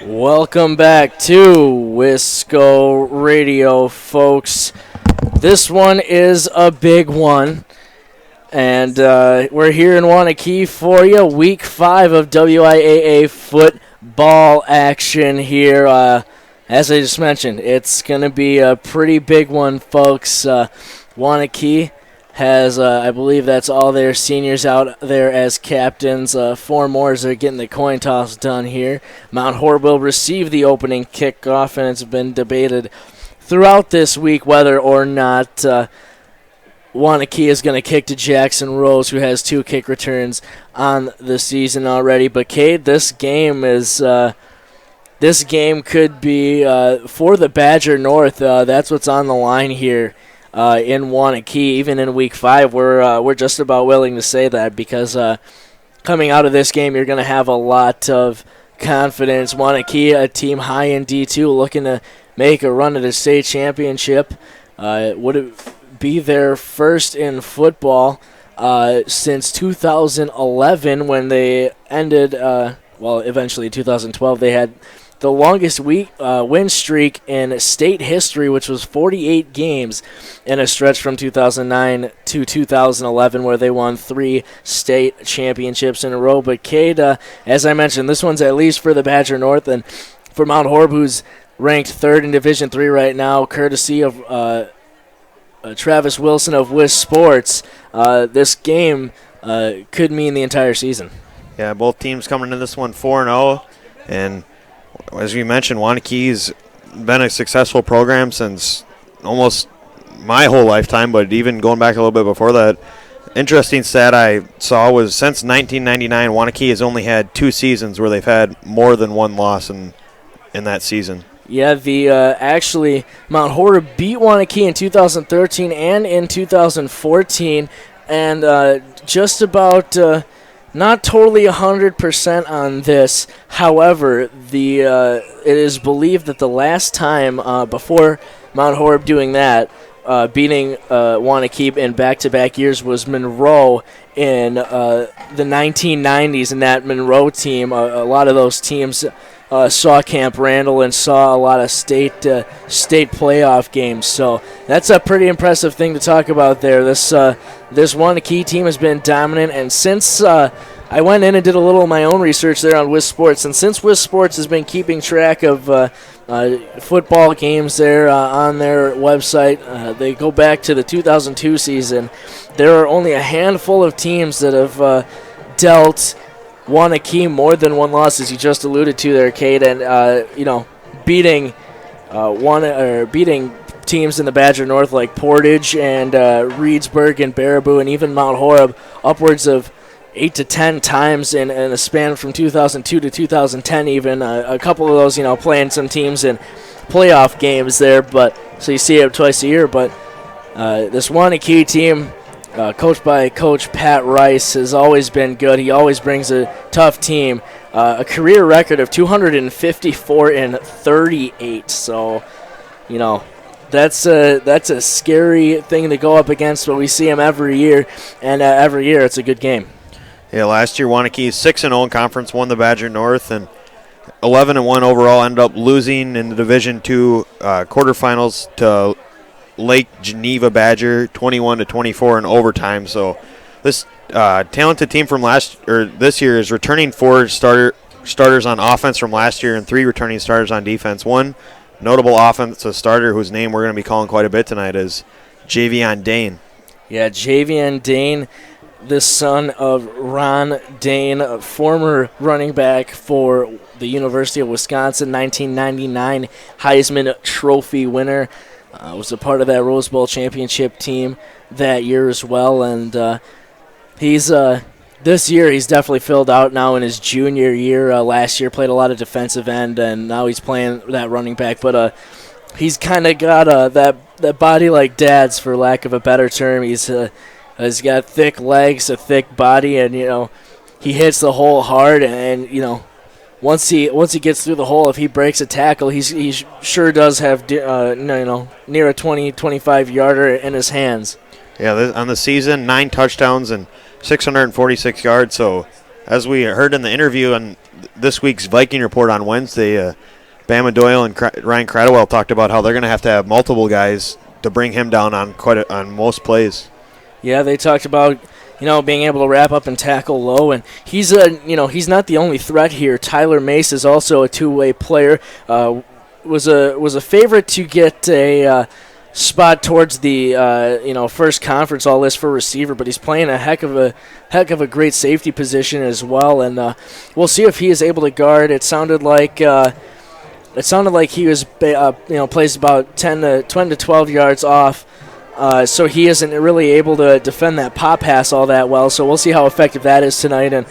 Welcome back to Wisco Radio, folks. This one is a big one, and we're here in Waunakee for you. Week 5 of WIAA football action here. As I just mentioned, it's going to be a pretty big one, folks. Waunakee has, I believe that's all their seniors out there as captains. 4 more are getting the coin toss done here. Mount Horeb will receive the opening kickoff, and it's been debated throughout this week whether or not Waunakee is going to kick to Jackson Rose, who has 2 kick returns on the season already. But Cade, this game could be for the Badger North. That's what's on the line here. In Waunakee, even in Week 5, we're just about willing to say that because coming out of this game, you're going to have a lot of confidence. Waunakee, a team high in D2, looking to make a run at a state championship. Would it be their first in football since 2011 when they ended, eventually 2012, they had the longest win streak in state history, which was 48 games in a stretch from 2009 to 2011, where they won 3 state championships in a row. But Cade, as I mentioned, this one's at least for the Badger North, and for Mount Horeb, who's ranked 3rd in Division III right now, courtesy of Travis Wilson of Wisco Sports. This game could mean the entire season. Yeah, both teams coming into this one 4-0, and as you mentioned, Waunakee's been a successful program since almost my whole lifetime, but even going back a little bit before that. Interesting stat I saw was since 1999, Waunakee has only had 2 seasons where they've had more than 1 loss in that season. Yeah, actually Mount Horeb beat Waunakee in 2013 and in 2014, and just about not totally 100% on this. However, it is believed that the last time before Mount Horeb doing that, beating Waunakee in back-to-back years, was Monroe in the 1990s. And that Monroe team, a lot of those teams saw Camp Randall and saw a lot of state playoff games. So that's a pretty impressive thing to talk about there. This Waunakee team has been dominant, and since I went in and did a little of my own research there on Wisco Sports, and since Wisco Sports has been keeping track of football games there on their website, they go back to the 2002 season. There are only a handful of teams that have dealt Waunakee more than 1 loss, as you just alluded to there, Cade, and beating teams in the Badger North like Portage and Reedsburg and Baraboo and even Mount Horeb upwards of 8 to 10 times in a span from 2002 to 2010 even. A couple of those, playing some teams in playoff games there, but so you see it twice a year. But this Waunakee team, coached by Coach Pat Rice, has always been good. He always brings a tough team. A career record of 254 and 38. So, that's a scary thing to go up against, but we see him every year, and every year it's a good game. Yeah, last year Waunakee 6-0 in conference, won the Badger North, and 11-1 overall. Ended up losing in the Division II quarterfinals to Lake Geneva Badger, 21-24 in overtime. So this talented team from this year is returning 4 starters on offense from last year and 3 returning starters on defense. One notable offensive starter whose name we're going to be calling quite a bit tonight is Javion Dane. Yeah, Javion Dane, the son of Ron Dane, a former running back for the University of Wisconsin, 1999 Heisman Trophy winner. Was a part of that Rose Bowl championship team that year as well, and he's this year he's definitely filled out now in his junior year. Last year played a lot of defensive end, and now he's playing that running back. But he's kind of got that body like Dad's, for lack of a better term. He's got thick legs, a thick body, and he hits the hole hard, and once he gets through the hole, if he breaks a tackle, he sure does have near a 20-25 yarder in his hands. Yeah, on the season, 9 touchdowns and 646 yards. So as we heard in the interview on this week's Viking Report on Wednesday, Bama Doyle and Ryan Cradwell talked about how they're going to have multiple guys to bring him down on most plays. Yeah, they talked about being able to wrap up and tackle low, and he's not the only threat here. Tyler Mace is also a two-way player. Was a favorite to get a spot towards the first conference all list for receiver, but he's playing a heck of a great safety position as well, and we'll see if he is able to guard. It sounded like he was plays about 10 to 12 yards off, so he isn't really able to defend that pop pass all that well. So we'll see how effective that is tonight. And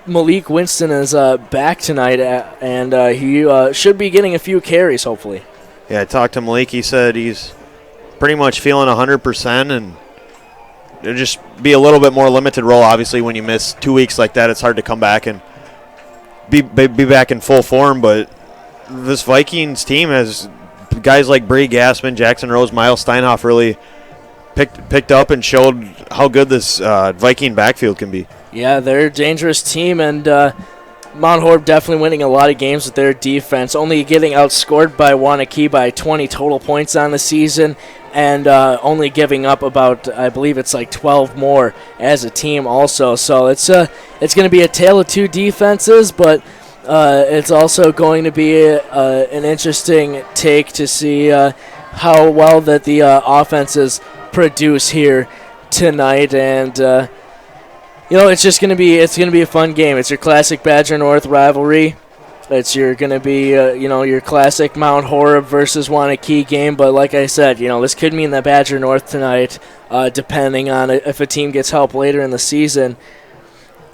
Malik Winston is back tonight, and he should be getting a few carries hopefully. Yeah, I talked to Malik. He said he's pretty much feeling 100%, and it'll just be a little bit more limited role. Obviously, when you miss 2 weeks like that, it's hard to come back and be back in full form. But this Vikings team has guys like Bree Gassman, Jackson Rose, Miles Steinhoff really picked up and showed how good this Viking backfield can be. Yeah, they're a dangerous team, and Mount Horeb definitely winning a lot of games with their defense, only getting outscored by Waunakee by 20 total points on the season, and only giving up about, I believe it's like 12 more as a team also. So it's going to be a tale of two defenses, but it's also going to be an interesting take to see how well that the offenses produce here tonight, and it's just going to be a fun game. It's your classic Badger North rivalry. It's going to be your classic Mount Horeb versus Waunakee game. But like I said, this could mean the Badger North tonight, depending on if a team gets help later in the season.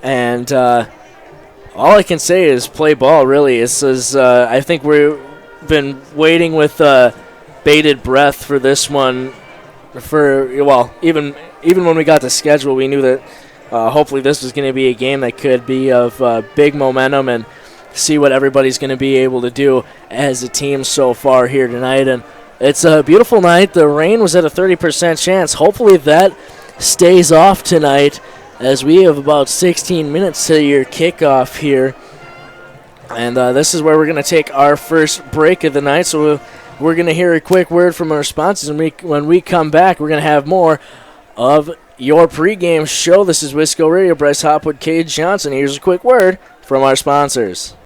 And all I can say is play ball. Really, I think we've been waiting with bated breath for this one. Even when we got the schedule, we knew that hopefully this was going to be a game that could be of big momentum and see what everybody's going to be able to do as a team so far here tonight. And it's a beautiful night. The rain was at a 30% chance. Hopefully that stays off tonight, as we have about 16 minutes to your kickoff here. And this is where we're going to take our first break of the night. So we're going to hear a quick word from our sponsors, and when we come back, we're going to have more of your pregame show. This is Wisco Radio. Bryce Hopwood, Cade Johnson. Here's a quick word from our sponsors.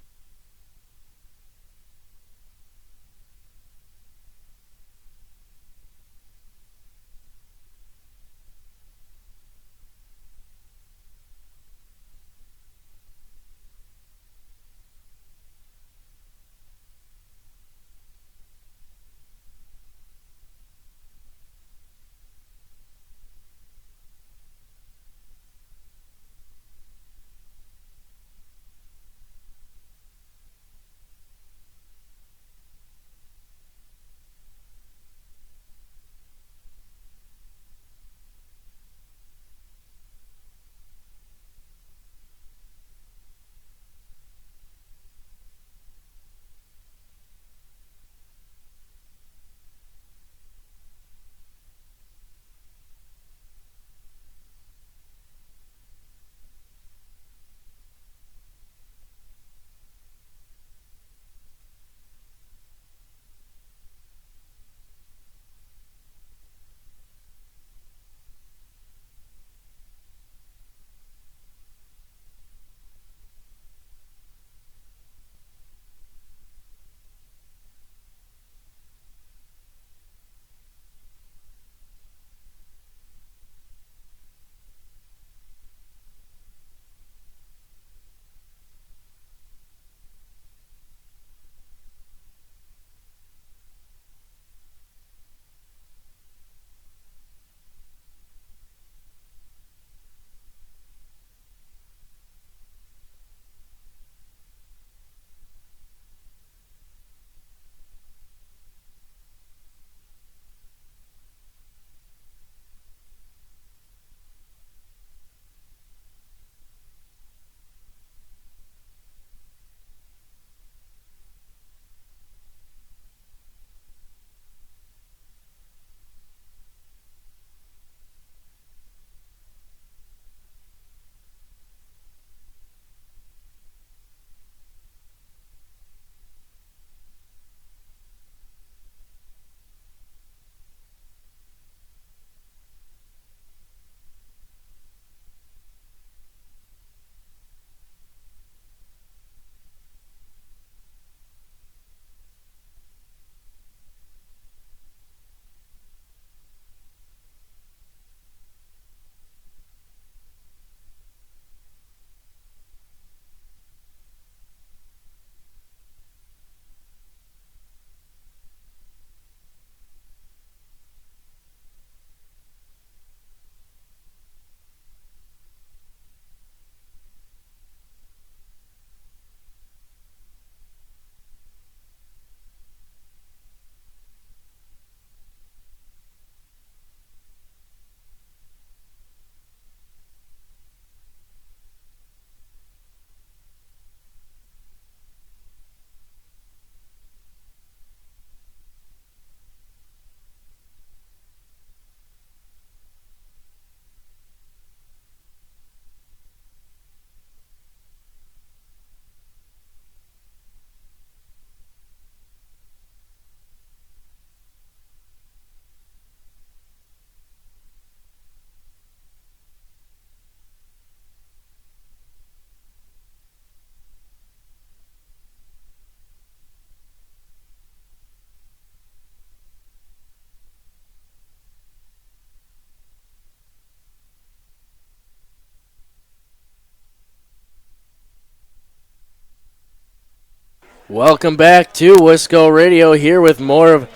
Welcome back to Wisco Radio, here with more of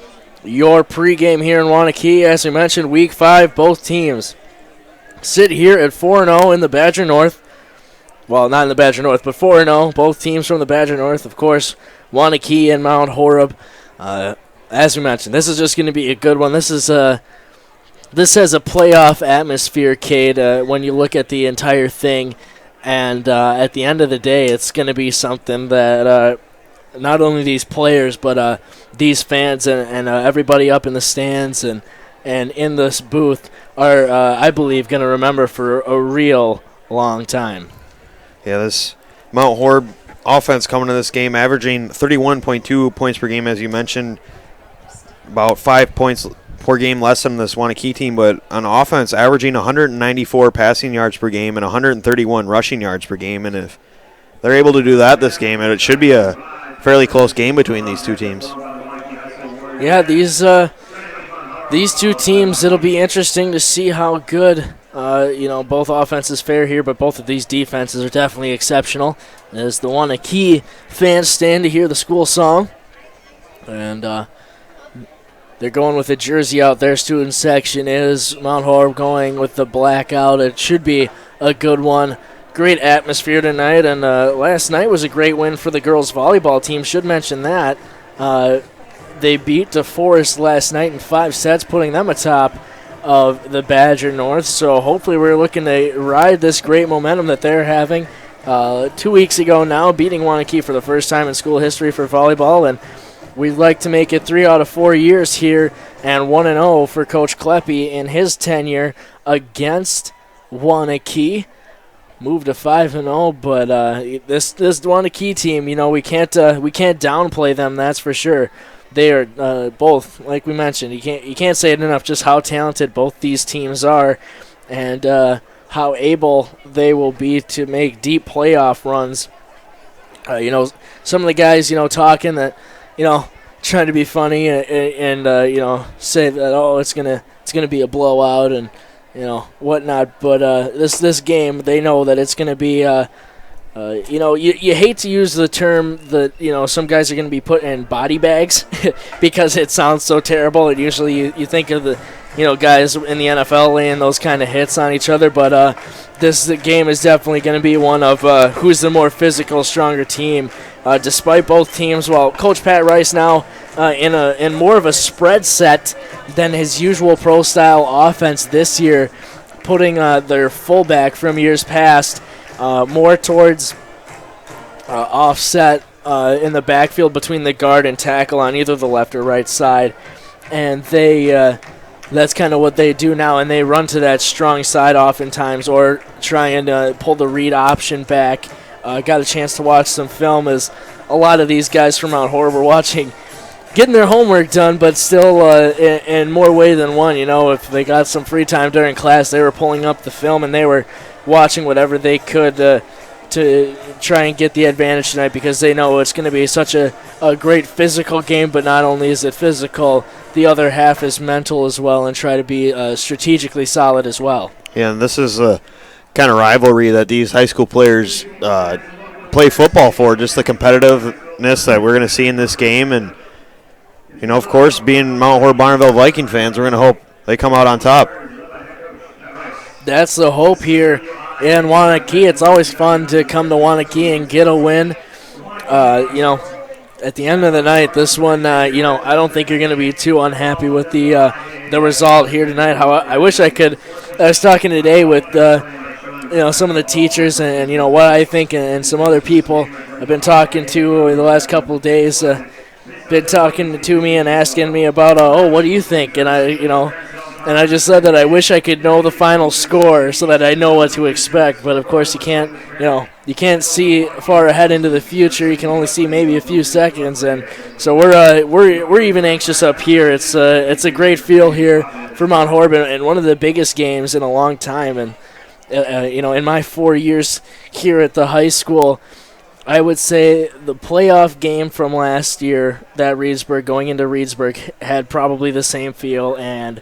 your pregame here in Waunakee. As we mentioned, Week 5, both teams sit here at 4-0 in the Badger North. Well, not in the Badger North, but 4-0. Both teams from the Badger North, of course, Waunakee and Mount Horeb. As we mentioned, this is just going to be a good one. This has a playoff atmosphere, Cade, when you look at the entire thing. And at the end of the day, it's going to be something that not only these players, but these fans and everybody up in the stands and in this booth are, I believe, going to remember for a real long time. Yeah, this Mount Horeb offense coming to this game, averaging 31.2 points per game, as you mentioned, about 5 points per game less than this Waunakee team, but on offense, averaging 194 passing yards per game and 131 rushing yards per game. And if they're able to do that this game, it should be a fairly close game between these two teams. Yeah, these two teams, it'll be interesting to see how good both offenses fare here, but both of these defenses are definitely exceptional. As the Waunakee fans stand to hear the school song, and they're going with the jersey out. Their student section is Mount Horeb going with the blackout. It should be a good one. Great atmosphere tonight, and last night was a great win for the girls volleyball team. Should mention that. They beat DeForest last night in 5 sets, putting them atop of the Badger North. So hopefully we're looking to ride this great momentum that they're having. 2 weeks ago now, beating Waunakee for the first time in school history for volleyball, and we'd like to make it 3 out of 4 years here, and 1-0 for Coach Kleppe in his tenure against Waunakee. Moved to 5-0, but this Waunakee team, we can't downplay them. That's for sure. They are both, like we mentioned, you can't say it enough just how talented both these teams are, and how able they will be to make deep playoff runs. Some of the guys, talking that, trying to be funny and say that it's gonna be a blowout and whatnot. But this game, they know that it's gonna be. You hate to use the term that some guys are going to be put in body bags because it sounds so terrible. And usually you think of the guys in the NFL laying those kind of hits on each other. But this game is definitely going to be one of who's the more physical, stronger team. Despite both teams, Coach Pat Rice now in more of a spread set than his usual pro style offense this year, putting their fullback from years past. More towards offset in the backfield between the guard and tackle on either the left or right side. And that's kind of what they do now, and they run to that strong side oftentimes or try and pull the read option back. Got a chance to watch some film as a lot of these guys from Mount Horeb were getting their homework done, but still in more way than one. If they got some free time during class, they were pulling up the film and they were watching whatever they could to try and get the advantage tonight, because they know it's going to be such a great physical game. But not only is it physical, the other half is mental as well, and try to be strategically solid as well. Yeah, and this is a kind of rivalry that these high school players play football for, just the competitiveness that we're going to see in this game. And, of course, being Mount Horeb Bonneville Viking fans, we're going to hope they come out on top. That's the hope here in Waunakee. It's always fun to come to Waunakee and get a win. At the end of the night, this one, I don't think you're going to be too unhappy with the result here tonight. I wish I could. I was talking today with some of the teachers and what I think, and some other people I've been talking to over the last couple of days. Been talking to me and asking me about, what do you think? And I just said that I wish I could know the final score so that I know what to expect. But of course, you can't see far ahead into the future. You can only see maybe a few seconds, and so we're even anxious up here. It's a great feel here for Mount Horeb, and one of the biggest games in a long time. And in my 4 years here at the high school, I would say the playoff game from last year, that Reedsburg, going into Reedsburg, had probably the same feel. And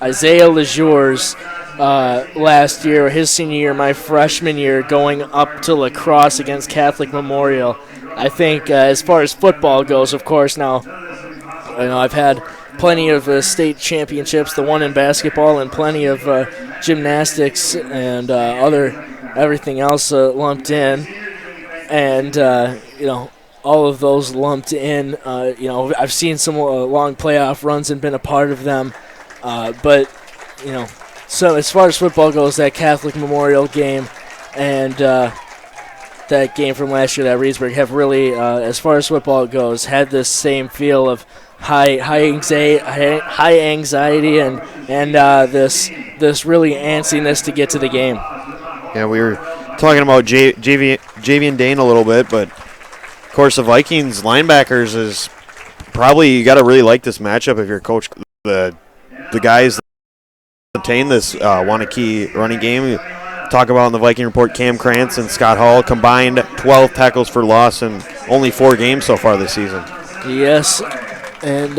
Isaiah Lejure's last year, his senior year, my freshman year, going up to lacrosse against Catholic Memorial, I think as far as football goes, of course, now I've had plenty of state championships, the one in basketball, and plenty of gymnastics and everything else lumped in, and all of those lumped in. I've seen some long playoff runs and been a part of them, but so as far as football goes, that Catholic Memorial game and that game from last year, that Reedsburg, have really, as far as football goes, had this same feel of high anxiety and this really antsiness to get to the game. Yeah, we were talking about Javian Dane a little bit, but of course the Vikings linebackers is probably, you got to really like this matchup if you're coach. The guys that contain this Waunakee running game. Talk about in the Viking Report, Cam Krantz and Scott Hall combined 12 tackles for loss in only 4 games so far this season. Yes, and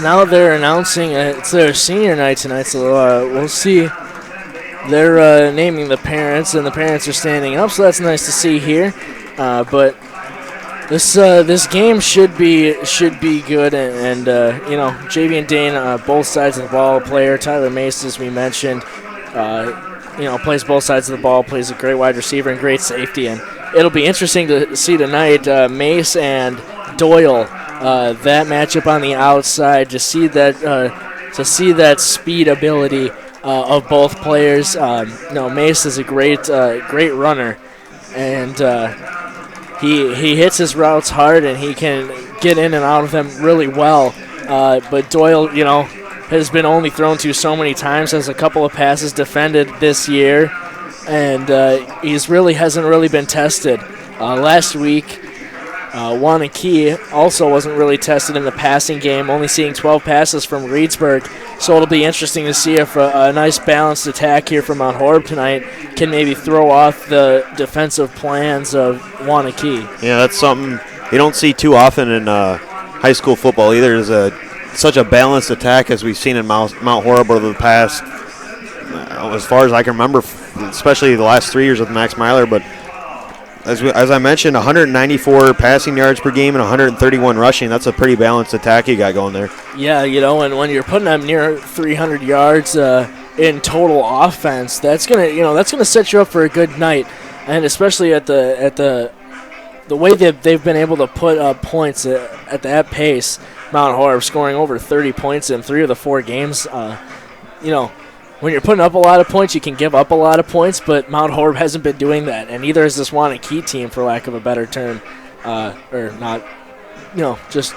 now they're announcing it's their senior night tonight, so we'll see. They're naming the parents, and the parents are standing up, so that's nice to see here. But this game should be good, and Javian Dane, both sides of the ball player. Tyler Mace, as we mentioned, plays both sides of the ball, plays a great wide receiver and great safety, and it'll be interesting to see tonight Mace and Doyle, that matchup on the outside, to see that speed ability of both players. Mace is a great runner, and he hits his routes hard, and he can get in and out of them really well. But Doyle, has been only thrown to so many times, has a couple of passes defended this year, and he's really hasn't really been tested. Last week, Waunakee also wasn't really tested in the passing game, only seeing 12 passes from Reedsburg. So it'll be interesting to see if a nice balanced attack here from Mount Horeb tonight can maybe throw off the defensive plans of Waunakee. Yeah, that's something you don't see too often in high school football either. There's such a balanced attack as we've seen in Mount Horeb over the past, as far as I can remember, especially the last 3 years with Max Myler. But as I mentioned, 194 passing yards per game and 131 rushing. That's a pretty balanced attack you got going there. Yeah, and when you're putting them near 300 yards in total offense, that's gonna set you up for a good night, and especially at the way that they've been able to put up points at that pace. Mount Horeb scoring over 30 points in 3 of the 4 games. When you're putting up a lot of points, you can give up a lot of points, but Mount Horeb hasn't been doing that, and neither has this Waunakee team, for lack of a better term, or not, just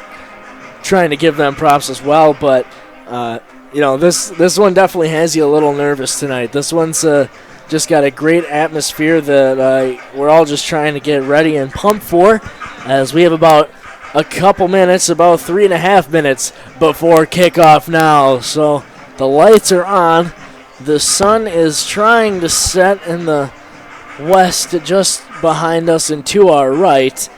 trying to give them props as well. But this one definitely has you a little nervous tonight. This one's just got a great atmosphere that we're all just trying to get ready and pumped for, as we have about a couple minutes, about 3.5 minutes before kickoff now. So the lights are on. The sun is trying to set in the west just behind us and to our right.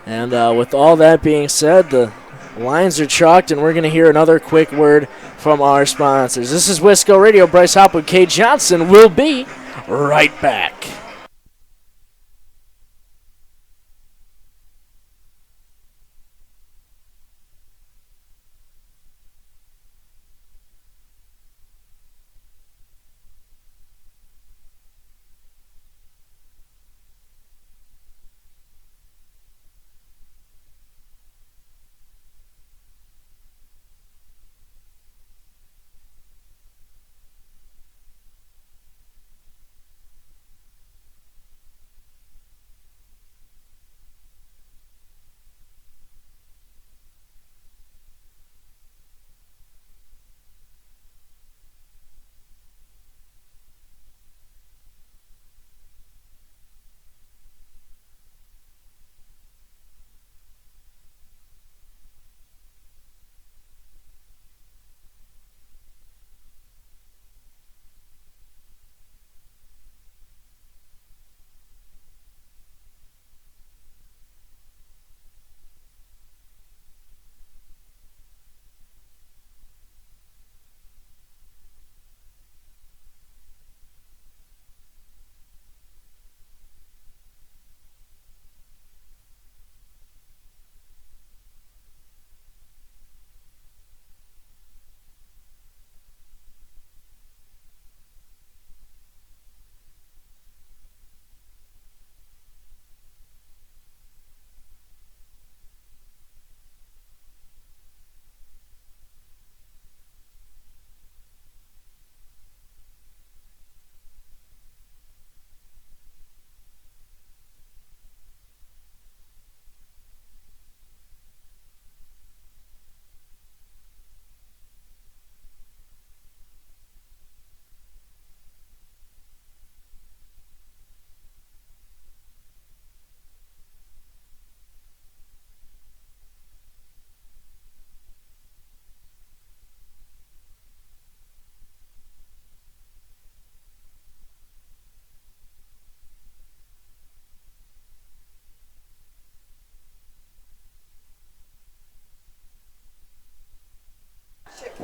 And with all that being said, the lines are chalked, and we're going to hear another quick word from our sponsors. This is Wisco Radio. Bryce Hopwood, Kate Johnson will be right back.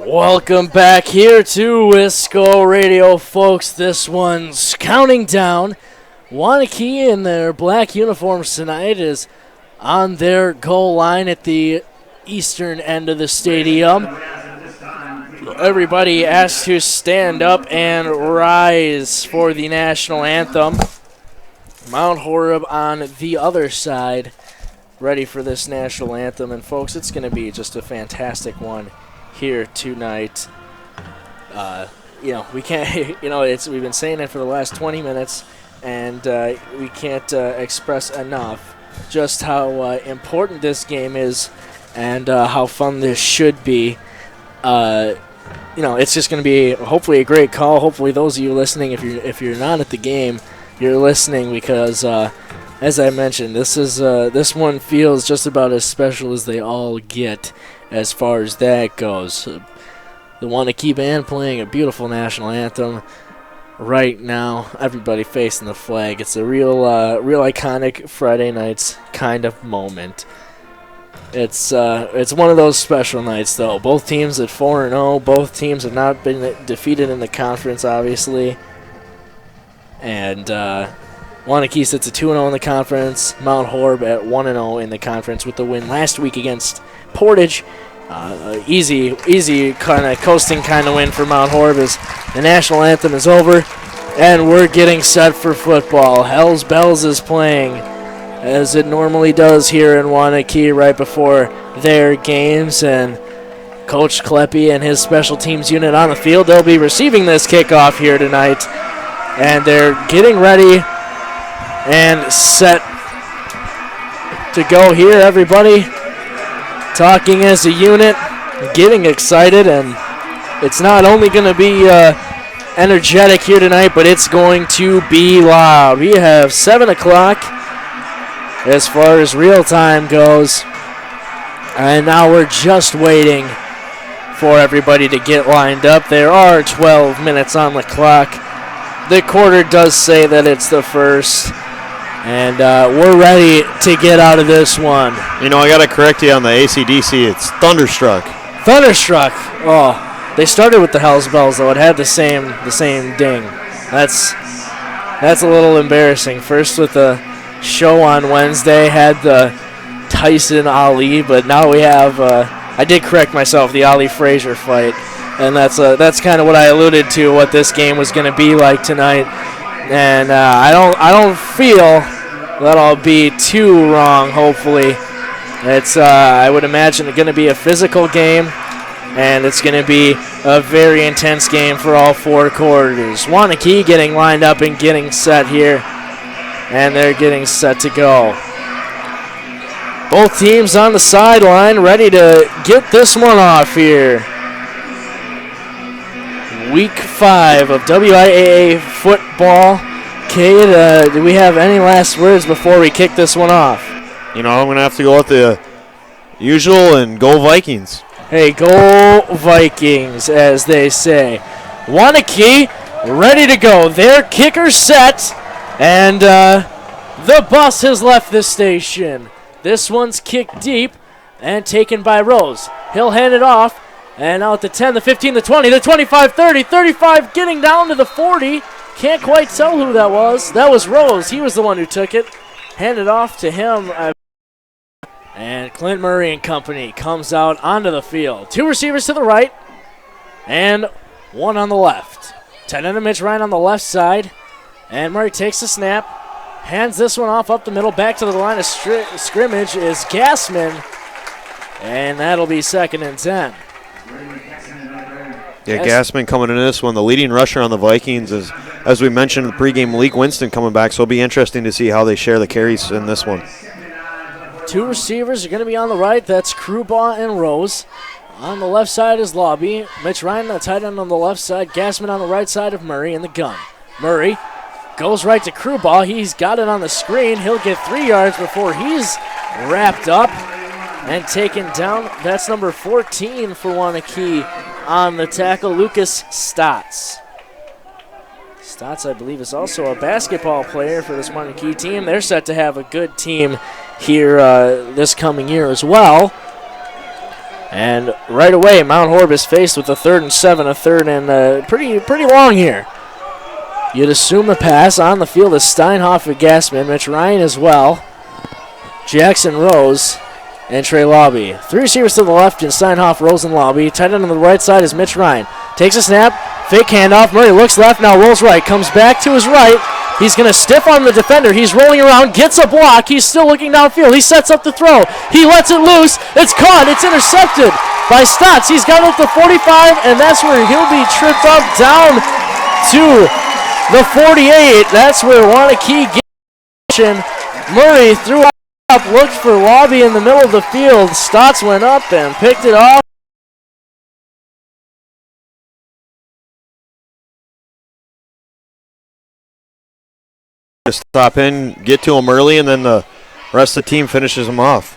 Welcome back here to Wisco Radio, folks. This one's counting down. Waunakee in their black uniforms tonight is on their goal line at the eastern end of the stadium. Everybody asked to stand up and rise for the national anthem. Mount Horeb on the other side, ready for this national anthem. And folks, it's going to be just a fantastic one here tonight. We can't, we've been saying it for the last 20 minutes, and we can't express enough just how important this game is and how fun this should be. It's just going to be hopefully a great call. Hopefully those of you listening, if you're not at the game, you're listening, because as I mentioned, this one feels just about as special as they all get as far as that goes. The Waunakee band playing a beautiful national anthem right now. Everybody facing the flag. It's a real iconic Friday nights kind of moment. It's one of those special nights, though. Both teams at 4-0. Both teams have not been defeated in the conference, obviously. And Waunakee sits at 2-0 in the conference. Mount Horeb at 1-0 in the conference with the win last week against Portage. Easy kind of coasting kind of win for Mount Horeb as the national anthem is over and we're getting set for football. Hell's Bells is playing as it normally does here in Waunakee right before their games, and Coach Kleppe and his special teams unit on the field, they'll be receiving this kickoff here tonight, and they're getting ready and set to go here. Everybody talking as a unit, getting excited, and it's not only going to be energetic here tonight, but it's going to be loud. We have 7 o'clock as far as real time goes, and now we're just waiting for everybody to get lined up. There are 12 minutes on the clock. The quarter does say that it's the first. And we're ready to get out of this one. I got to correct you on the AC/DC. It's Thunderstruck. Thunderstruck. Oh, they started with the Hell's Bells, though. It had the same ding. That's a little embarrassing. First with the show on Wednesday, had the Tyson Ali, but now we have, I did correct myself, the Ali Frazier fight. And that's kind of what I alluded to, what this game was going to be like tonight. And I don't feel that I'll be too wrong. Hopefully, it's I would imagine it's going to be a physical game, and it's going to be a very intense game for all 4 quarters. Waunakee getting lined up and getting set here, and they're getting set to go. Both teams on the sideline, ready to get this one off here. Week 5 of WIAA football. Cade, do we have any last words before we kick this one off? I'm going to have to go with the usual and go Vikings. Hey, go Vikings, as they say. Waunakee ready to go. Their kicker set, and the bus has left the station. This one's kicked deep and taken by Rose. He'll hand it off. And now at the 10, the 15, the 20, the 25, 30, 35, getting down to the 40. Can't quite tell who that was. That was Rose. He was the one who took it. Handed off to him. And Clint Murray and company comes out onto the field. 2 receivers to the right and 1 on the left. Tight end Mitch Ryan on the left side. And Murray takes the snap. Hands this one off up the middle. Back to the line of scrimmage is Gassman. And that'll be 2nd and 10. Yeah, Gassman coming into this one. The leading rusher on the Vikings is, as we mentioned in the pregame, Malik Winston coming back, so it'll be interesting to see how they share the carries in this one. 2 receivers are going to be on the right. That's Krubaugh and Rose. On the left side is Lobby. Mitch Ryan, the tight end on the left side. Gassman on the right side of Murray in the gun. Murray goes right to Krubaugh. He's got it on the screen. He'll get 3 yards before he's wrapped up and taken down. That's number 14 for Waunakee on the tackle, Lucas Stotts. Stotts, I believe, is also a basketball player for this Waunakee team. They're set to have a good team here this coming year as well. And right away, Mount Horeb is faced with a 3rd and 7, a 3rd and pretty long here. You'd assume the pass on the field is Steinhoff and Gassman, Mitch Ryan as well, Jackson Rose, and Trey Lobby. 3 receivers to the left in Steinhoff, Rose, and Lobby. Tight end on the right side is Mitch Ryan. Takes a snap, fake handoff. Murray looks left, now rolls right, comes back to his right. He's going to stiff arm the defender. He's rolling around, gets a block. He's still looking downfield. He sets up the throw. He lets it loose. It's caught. It's intercepted by Stotts. He's got it at the 45, and that's where he'll be tripped up down to the 48. That's where Waunakee gets it. Murray threw up, looked for Lobby in the middle of the field. Stotts went up and picked it off. Stop in, get to him early, and then the rest of the team finishes him off.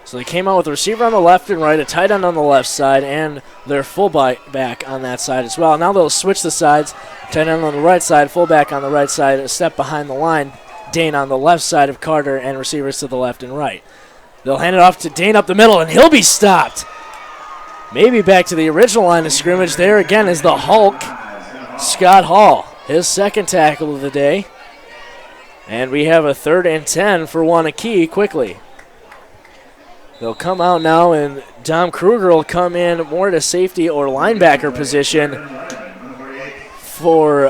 So they came out with a receiver on the left and right, a tight end on the left side, and their fullback on that side as well. Now they'll switch the sides. Tight end on the right side, fullback on the right side, a step behind the line. Dane on the left side of Carter, and receivers to the left and right. They'll hand it off to Dane up the middle, and he'll be stopped. Maybe back to the original line of scrimmage. There again is the Hulk, Scott Hall, his 2nd tackle of the day. And we have a 3rd and 10 for Waunakee quickly. They'll come out now, and Dom Kruger will come in more to safety or linebacker position for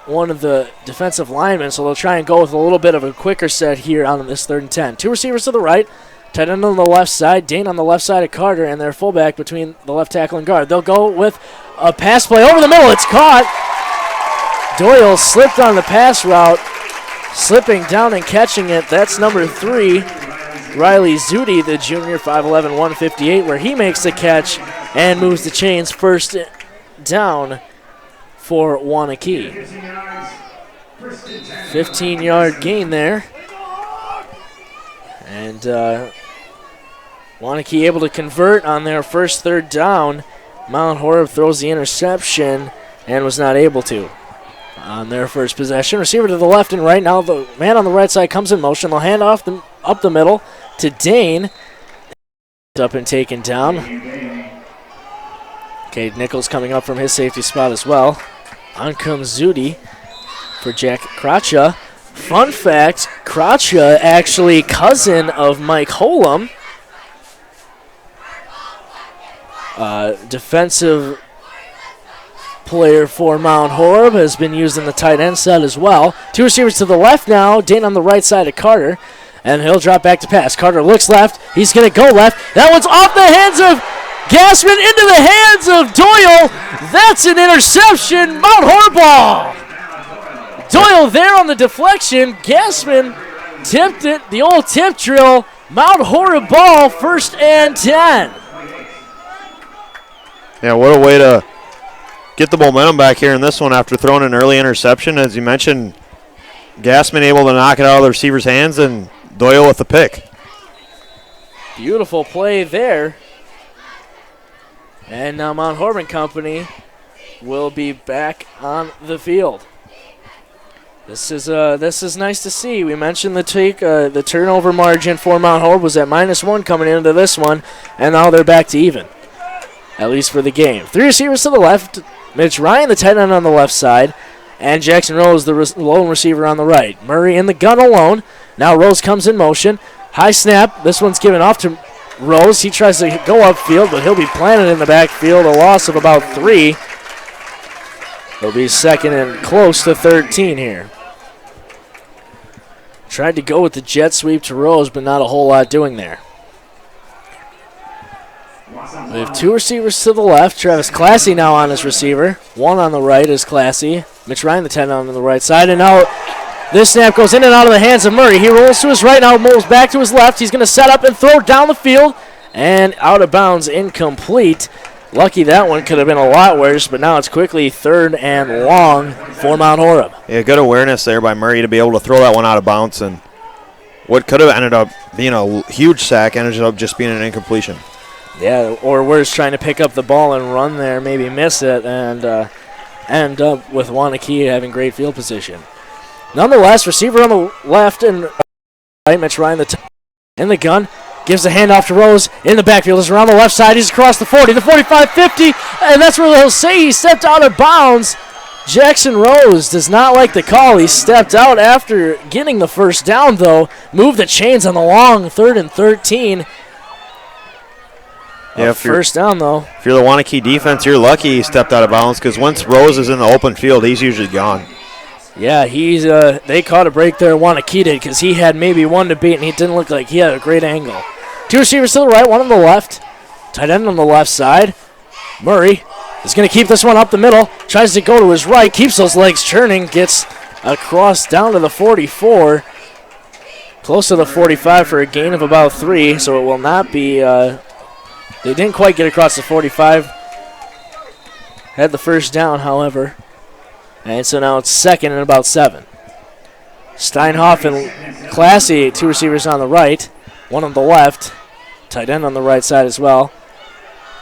one of the defensive linemen. So they'll try and go with a little bit of a quicker set here on this 3rd and 10. 2 receivers to the right, tight end on the left side, Dane on the left side of Carter, and their fullback between the left tackle and guard. They'll go with a pass play over the middle. It's caught. Doyle slipped on the pass route. Slipping down and catching it, that's number 3, Riley Zudi, the junior, 5'11", 158, where he makes the catch and moves the chains. 1st down for Waunakee. 15-yard gain there. And Waunakee able to convert on their first 3rd down. Mount Horeb throws the interception and was not able to on their first possession. Receiver to the left and right. Now the man on the right side comes in motion. They'll hand off up the middle to Dane. Up and taken down. Okay, Nichols coming up from his safety spot as well. On comes Zudi for Jack Kracha. Fun fact, Kracha actually cousin of Mike Holum. Defensive player for Mount Horeb, has been used in the tight end set as well. 2 receivers to the left now. Dane on the right side of Carter, and he'll drop back to pass. Carter looks left. He's going to go left. That one's off the hands of Gassman into the hands of Doyle. That's an interception. Mount Horeb ball. Doyle there on the deflection. Gassman tipped it. The old tip drill. Mount Horeb ball, 1st and 10. Yeah, what a way to get the momentum back here in this one after throwing an early interception. As you mentioned, Gassman able to knock it out of the receiver's hands, and Doyle with the pick. Beautiful play there. And now Mount Horeb and company will be back on the field. This is nice to see. We mentioned the turnover margin for Mount Horeb was at -1 coming into this one, and now they're back to even, at least for the game. 3 receivers to the left. Mitch Ryan, the tight end on the left side, and Jackson Rose, the lone receiver on the right. Murray in the gun alone. Now Rose comes in motion. High snap. This one's given off to Rose. He tries to go upfield, but he'll be planted in the backfield. A loss of about 3. He'll be 2nd and close to 13 here. Tried to go with the jet sweep to Rose, but not a whole lot doing there. We have 2 receivers to the left. Travis Classy now on his receiver. 1 on the right is Classy. Mitch Ryan, the 10 on the right side. And now this snap goes in and out of the hands of Murray. He rolls to his right, now moves back to his left. He's going to set up and throw down the field. And out of bounds, incomplete. Lucky that one, could have been a lot worse, but now it's quickly 3rd and long for Mount Horeb. Yeah, good awareness there by Murray to be able to throw that one out of bounds. And what could have ended up being a huge sack ended up just being an incompletion. Yeah, or worse, trying to pick up the ball and run there, maybe miss it, and end up with Waunakee having great field position. Nonetheless, receiver on the left and right, Mitch Ryan in the gun. gives a handoff to Rose in the backfield. He's around the left side. He's across the 40, the 45, 50, and that's where they'll say he stepped out of bounds. Jackson Rose does not like the call. He stepped out after getting the first down, though. Moved the chains on the long 3rd and 13. Yeah, first down, though. If you're the Waunakee defense, you're lucky he stepped out of bounds because once Rose is in the open field, he's usually gone. Yeah, they caught a break there, Waunakee did, because he had maybe one to beat, and he didn't look like he had a great angle. 2 receivers to the right, one on the left. Tight end on the left side. Murray is going to keep this one up the middle. Tries to go to his right, keeps those legs churning, gets across down to the 44. Close to the 45 for a gain of about 3, so it will not be... they didn't quite get across the 45. Had the first down, however. And so now it's 2nd and about 7. Steinhoff and Classy, 2 receivers on the right, one on the left. Tight end on the right side as well.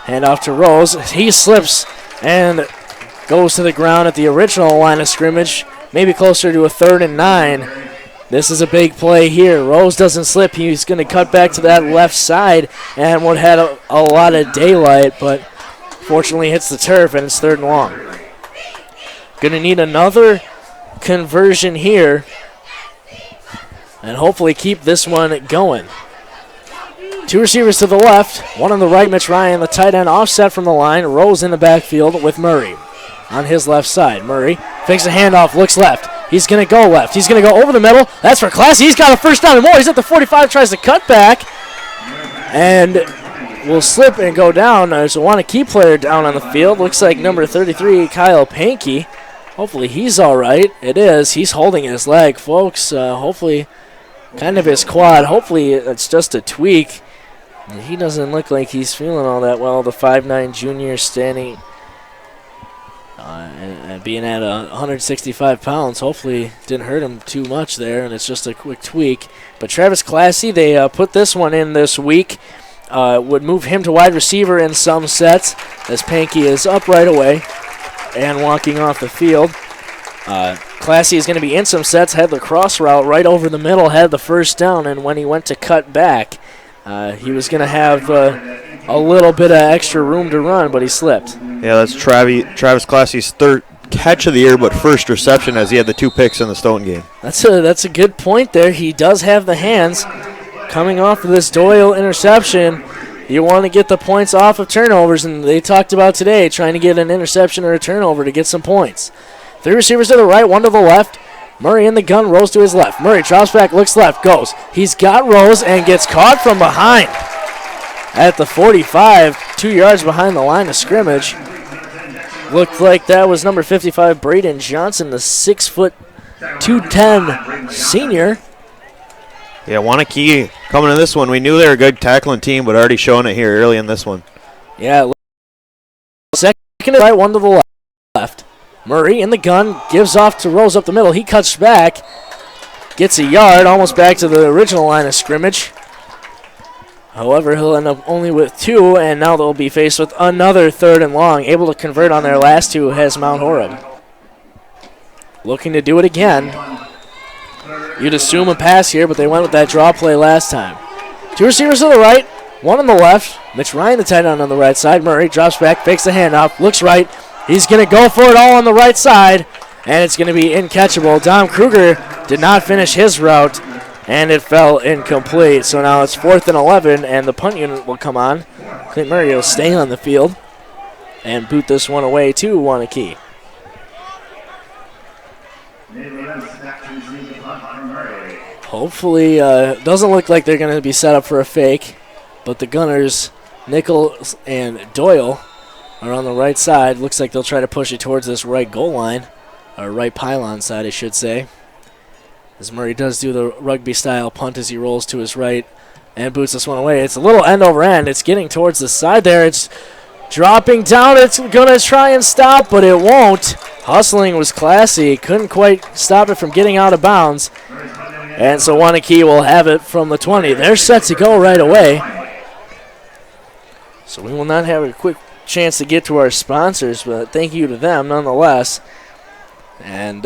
Handoff to Rose. He slips and goes to the ground at the original line of scrimmage, maybe closer to a 3rd and 9. This is a big play here. Rose doesn't slip. He's going to cut back to that left side and would have a lot of daylight, but fortunately hits the turf, and it's 3rd and long. Going to need another conversion here and hopefully keep this one going. 2 receivers to the left, one on the right, Mitch Ryan, the tight end offset from the line. Rose in the backfield with Murray on his left side. Murray fakes a handoff, looks left. He's going to go left. He's going to go over the middle. That's for Classy. He's got a first down and more. He's at the 45, tries to cut back, and will slip and go down. There's a Waunakee player down on the field. Looks like number 33, Kyle Pankey. Hopefully he's all right. It is. He's holding his leg, folks. Hopefully kind of his quad. Hopefully it's just a tweak. He doesn't look like he's feeling all that well. The 5'9 junior standing and being at 165 pounds. Hopefully didn't hurt him too much there, and it's just a quick tweak. But Travis Classy, they put this one in this week. Would move him to wide receiver in some sets as Pankey is up right away and walking off the field. Classy is going to be in some sets, had the cross route right over the middle, had the first down, and when he went to cut back, he was going to have a little bit of extra room to run, but he slipped. Yeah, that's Travis Classy's 3rd catch of the year, but 1st reception as he had the 2 picks in the Stoughton game. That's a good point there. He does have the hands. Coming off of this Doyle interception, you want to get the points off of turnovers, and they talked about today trying to get an interception or a turnover to get some points. 3 receivers to the right, 1 to the left. Murray in the gun, Rose to his left. Murray drops back, looks left, goes. He's got Rose and gets caught from behind at the 45, 2 yards behind the line of scrimmage. Looked like that was number 55, Braden Johnson, the 6', 210 senior. Yeah, Waunakee coming to this one. We knew they were a good tackling team, but already showing it here early in this one. Yeah, 2nd to the right, 1 to the left. Murray in the gun, gives off to Rose up the middle. He cuts back, gets a yard, almost back to the original line of scrimmage. However, he'll end up only with 2, and now they'll be faced with another 3rd and long. Able to convert on their last 2 has Mount Horeb. Looking to do it again. You'd assume a pass here, but they went with that draw play last time. 2 receivers to the right, 1 on the left. Mitch Ryan, the tight end on the right side. Murray drops back, fakes the handoff, looks right. He's going to go for it all on the right side, and it's going to be incatchable. Dom Kruger did not finish his route, and it fell incomplete. So now it's 4th and 11, and the punt unit will come on. Clint Murray will stay on the field and boot this one away to Waunakee. Hopefully, doesn't look like they're going to be set up for a fake, but the Gunners, Nichols and Doyle, are on the right side. Looks like they'll try to push it towards this right goal line, or right pylon side, I should say. As Murray does do the rugby-style punt as he rolls to his right and boots this one away. It's a little end over end. It's getting towards the side there. It's dropping down. It's going to try and stop, but it won't. Hustling was Classy. Couldn't quite stop it from getting out of bounds. And so Waunakee will have it from the 20. They're set to go right away. So we will not have a quick chance to get to our sponsors, but thank you to them nonetheless. And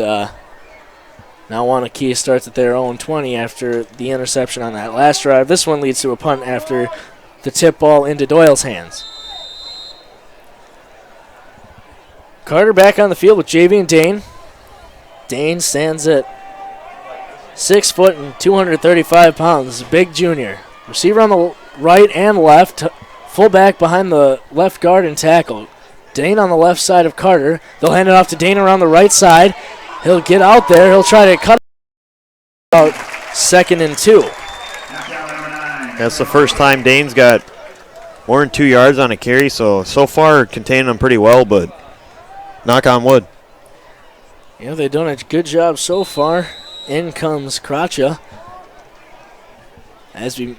Now Waunakee starts at their own 20 after the interception on that last drive. This one leads to a punt after the tip ball into Doyle's hands. Carter back on the field with Javian Dane. Dane stands at 6 foot and 235 pounds. Big junior. Receiver on the right and left. Fullback behind the left guard and tackle. Dane on the left side of Carter. They'll hand it off to Dane around the right side. He'll get out there. He'll try to cut out 2nd and 2. That's the first time Dane's got more than 2 yards on a carry, so far containing them pretty well, but knock on wood. Yeah, they've done a good job so far. In comes Kracha. As we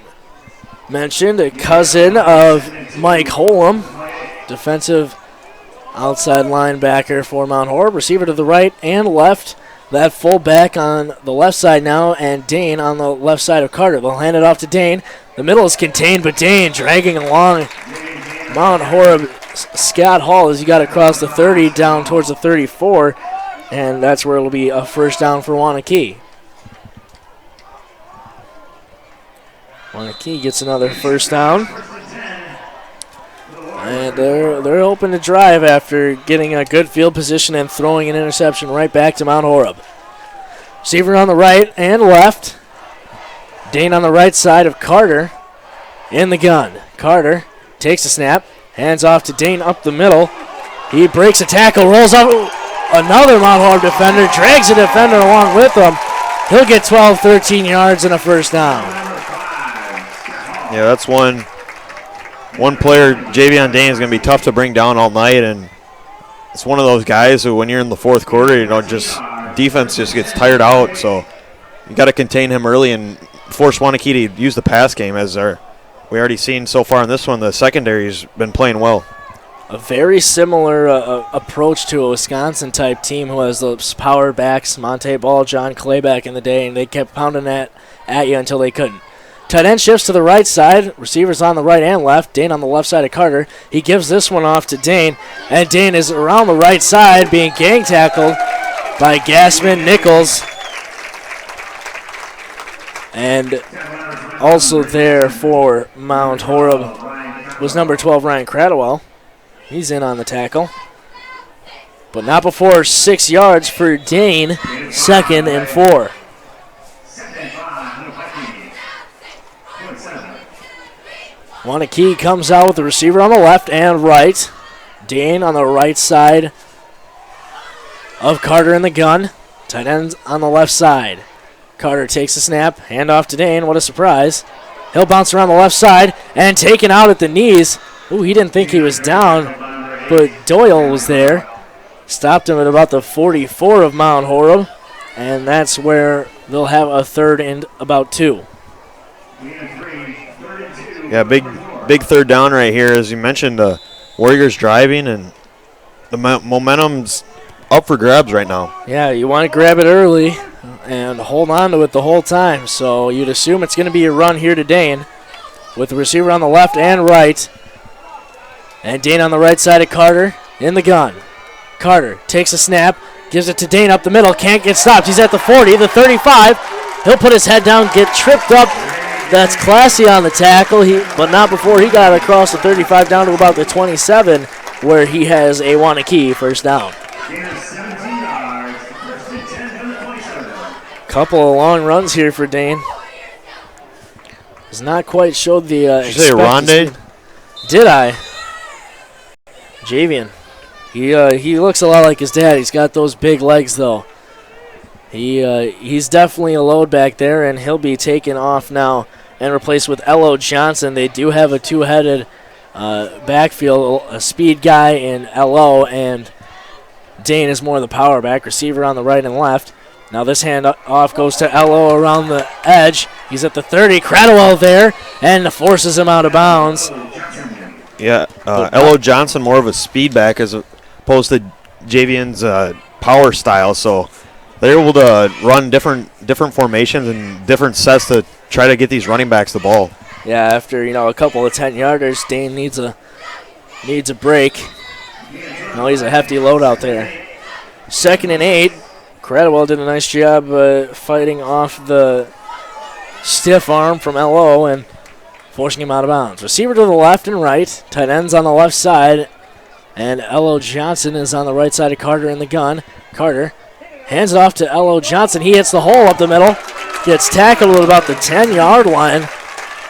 mentioned, a cousin of Mike Holum, defensive outside linebacker for Mount Horeb. Receiver to the right and left. That fullback on the left side now, and Dane on the left side of Carter. They'll hand it off to Dane. The middle is contained, but Dane dragging along Mount Horeb Scott Hall as he got across the 30 down towards the 34, and that's where it'll be a first down for Waunakee. Waunakee gets another first down. And they're hoping to drive after getting a good field position and throwing an interception right back to Mount Horeb. Receiver on the right and left. Dane on the right side of Carter in the gun. Carter takes a snap, hands off to Dane up the middle. He breaks a tackle, rolls up another Mount Horeb defender, drags a defender along with him. He'll get 12, 13 yards and a first down. Yeah, that's one player, Javion Dane, is going to be tough to bring down all night, and it's one of those guys who when you're in the fourth quarter, just defense just gets tired out, so you got to contain him early and force Waunakee to use the pass game, as we already seen so far in this one. The secondary's been playing well. A very similar approach to a Wisconsin-type team who has those power backs, Monte Ball, John Clay back in the day, and they kept pounding that at you until they couldn't. Tight end shifts to the right side. Receivers on the right and left. Dane on the left side of Carter. He gives this one off to Dane, and Dane is around the right side being gang tackled by Gassman Nichols. And also there for Mount Horeb was number 12, Ryan Cradwell. He's in on the tackle. But not before 6 yards for Dane, 2nd and 4. Waunakee comes out with the receiver on the left and right. Dane on the right side of Carter in the gun. Tight end on the left side. Carter takes the snap, hand off to Dane. What a surprise. He'll bounce around the left side and taken out at the knees. Ooh, he didn't think he was down, but Doyle was there. Stopped him at about the 44 of Mount Horeb, and that's where they'll have a 3rd and about 2. Yeah, big third down right here. As you mentioned, the Warriors driving, and the momentum's up for grabs right now. Yeah, you want to grab it early and hold on to it the whole time. So you'd assume it's going to be a run here to Dane with the receiver on the left and right. And Dane on the right side of Carter in the gun. Carter takes a snap, gives it to Dane up the middle, can't get stopped. He's at the 40, the 35. He'll put his head down, get tripped up. That's classy on the tackle, but not before he got across the 35 down to about the 27, where he has a Waunakee first down. Couple of long runs here for Dane. Has not quite showed the. Did you say Ronde? Did I? Javian. He looks a lot like his dad. He's got those big legs though. He's definitely a load back there, and he'll be taken off now and replaced with Elo Johnson. They do have a two-headed backfield, a speed guy in Elo, and Dane is more the power back, receiver on the right and left. Now this hand off goes to Elo around the edge. He's at the 30. Cradwell there, and forces him out of bounds. Yeah, Elo Johnson more of a speed back as opposed to Javian's power style, so they're able to run different formations and different sets to try to get these running backs the ball. Yeah, after a couple of 10-yarders, Dane needs a break. He's a hefty load out there. 2nd and 8. Cradwell did a nice job fighting off the stiff arm from LO and forcing him out of bounds. Receiver to the left and right. Tight ends on the left side. And L.O. Johnson is on the right side of Carter in the gun. Carter hands it off to L.O. Johnson. He hits the hole up the middle. Gets tackled at about the 10-yard line.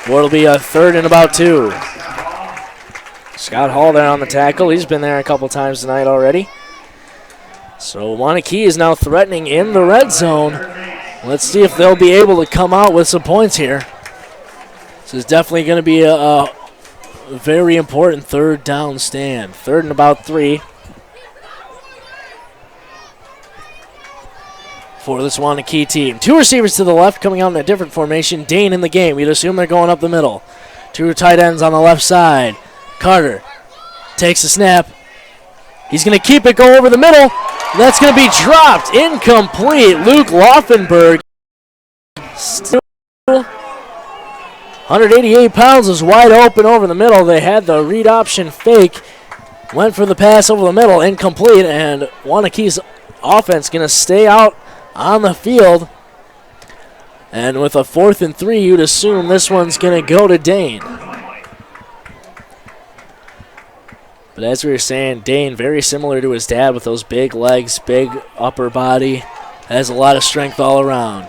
Where it'll be a 3rd and about 2. Scott Hall there on the tackle. He's been there a couple times tonight already. So Waunakee is now threatening in the red zone. Let's see if they'll be able to come out with some points here. This is definitely going to be a very important 3rd down stand. 3rd and about 3 for this Waunakee team. 2 receivers to the left coming out in a different formation. Dane in the game. You'd assume they're going up the middle. 2 tight ends on the left side. Carter takes a snap. He's going to keep it, go over the middle. That's going to be dropped. Incomplete. Luke Laufenberg. Still 188 pounds is wide open over the middle. They had the read option fake. Went for the pass over the middle. Incomplete. And Waunakee's offense going to stay out on the field. And with a 4th and 3, you'd assume this one's going to go to Dane. But as we were saying, Dane, very similar to his dad with those big legs, big upper body. Has a lot of strength all around.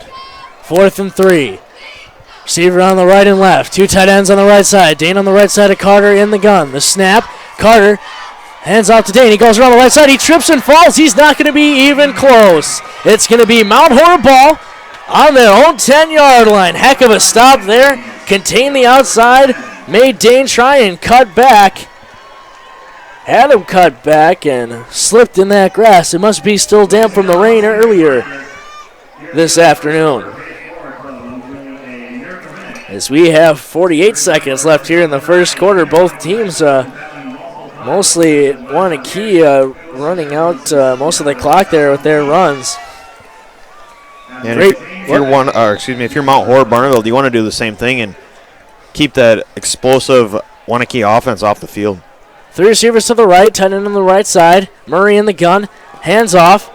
4th and 3. Receiver on the right and left. 2 tight ends on the right side. Dane on the right side of Carter in the gun. The snap. Carter hands off to Dane. He goes around the right side. He trips and falls. He's not going to be even close. It's going to be Mount Horeb ball on their own 10-yard line. Heck of a stop there. Contained the outside. Made Dane try and cut back. Had him cut back and slipped in that grass. It must be still damp from the rain earlier this afternoon. As we have 48 seconds left here in the first quarter, both teams mostly Waunakee running out most of the clock there with their runs. And if you're Mount Horeb Barneville, do you want to do the same thing and keep that explosive Waunakee offense off the field? 3 receivers to the right, tight end on the right side. Murray in the gun, hands off.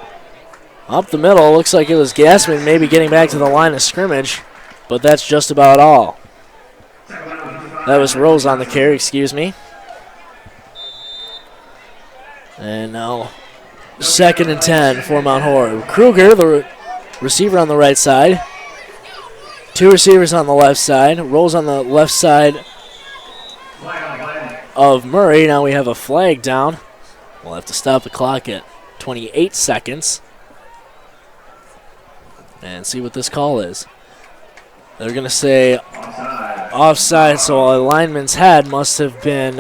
Up the middle, looks like it was Gassman maybe getting back to the line of scrimmage, but that's just about all. That was Rose on the carry, excuse me. And now 2nd and 10 for Mount Horeb. Kruger, the receiver on the right side. 2 receivers on the left side. Rose on the left side of Murray. Now we have a flag down. We'll have to stop the clock at 28 seconds and see what this call is. They're going to say offside, so a lineman's head must have been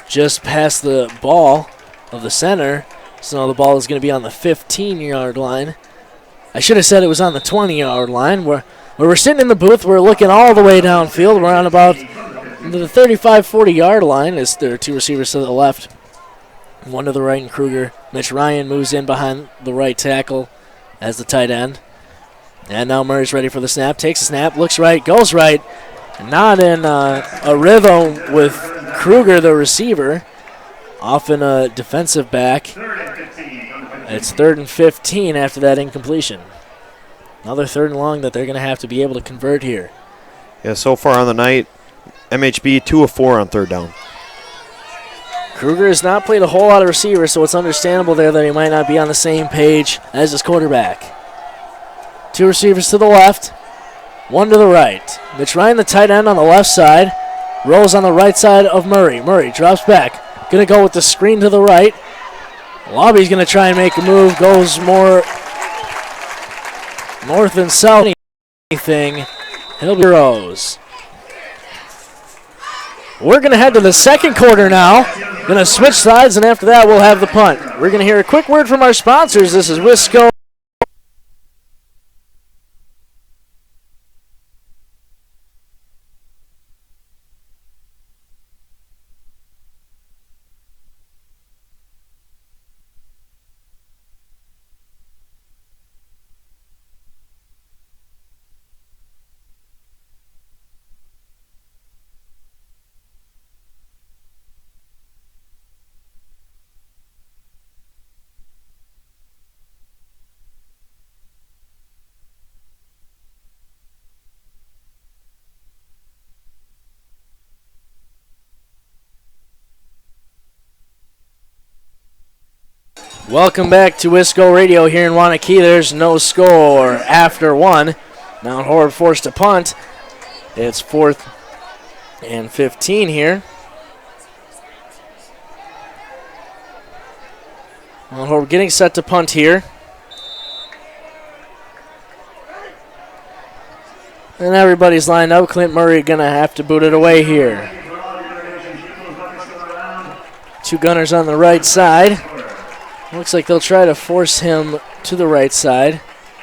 just past the ball of the center. So the ball is going to be on the 15-yard line. I should have said it was on the 20-yard line. Where we're sitting in the booth, we're looking all the way downfield. We're on about the 35-40-yard line. Is there are 2 receivers to the left, 1 to the right, and Kruger. Mitch Ryan moves in behind the right tackle as the tight end. And now Murray's ready for the snap. Takes a snap, looks right, goes right. Not in a rhythm with Kruger, the receiver. Off in a defensive back. It's 3rd and 15 after that incompletion. Another 3rd and long that they're going to have to be able to convert here. Yeah, so far on the night, MHB 2 of 4 on 3rd down. Kruger has not played a whole lot of receiver, so it's understandable there that he might not be on the same page as his quarterback. 2 receivers to the left, 1 to the right. Mitch Ryan, the tight end, on the left side. Rolls on the right side of Murray. Murray drops back. Going to go with the screen to the right. Lobby's going to try and make a move. Goes more north and south. Anything. He'll be Rose. We're going to head to the second quarter now. Going to switch sides, and after that, we'll have the punt. We're going to hear a quick word from our sponsors. This is Wisco. Welcome back to Wisco Radio here in Waunakee. There's no score after one. Mount Horeb forced to punt. It's 4th and 15 here. Mount Horeb getting set to punt here. And everybody's lined up. Clint Murray going to have to boot it away here. Two gunners on the right side. Looks like they'll try to force him to the right side.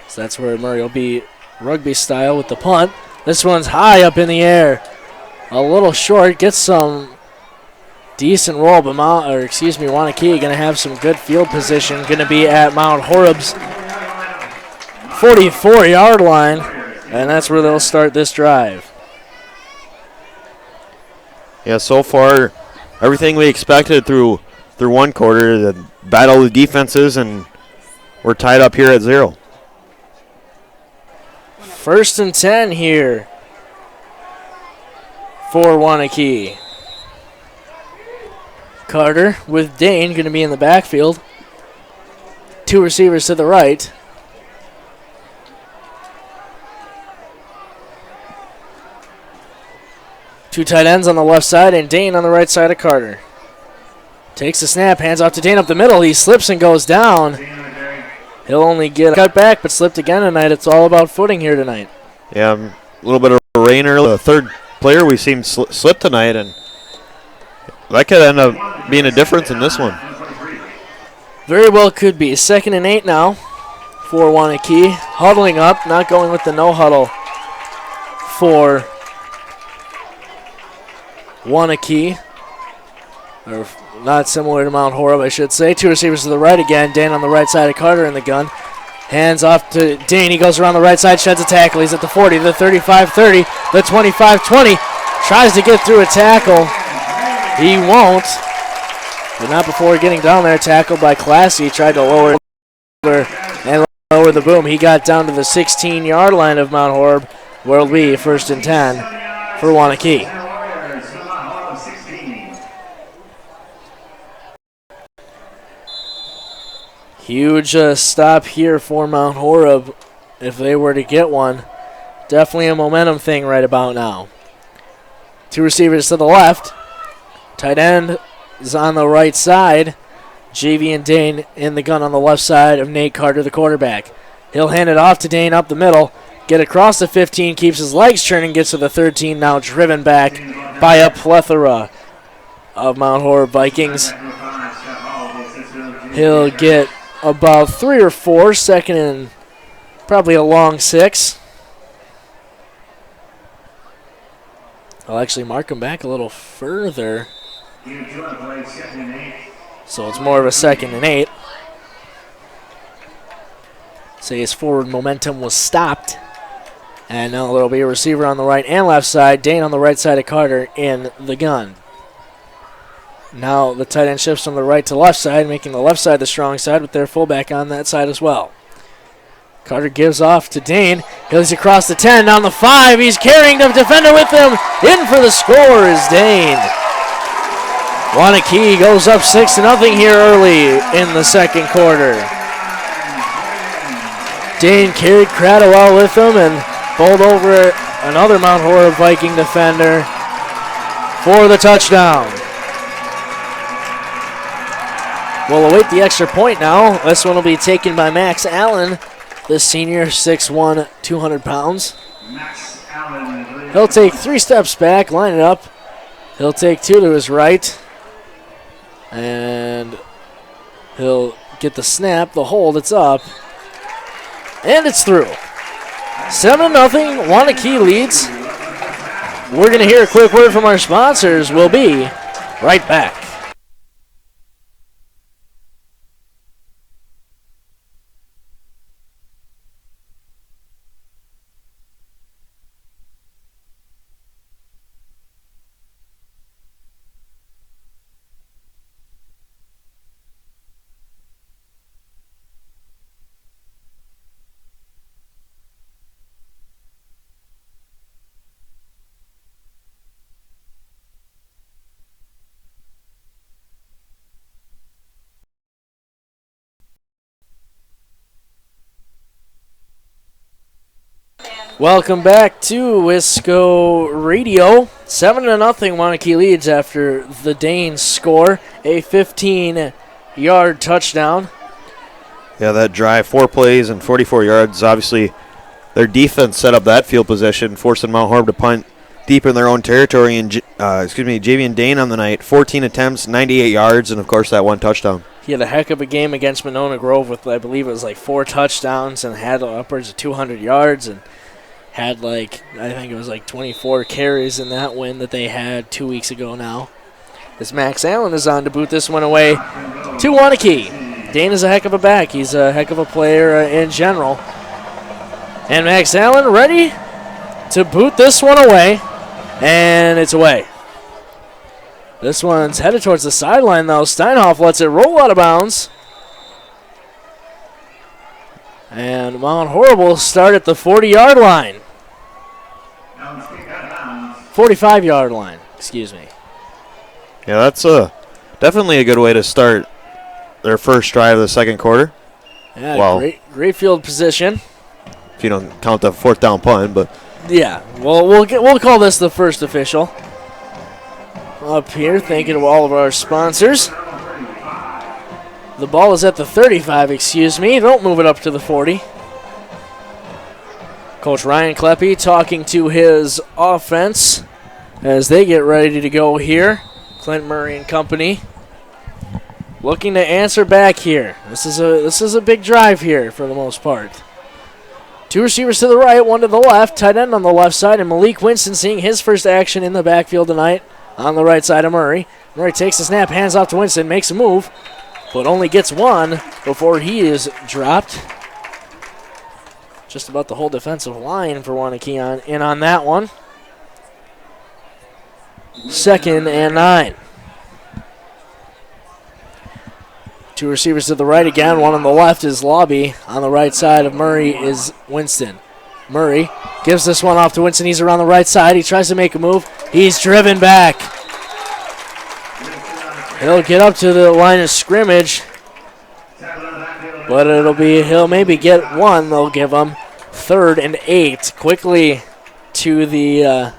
So that's where Murray will be rugby style with the punt. This one's high up in the air. A little short. Gets some decent roll, but Waunakee going to have some good field position. Going to be at Mount Horeb's 44-yard line, and that's where they'll start this drive. Yeah, so far, everything we expected through one quarter, the battle of defenses, and we're tied up here at 0. 1st and 10 here for Waunakee. Carter with Dane going to be in the backfield. Two receivers to the right. Two tight ends on the left side and Dane on the right side of Carter. Takes the snap, hands off to Dane up the middle. He slips and goes down. He'll only get a cut back, but slipped again tonight. It's all about footing here tonight. Yeah, a little bit of rain early. The third player we've seen slip tonight, and that could end up being a difference in this one. Very well could be. 2nd and 8 now for Waunakee. Huddling up, not going with the no huddle for Waunakee. Or not similar to Mount Horeb, I should say. Two receivers to the right again. Dane on the right side of Carter in the gun. Hands off to Dane. He goes around the right side, sheds a tackle. He's at the 40, the 35-30, the 25-20. Tries to get through a tackle. He won't. But not before getting down there. Tackled by Classy. Tried to lower and lower the boom. He got down to the 16-yard line of Mount Horeb, where it'll be 1st and 10 for Waunakee. Huge stop here for Mount Horeb if they were to get one. Definitely a momentum thing right about now. Two receivers to the left. Tight end is on the right side. JV and Dane in the gun on the left side of Nate Carter, the quarterback. He'll hand it off to Dane up the middle. Get across the 15, keeps his legs turning, gets to the 13, now driven back by a plethora of Mount Horeb Vikings. He'll get about 3 or 4, 2nd and probably a long 6. I'll actually mark him back a little further. So it's more of a 2nd and 8. Say his forward momentum was stopped. And now there'll be a receiver on the right and left side. Dane on the right side of Carter in the gun. Now the tight end shifts from the right to left side, making the left side the strong side with their fullback on that side as well. Carter gives off to Dane. He's across the 10, down the 5. He's carrying the defender with him. In for the score is Dane. Waunakee goes up 6-0 here early in the 2nd quarter. Dane carried Cradwell with him and bowled over another Mount Horeb Viking defender for the touchdown. We'll await the extra point now. This one will be taken by Max Allen, the senior, 6'1", 200 pounds. He'll take 3 steps back, line it up. He'll take 2 to his right. And he'll get the snap, the hold, it's up. And it's through. 7-0, Waunakee leads. We're going to hear a quick word from our sponsors. We'll be right back. Welcome back to Wisco Radio. 7-0 Waunakee leads after the Danes score a 15-yard touchdown. Yeah, that drive, 4 plays and 44 yards. Obviously, their defense set up that field position, forcing Mount Horeb to punt deep in their own territory. And Javian Dane on the night, 14 attempts, 98 yards, and of course that 1 touchdown. He had a heck of a game against Monona Grove with, I believe it was like 4 touchdowns and had upwards of 200 yards and had I think it was 24 carries in that win that they had 2 weeks ago now. As Max Allen is on to boot this one away to Waunakee. Dane is a heck of a back. He's a heck of a player in general. And Max Allen ready to boot this one away. And it's away. This one's headed towards the sideline, though. Steinhoff lets it roll out of bounds. And Mount Horeb will start at the 40-yard line. 45-yard line, excuse me. Yeah, that's definitely a good way to start their first drive of the second quarter. Yeah, well, great field position. If you don't count the 4th down punt, but yeah, well, we'll call this the first official. Up here, thanking of all of our sponsors. The ball is at the 35, excuse me. Don't move it up to the 40. Coach Ryan Kleppe talking to his offense as they get ready to go here. Clint Murray and company looking to answer back here. This is a big drive here for the most part. 2 receivers to the right, 1 to the left. Tight end on the left side, and Malik Winston seeing his first action in the backfield tonight on the right side of Murray. Murray takes the snap, hands off to Winston, makes a move, but only gets 1 before he is dropped. Just about the whole defensive line for Waunakee in on that one. 2nd and 9. 2 receivers to the right again. 1 on the left is Lobby. On the right side of Murray is Winston. Murray gives this one off to Winston. He's around the right side. He tries to make a move. He's driven back. He'll get up to the line of scrimmage, but he'll maybe get 1. They'll give him 3rd and 8. Quickly to the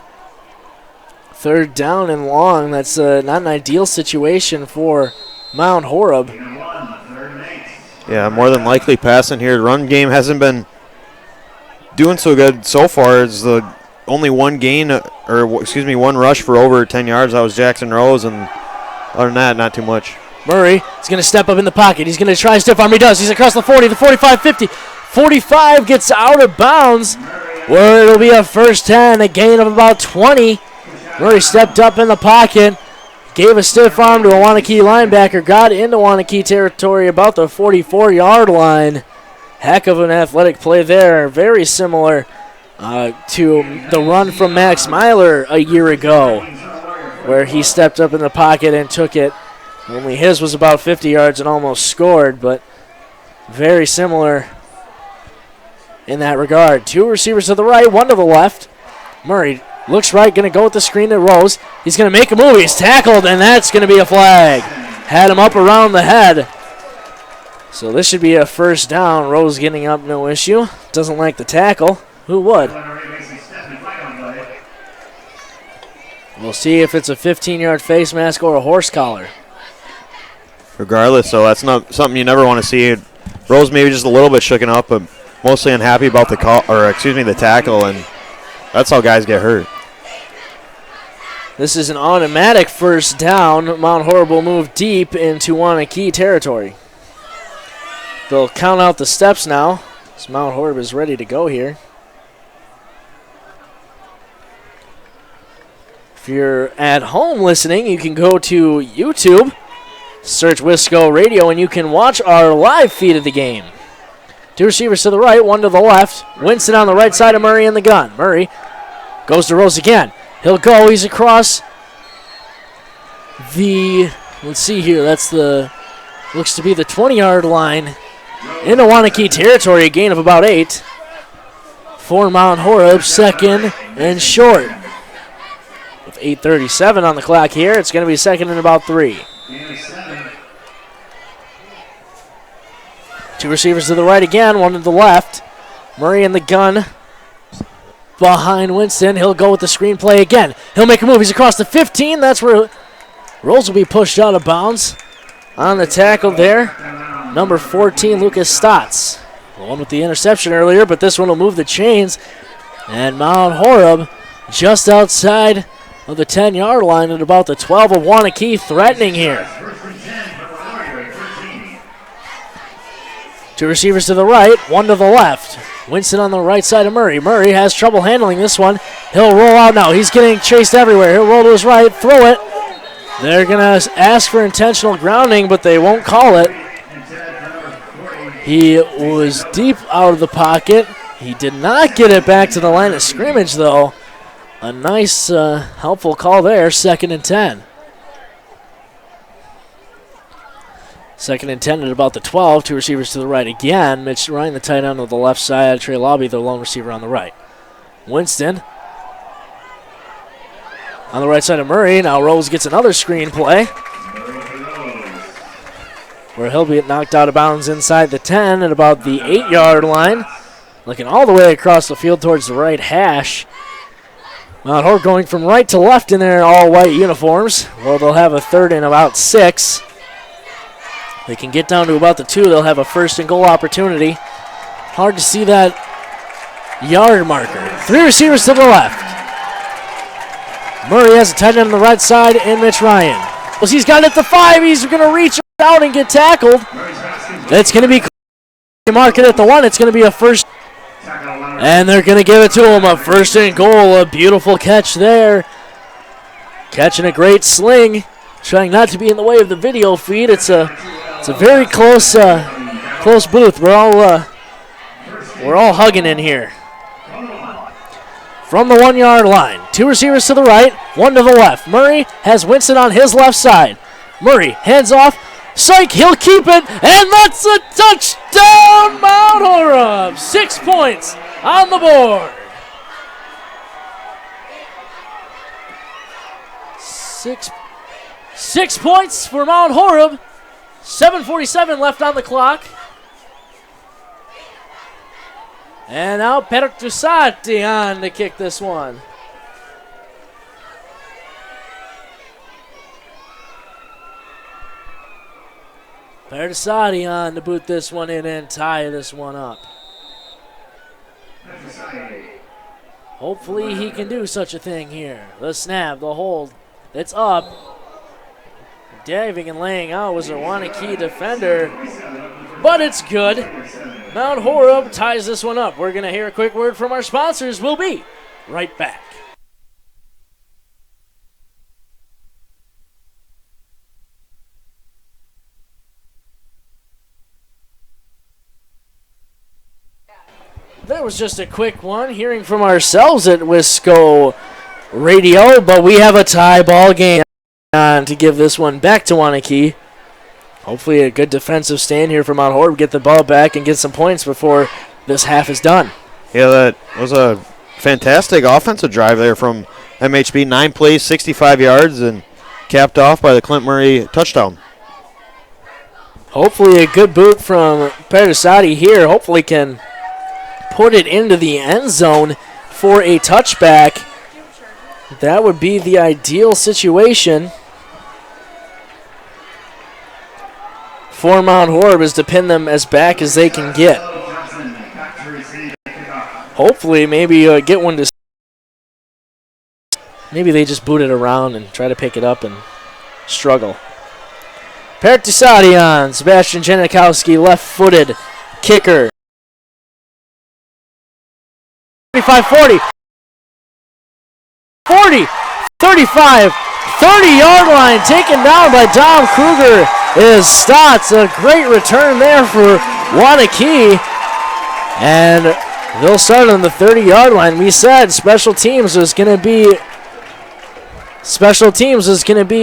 3rd down and long. That's not an ideal situation for Mount Horeb. Yeah, more than likely passing here. The run game hasn't been doing so good so far. It's the only 1 rush for over 10 yards. That was Jackson Rose, and other than that, not too much. Murray is going to step up in the pocket. He's going to try stiff arm. He does. He's across the 40, the 45, 50. 45 gets out of bounds, where it'll be a 1st 10, a gain of about 20. Murray stepped up in the pocket, gave a stiff arm to a Waunakee linebacker, got into Waunakee territory about the 44-yard line. Heck of an athletic play there. Very similar to the run from Max Myler a year ago, where he stepped up in the pocket and took it. Only his was about 50 yards and almost scored, but very similar in that regard. 2 receivers to the right, 1 to the left. Murray looks right, going to go with the screen to Rose. He's going to make a move. He's tackled, and that's going to be a flag. Had him up around the head. So this should be a 1st down. Rose getting up, no issue. Doesn't like the tackle. Who would? We'll see if it's a 15-yard face mask or a horse collar. Regardless, so that's not something you never want to see. Rose maybe just a little bit shooken up, but mostly unhappy about the tackle, and that's how guys get hurt. This is an automatic 1st down. Mount Horeb will move deep into Waunakee territory. They'll count out the steps now, as Mount Horeb is ready to go here. If you're at home listening, you can go to YouTube, search Wisco Radio, and you can watch our live feed of the game. 2 receivers to the right, 1 to the left. Winston on the right side of Murray in the gun. Murray goes to Rose again. He'll go. He's across the, let's see here, that's the, looks to be the 20-yard line into Waunakee territory, a gain of about 8. For Mount Horeb, 2nd and short. With 8:37 on the clock here, it's going to be 2nd and about 3. 2 receivers to the right again, 1 to the left. Murray in the gun. behind Winston. He'll go with the screenplay again. He'll make a move. He's across the 15. That's where Rolls will be pushed out of bounds. On the tackle there, number 14, Lucas Stotts. The one with the interception earlier, but this one will move the chains. And Mount Horeb just outside of the 10-yard line at about the 12 of Waunakee, threatening here. Two receivers to the right, one to the left. Winston on the right side of Murray. Murray has trouble handling this one. He'll roll out now. He's getting chased everywhere. He'll roll to his right, throw it. They're going to ask for intentional grounding, but they won't call it. He was deep out of the pocket. He did not get it back to the line of scrimmage, though. A nice, helpful call there, 2nd and 10. 2nd and 10 at about the 12. Two receivers to the right again. Mitch Ryan, the tight end, on the left side. Trey Lobby, the lone receiver, on the right. Winston on the right side of Murray. Now Rose gets another screen play, where he'll be knocked out of bounds inside the 10 at about the 8-yard line. Looking all the way across the field towards the right hash. Mount Horeb going from right to left in their all-white uniforms. Well, they'll have a 3rd and about 6. They can get down to about the 2. They'll have a 1st and goal opportunity. Hard to see that yard marker. 3 receivers to the left. Murray has a tight end on the right side, and Mitch Ryan. Well, he's got it at the 5. He's going to reach out and get tackled. It's going to be mark it at the 1. It's going to be a 1st. And they're going to give it to him. A 1st and goal. A beautiful catch there. Catching a great sling. Trying not to be in the way of the video feed. It's a very close booth. We're all hugging in here. From the 1-yard line, 2 receivers to the right, 1 to the left. Murray has Winston on his left side. Murray hands off. Psych, he'll keep it, and that's a touchdown, Mount Horeb. 6 points on the board. 6 points for Mount Horeb. 7:47 left on the clock. And now Pertusati on to kick this one. Pertusati on to boot this one in and tie this one up. Hopefully he can do such a thing here. The snap, the hold, it's up. Diving and laying out was a Waunakee defender, but it's good. Mount Horeb ties this one up. We're going to hear a quick word from our sponsors. We'll be right back. That was just a quick one, hearing from ourselves at Wisco Radio, but we have a tie ball game on to give this one back to Waunakee. Hopefully a good defensive stand here for Mount Horeb, get the ball back and get some points before this half is done. Yeah, that was a fantastic offensive drive there from MHB. 9 plays, 65 yards, and capped off by the Clint Murray touchdown. Hopefully a good boot from Pertusati here. Hopefully can put it into the end zone for a touchback. That would be the ideal situation for Mount Horeb, is to pin them as back as they can get. Hopefully maybe get one to... Maybe they just boot it around and try to pick it up and struggle. Pertusati on. Sebastian Janikowski, left-footed kicker. 35-40. 40, 35, 30-yard line taken down by Dom Kruger is Stotts. A great return there for Waunakee. And they'll start on the 30-yard line. We said special teams is going to be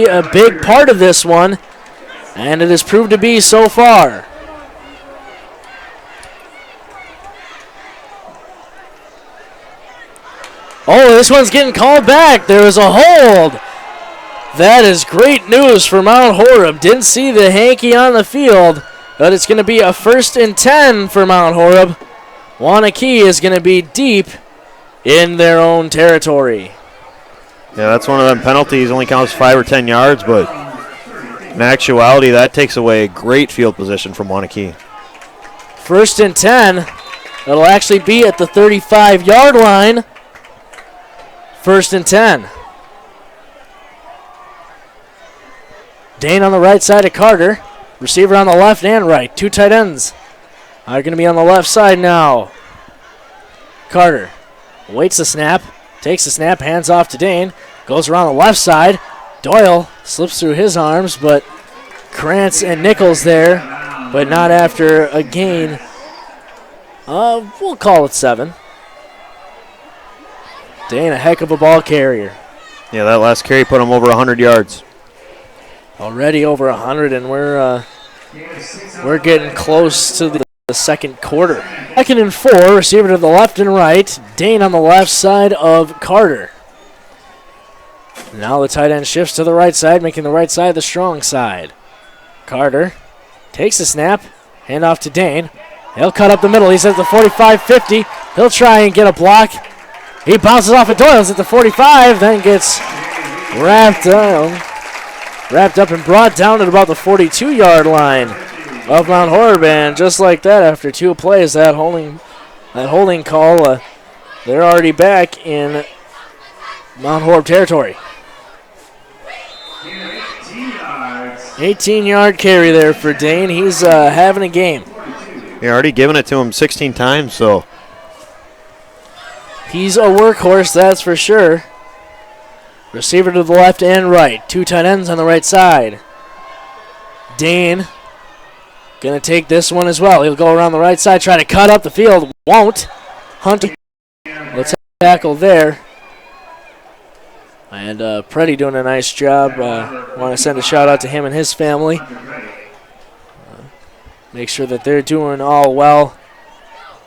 a big part of this one, and it has proved to be so far. Oh, this one's getting called back. There is a hold. That is great news for Mount Horeb. Didn't see the hanky on the field, but it's going to be a 1st and 10 for Mount Horeb. Waunakee is going to be deep in their own territory. Yeah, that's one of them penalties. Only counts 5 or 10 yards, but in actuality, that takes away a great field position from Waunakee. 1st and 10. It'll actually be at the 35-yard line. 1st and 10. Dane on the right side of Carter. Receiver on the left and right. 2 tight ends are going to be on the left side now. Carter waits the snap. Takes the snap. Hands off to Dane. Goes around the left side. Doyle slips through his arms, but Krantz and Nichols there, but not after a gain. We'll call it 7. Dane, a heck of a ball carrier. Yeah, that last carry put him over 100 yards. Already over 100, and we're getting close to the second quarter. 2nd and 4, receiver to the left and right. Dane on the left side of Carter. Now the tight end shifts to the right side, making the right side the strong side. Carter takes the snap, hand off to Dane. He'll cut up the middle. He's at the 45-50. He'll try and get a block. He bounces off of Doyle's at the 45, then gets wrapped up and brought down at about the 42-yard line of Mount Horeb. And just like that, after 2 plays, that holding call, they're already back in Mount Horeb territory. 18-yard carry there for Dane. He's having a game. You're already giving it to him 16 times, so. He's a workhorse, that's for sure. Receiver to the left and right. 2 tight ends on the right side. Dane going to take this one as well. He'll go around the right side, try to cut up the field. Won't. Hunt the tackle there. And Preddy doing a nice job. Want to send a shout out to him and his family. Make sure that they're doing all well.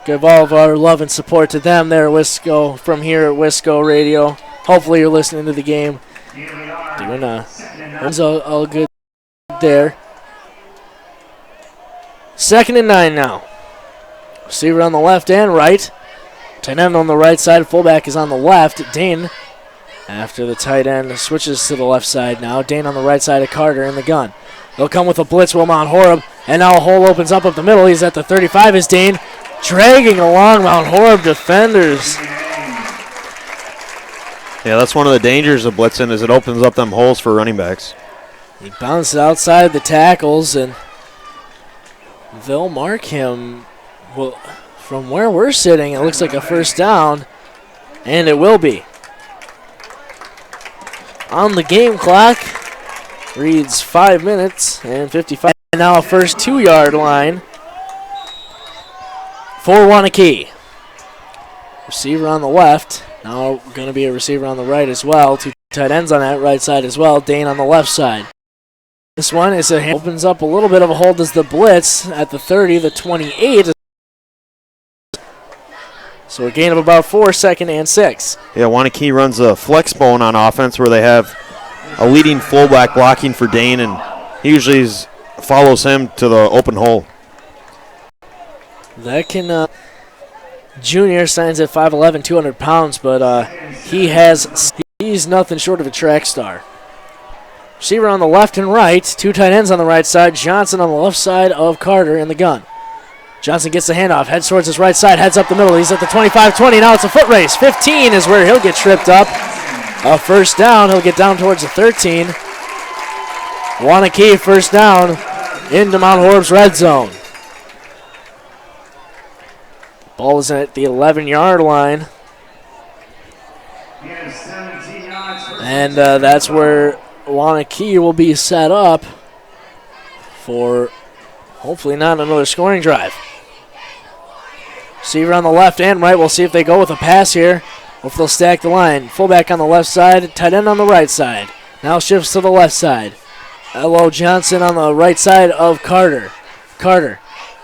Give all of our love and support to them there at Wisco, from here at Wisco Radio. Hopefully you're listening to the game. Doing all good there. 2nd and 9 now. Receiver on the left and right. Tight end on the right side. Fullback is on the left. Dane, after the tight end, switches to the left side now. Dane on the right side of Carter in the gun. They'll come with a blitz, will Mount Horeb. And now a hole opens up the middle. He's at the 35 is Dane. Dragging along Mount Horeb defenders. Yeah, that's one of the dangers of blitzing, is it opens up them holes for running backs. He bounced outside the tackles, and they'll mark him. Well, from where we're sitting, it looks like a first down, and it will be. On the game clock, reads 5 minutes and 55. And now a first 2-yard line for Waunakee. Receiver on the left. Now going to be a receiver on the right as well. 2 tight ends on that right side as well. Dane on the left side. This one opens up a little bit of a hole. Does the blitz at the 30, the 28. So a gain of about 4, 2nd and 6. Yeah, Waunakee runs a flex bone on offense where they have a leading fullback blocking for Dane, and he usually follows him to the open hole. That can, Junior signs at 5'11", 200 pounds, but he's nothing short of a track star. Receiver on the left and right, 2 tight ends on the right side. Johnson on the left side of Carter in the gun. Johnson gets the handoff, heads towards his right side, heads up the middle. He's at the 25-20. Now it's a foot race. 15 is where he'll get tripped up. A first down. He'll get down towards the 13. Waunakee first down into Mount Horeb's red zone. Ball is at the 11-yard line. And that's where Waunakee will be set up for hopefully not another scoring drive. Receiver on the left and right. We'll see if they go with a pass here or if they'll stack the line. Fullback on the left side, tight end on the right side. Now shifts to the left side. L.O. Johnson on the right side of Carter. Carter,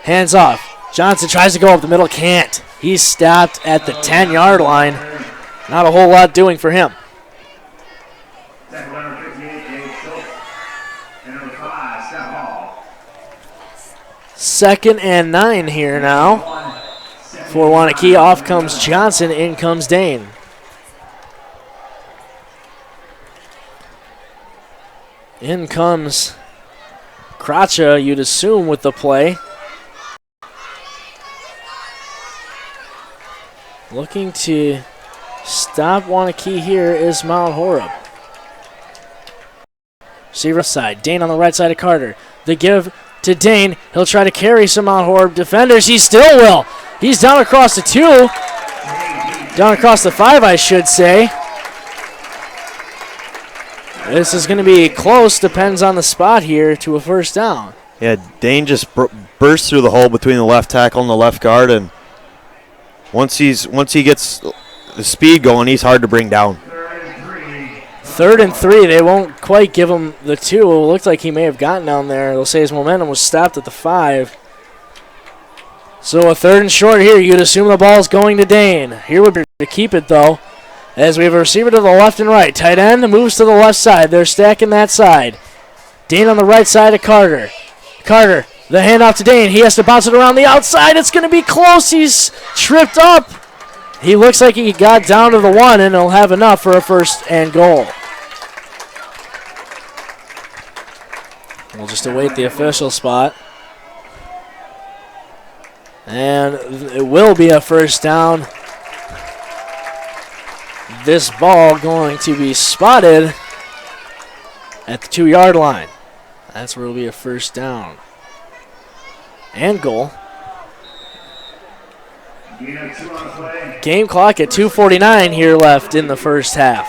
hands off. Johnson tries to go up the middle, can't. He's stopped at the 10-yard line. Not a whole lot doing for him. 2nd and 9 here now. For Waunakee, off comes Johnson, in comes Dane. In comes Kracha, you'd assume, with the play. Looking to stop Waunakee here is Mount Horeb. Receiver side, Dane on the right side of Carter. The give to Dane. He'll try to carry some Mount Horeb defenders. He still will. He's down across the 2. Down across the 5, I should say. This is going to be close, depends on the spot here, to a first down. Yeah, Dane just burst through the hole between the left tackle and the left guard, and once he gets the speed going, he's hard to bring down. 3rd and 3, they won't quite give him the 2. It looked like he may have gotten down there. They'll say his momentum was stopped at the 5. So a 3rd and short here. You'd assume the ball's going to Dane. Here would be to keep it, though, as we have a receiver to the left and right. Tight end moves to the left side. They're stacking that side. Dane on the right side of Carter. Carter, the handoff to Dane. He has to bounce it around the outside. It's going to be close. He's tripped up. He looks like he got down to the 1, and he'll have enough for a 1st and goal. We'll just await the official spot. And it will be a 1st down. This ball going to be spotted at the 2-yard line. That's where it will be a 1st down. And goal. Game clock at 2:49 here left in the first half.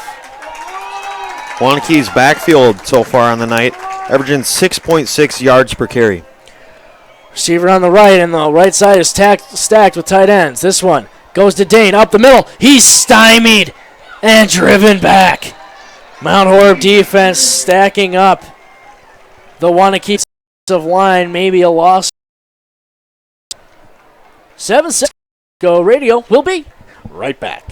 Waunakee's backfield so far on the night, averaging 6.6 yards per carry. Receiver on the right, and the right side is stacked with tight ends. This one goes to Dane up the middle. He's stymied and driven back. Mount Horeb defense stacking up. The Waunakee of line, maybe a loss. 7-6. Go Radio. We'll be right back.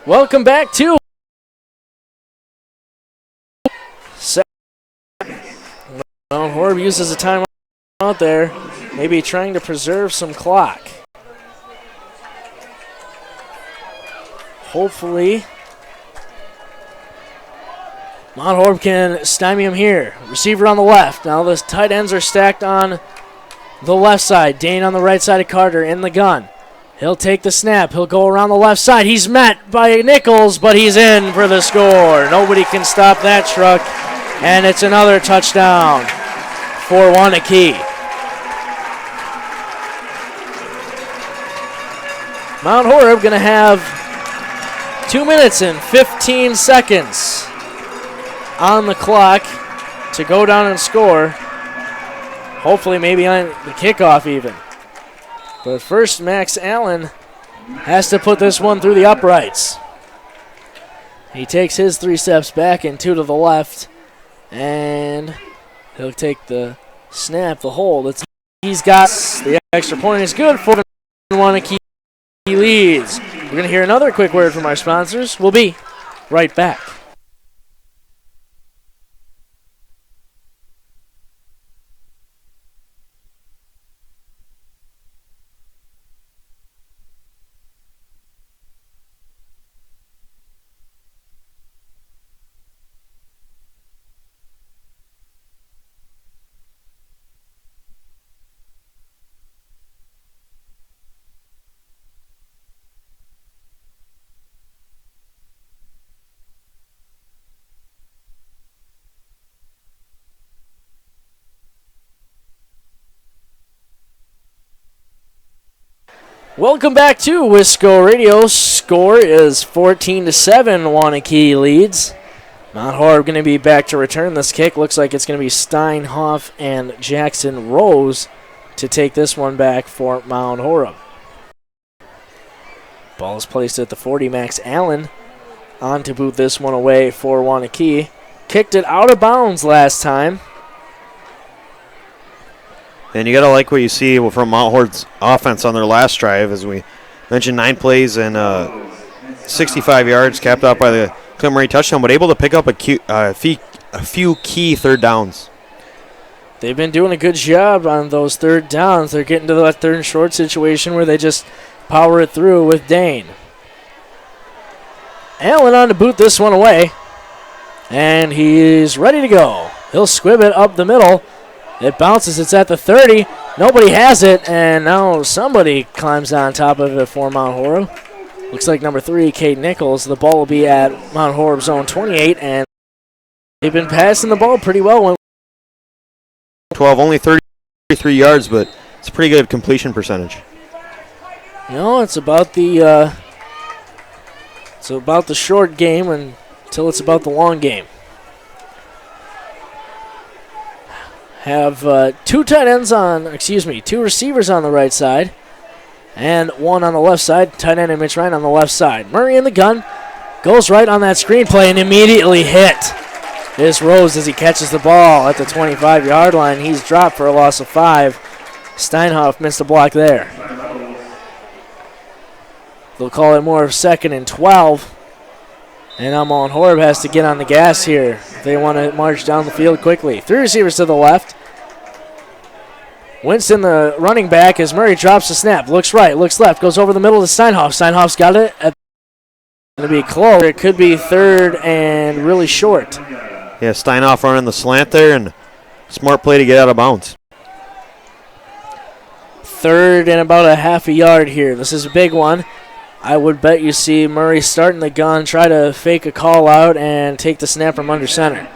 Welcome back to Mount Horeb uses a timeout out there, maybe trying to preserve some clock. Hopefully, Mount Horeb can stymie him here. Receiver on the left. Now the tight ends are stacked on the left side. Dane on the right side of Carter in the gun. He'll take the snap. He'll go around the left side. He's met by Nichols, but he's in for the score. Nobody can stop that truck, and it's another touchdown for Waunakee. Mount Horeb going to have 2 minutes and 15 seconds on the clock to go down and score. Hopefully maybe on the kickoff even. But first, Max Allen has to put this one through the uprights. He takes his 3 steps back and 2 to the left. And he'll take the snap, the hold. He's got the extra point. Is good for Waunakee leads. We're going to hear another quick word from our sponsors. We'll be right back. Welcome back to Wisco Radio. Score is 14-7. Waunakee leads. Mount Horeb going to be back to return this kick. Looks like it's going to be Steinhoff and Jackson Rose to take this one back for Mount Horeb. Ball is placed at the 40. Max Allen on to boot this one away for Waunakee. Kicked it out of bounds last time. And you got to like what you see from Mount Horeb's offense on their last drive. As we mentioned, 9 plays and 65 yards, capped off by the Clint Murray touchdown, but able to pick up a few key third downs. They've been doing a good job on those third downs. They're getting to that third and short situation where they just power it through with Dane. Allen on to boot this one away. And he's ready to go. He'll squib it up the middle. It bounces. It's at the 30. Nobody has it. And now somebody climbs on top of it for Mount Horeb. Looks like number 3, Kate Nichols. The ball will be at Mount Horeb's own 28. And they've been passing the ball pretty well. 12, only 33 yards, but it's a pretty good completion percentage. You know, it's about the short game until it's about the long game. Have two receivers on the right side and one on the left side. Tight end and Mitch Ryan on the left side. Murray in the gun, goes right on that screenplay and immediately hit. Is Rose as he catches the ball at the 25-yard line. He's dropped for a loss of 5. Steinhoff missed a block there. They'll call it more of 2nd and 12. And now Mount Horeb has to get on the gas here. They want to march down the field quickly. 3 receivers to the left. Winston, the running back, as Murray drops the snap. Looks right, looks left, goes over the middle to Steinhoff. Steinhoff's got it. Going to be close. It could be 3rd and really short. Yeah, Steinhoff running the slant there, and smart play to get out of bounds. 3rd and about a half a yard here. This is a big one. I would bet you see Murray starting the gun, try to fake a call out, and take the snap from under center.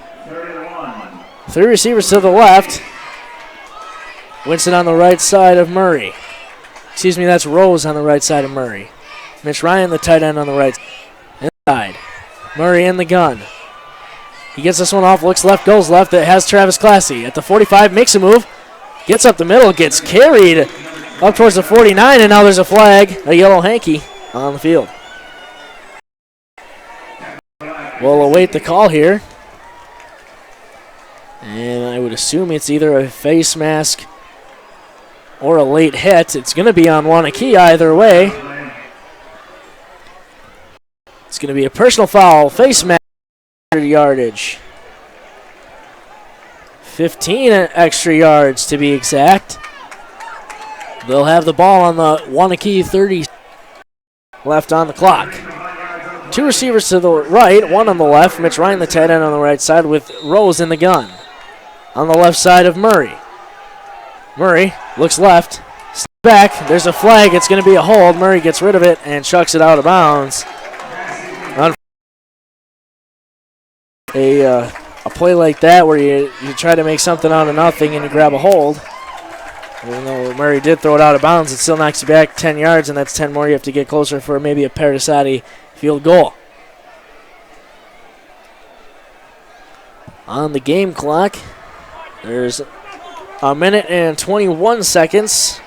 3 receivers to the left. Winston on the right side of Murray. Excuse me, that's Rose on the right side of Murray. Mitch Ryan, the tight end, on the right side. Murray in the gun. He gets this one off, looks left, goes left. It has Travis Classy at the 45, makes a move, gets up the middle, gets carried up towards the 49, and now there's a flag, a yellow hanky on the field. We'll await the call here. And I would assume it's either a face mask or a late hit. It's going to be on Waunakee either way. It's going to be a personal foul, face mask yardage. 15 extra yards to be exact. They'll have the ball on the Waunakee 30 left on the clock. 2 receivers to the right, 1 on the left. Mitch Ryan, the tight end, on the right side with Rose in the gun. On the left side of Murray. Murray looks left, back. There's a flag. It's going to be a hold. Murray gets rid of it and chucks it out of bounds. A play like that where you try to make something out of nothing and you grab a hold. Even though Murray did throw it out of bounds, it still knocks you back 10 yards, and that's 10 more you have to get closer for maybe a Paradisati field goal. On the game clock, there's a minute and 21 seconds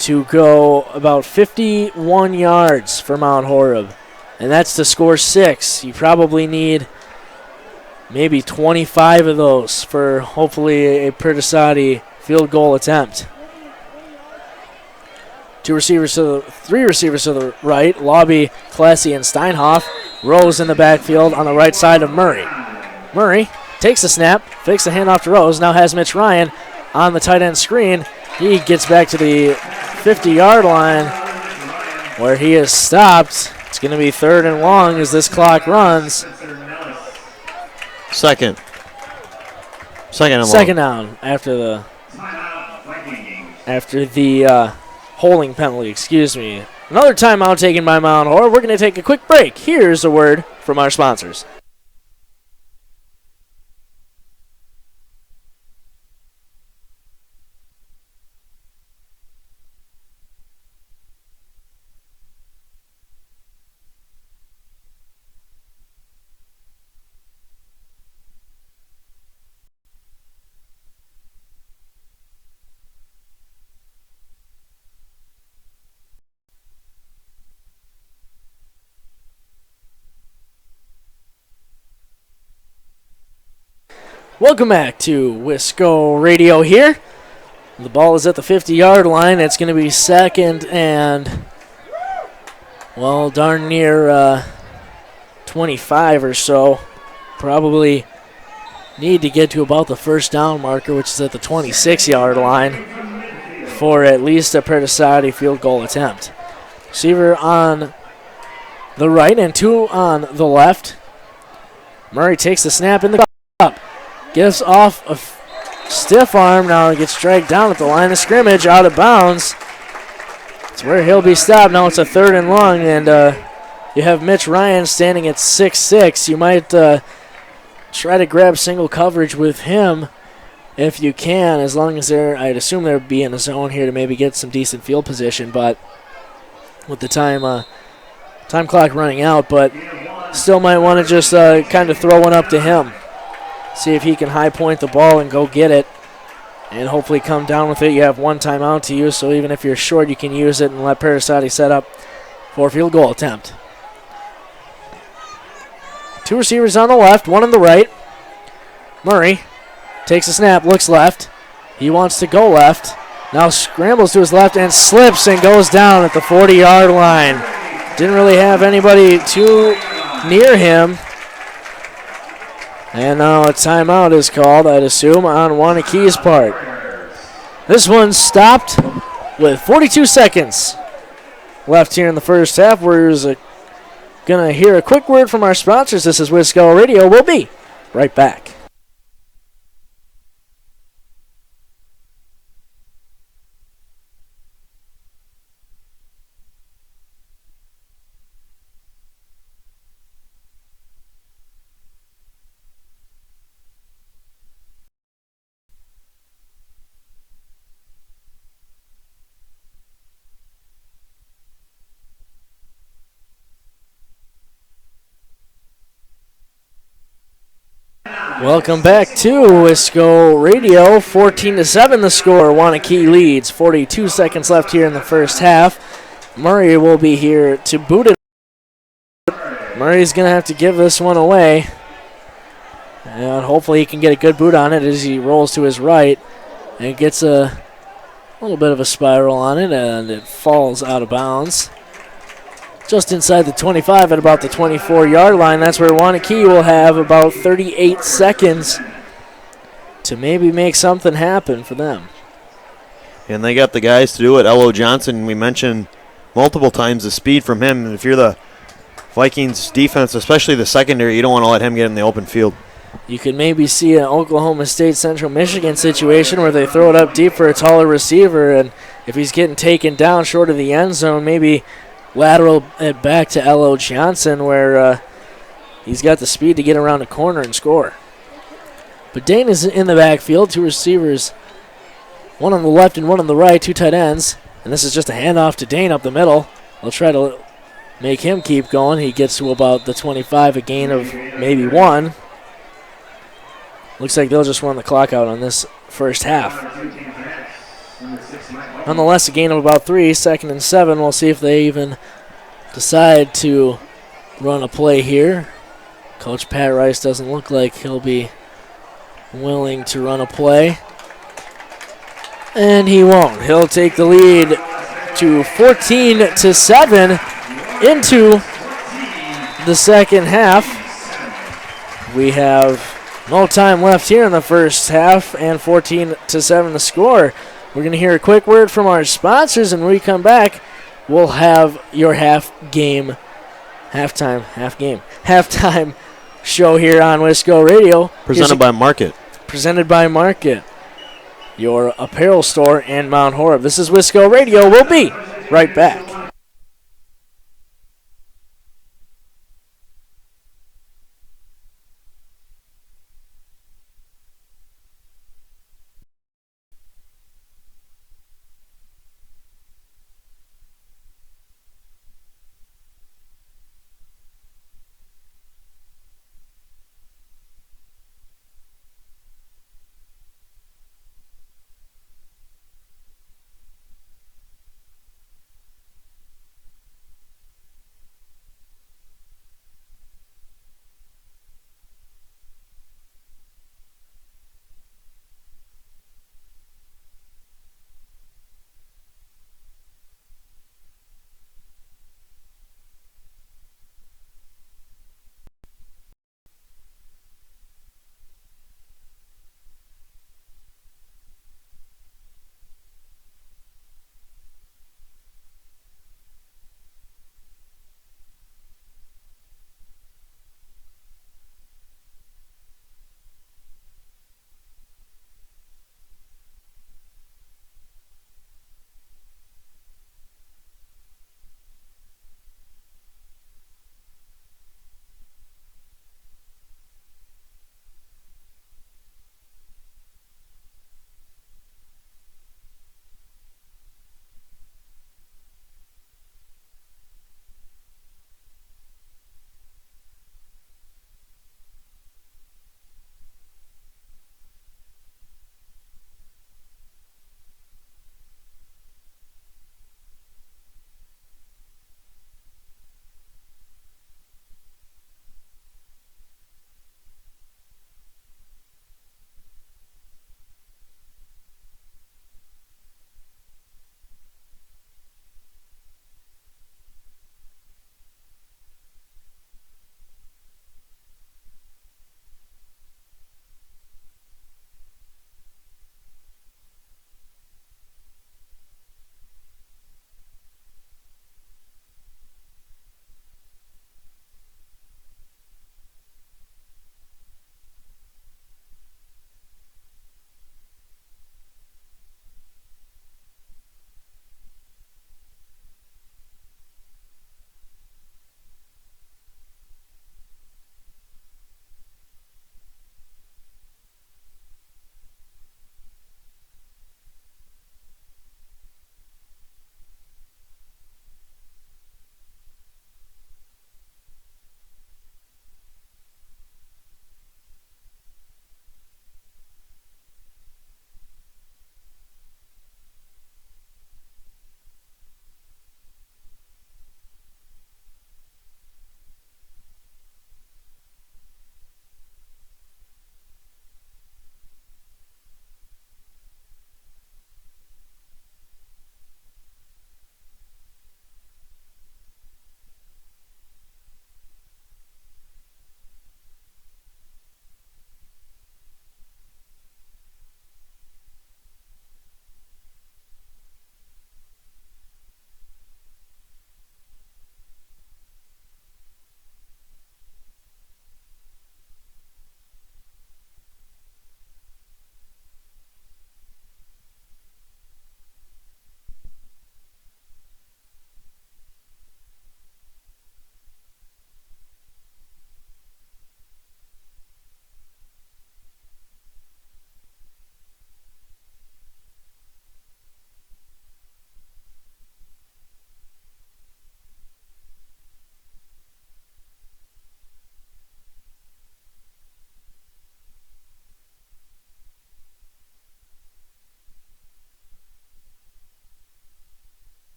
to go, about 51 yards for Mount Horeb. And that's to score 6. You probably need maybe 25 of those for hopefully a Paradisati field goal attempt. 3 receivers to the right. Lobby, Classy, and Steinhoff. Rose in the backfield on the right side of Murray. Murray takes the snap, fakes the handoff to Rose. Now has Mitch Ryan on the tight end screen. He gets back to the 50-yard line where he is stopped. It's going to be 3rd and long as this clock runs. Second down after the holding penalty, excuse me. Another timeout taken by Mount Horeb. We're going to take a quick break. Here's a word from our sponsors. Welcome back to Wisco Radio here. The ball is at the 50-yard line. It's going to be second and, well, darn near 25 or so. Probably need to get to about the first down marker, which is at the 26-yard line, for at least a Perdicati field goal attempt. Receiver on the right and two on the left. Murray takes the snap in the up. Gives off a stiff arm. Now he gets dragged down at the line of scrimmage, out of bounds. It's where he'll be stopped. Now it's a 3rd and long, and you have Mitch Ryan standing at 6'6". You might try to grab single coverage with him if you can, as long as I'd assume they'd be in a zone here to maybe get some decent field position, but with the time clock running out, but still might want to just kind of throw one up to him. See if he can high point the ball and go get it and hopefully come down with it. You have one timeout to use, so even if you're short, you can use it and let Perdicati set up for a field goal attempt. Two receivers on the left, one on the right. Murray takes a snap, looks left. He wants to go left. Now scrambles to his left and slips and goes down at the 40-yard line. Didn't really have anybody too near him. And now a timeout is called, I'd assume, on Waunakee's part. This one's stopped with 42 seconds left here in the first half. We're going to hear a quick word from our sponsors. This is Wisco Radio. We'll be right back. Welcome back to Wisco Radio. 14-7 the score. Waunakee leads. 42 seconds left here in the first half. Murray will be here to boot it. Murray's going to have to give this one away. And hopefully he can get a good boot on it as he rolls to his right. And gets a little bit of a spiral on it, and it falls out of bounds. Just inside the 25 at about the 24-yard line. That's where Waunakee will have about 38 seconds to maybe make something happen for them. And they got the guys to do it. L.O. Johnson, we mentioned multiple times the speed from him. And if you're the Vikings defense, especially the secondary, you don't want to let him get in the open field. You could maybe see an Oklahoma State Central Michigan situation where they throw it up deep for a taller receiver, and if he's getting taken down short of the end zone, maybe lateral it back to L.O. Johnson where he's got the speed to get around the corner and score. But Dane is in the backfield, two receivers, one on the left and one on the right, two tight ends. And this is just a handoff to Dane up the middle. They'll try to make him keep going. He gets to about the 25, a gain of maybe one. Looks like they'll just run the clock out on this first half. Nonetheless, a gain of about 3, 2nd and 7. We'll see if they even decide to run a play here. Coach Pat Rice doesn't look like he'll be willing to run a play. And he won't. He'll take the lead to 14-7 into the second half. We have no time left here in the first half, and 14-7 the score. We're going to hear a quick word from our sponsors, and when we come back, we'll have your halftime show here on Wisco Radio. Presented by Market. Presented by Market, your apparel store in Mount Horeb. This is Wisco Radio. We'll be right back.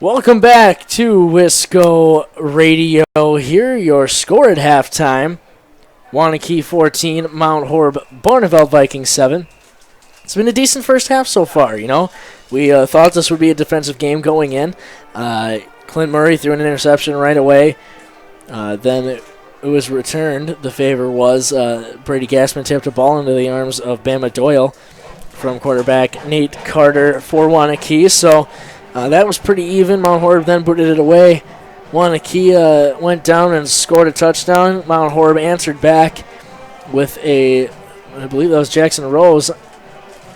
Welcome back to Wisco Radio. Here, your score at halftime. Waunakee 14, Mount Horeb Barneveld Vikings 7. It's been a decent first half so far, you know. We thought this would be a defensive game going in. Clint Murray threw an interception right away. Then it was returned. The favor was Brady Gassman tipped a ball into the arms of Bama Doyle from quarterback Nate Carter for Waunakee. So that was pretty even. Mount Horeb then put it away. Waunakee went down and scored a touchdown. Mount Horeb answered back with I believe that was Jackson Rose.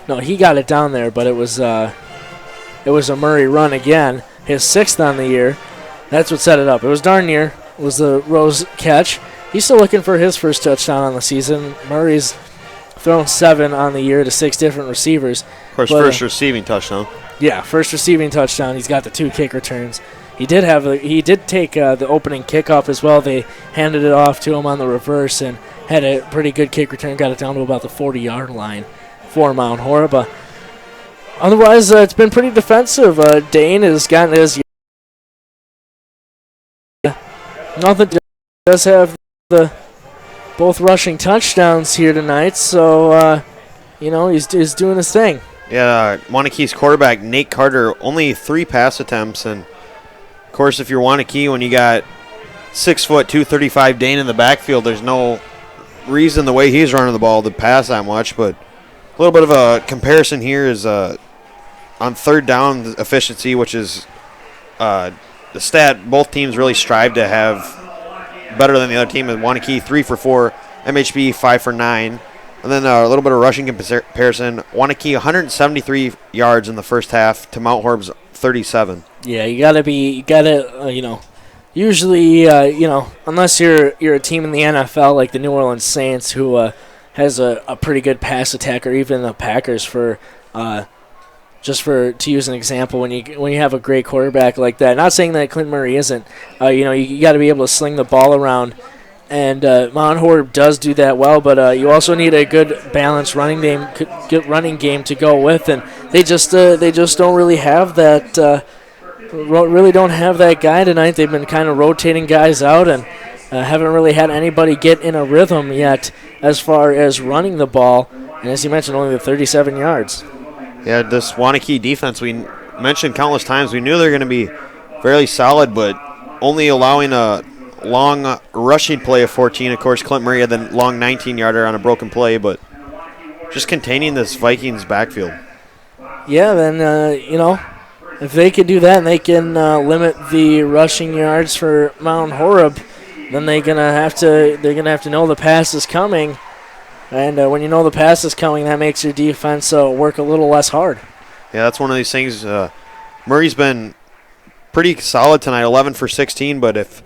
No, he got it down there, but it was a Murray run again, his 6th on the year. That's what set it up. It was darn near. It was the Rose catch. He's still looking for his first touchdown on the season. Murray's thrown 7 on the year to 6 different receivers. Of course, first receiving touchdown. Yeah, first receiving touchdown. He's got the 2 kick returns. He did take the opening kickoff as well. They handed it off to him on the reverse and had a pretty good kick return. Got it down to about the 40-yard line for Mount Horeb. Otherwise, it's been pretty defensive. Dane has gotten his. Nothing does have the both rushing touchdowns here tonight, so he's doing his thing. Yeah, Waunakee's quarterback Nate Carter only 3 pass attempts, and of course, if you're Waunakee, when you got 6 foot 235 Dane in the backfield, there's no reason the way he's running the ball to pass that much. But a little bit of a comparison here is on third down efficiency, which is the stat both teams really strive to have better than the other team. And Waunakee 3 for 4, MHB 5 for 9. And then a little bit of rushing comparison. Waunakee 173 yards in the first half to Mount Horeb's 37. Yeah, usually, unless you're a team in the NFL like the New Orleans Saints, who has a pretty good pass attack, or even the Packers, to use an example, when you have a great quarterback like that. Not saying that Clint Murray isn't. You got to be able to sling the ball around. And Mount Horeb does do that well, but you also need a good balanced running game to go with, and they just don't really have that. Really don't have that guy tonight. They've been kind of rotating guys out, and haven't really had anybody get in a rhythm yet as far as running the ball. And as you mentioned, only the 37 yards. Yeah, this Waunakee defense, we mentioned countless times, we knew they were going to be fairly solid, but only allowing a long rushing play of 14. Of course, Clint Murray had the long 19-yarder on a broken play, but just containing this Vikings backfield. Yeah, then, if they can do that and they can limit the rushing yards for Mount Horeb, then they're gonna have to know the pass is coming. And when you know the pass is coming, that makes your defense work a little less hard. Yeah, that's one of these things. Murray's been pretty solid tonight, 11 for 16, but if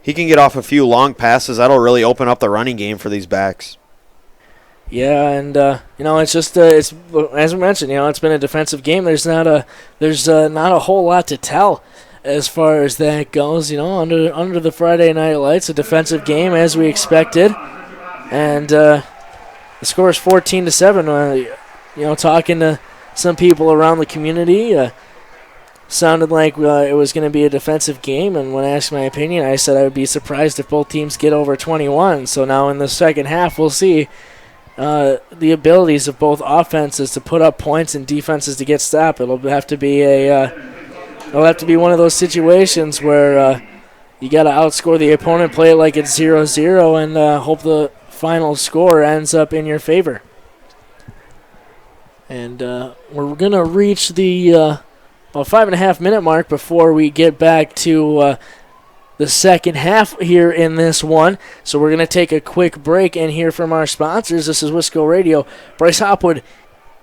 he can get off a few long passes, that'll really open up the running game for these backs. Yeah, and it's just it's, as we mentioned, it's been a defensive game. There's not a whole lot to tell as far as that goes. Under the Friday Night Lights, a defensive game as we expected, and the score is 14-7. Talking to some people around the community, sounded like it was going to be a defensive game, and when I asked my opinion, I said I would be surprised if both teams get over 21. So now in the second half, we'll see the abilities of both offenses to put up points and defenses to get stopped. It'll have to be one of those situations where you got to outscore the opponent, play it like it's 0-0, and hope the final score ends up in your favor. And we're going to reach the about 5.5-minute mark before we get back to the second half here in this one. So we're going to take a quick break and hear from our sponsors. This is Wisco Radio. Bryce Hopwood.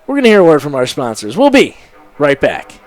We're going to hear a word from our sponsors. We'll be right back.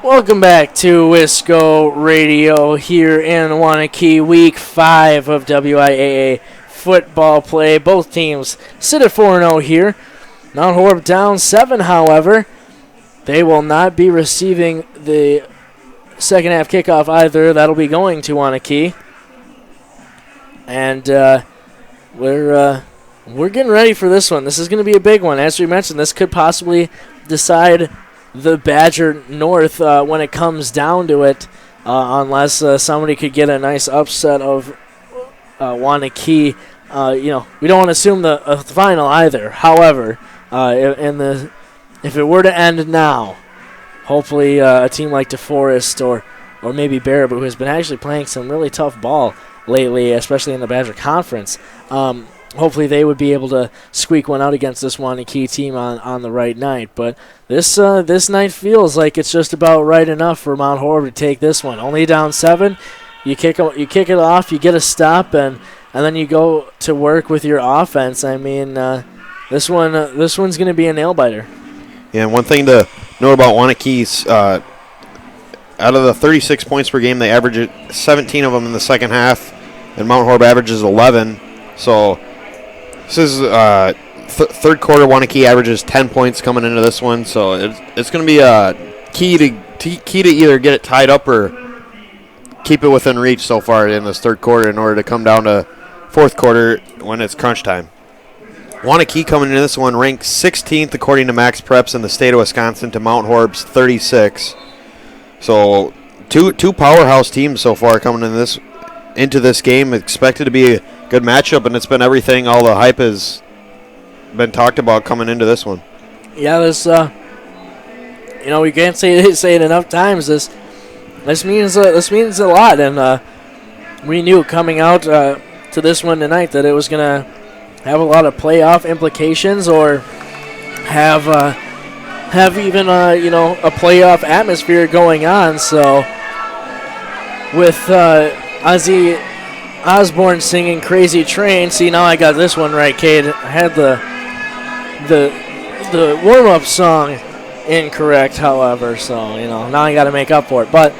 Welcome back to Wisco Radio here in Waunakee, Week 5 of WIAA football play. Both teams sit at 4-0 here. Mount Horeb down 7, however. They will not be receiving the second half kickoff either. That'll be going to Waunakee. And we're getting ready for this one. This is going to be a big one. As we mentioned, this could possibly decide the Badger North when it comes down to it, unless somebody could get a nice upset of Waunakee. We don't want to assume the final either. However, if it were to end now, hopefully a team like DeForest or maybe Baraboo, who has been actually playing some really tough ball lately, especially in the Badger Conference, hopefully they would be able to squeak one out against this Waunakee team on the right night. But this night feels like it's just about right enough for Mount Horeb to take this one. Only down 7, you kick it off, you get a stop, and then you go to work with your offense. I mean, this one's going to be a nail biter. Yeah, and one thing to note about Waunakee's, out of the 36 points per game, they average 17 of them in the second half, and Mount Horeb averages 11. So this is third quarter. Waunakee averages 10 points coming into this one, so it's going to be a key to either get it tied up or keep it within reach so far in this third quarter in order to come down to fourth quarter when it's crunch time. Waunakee coming into this one ranked 16th according to Max Preps in the state of Wisconsin to Mount Horeb's 36. So two powerhouse teams so far coming into this game. Expected to be a good matchup, and it's been everything. All the hype has been talked about coming into this one. Yeah, this we can't say it enough times. This means a lot, and we knew coming out to this one tonight that it was gonna have a lot of playoff implications, or have even a playoff atmosphere going on. So with Ozzy Osbourne singing "Crazy Train," see, now I got this one right, Cade. I had the warm-up song incorrect, however, so now I got to make up for it. But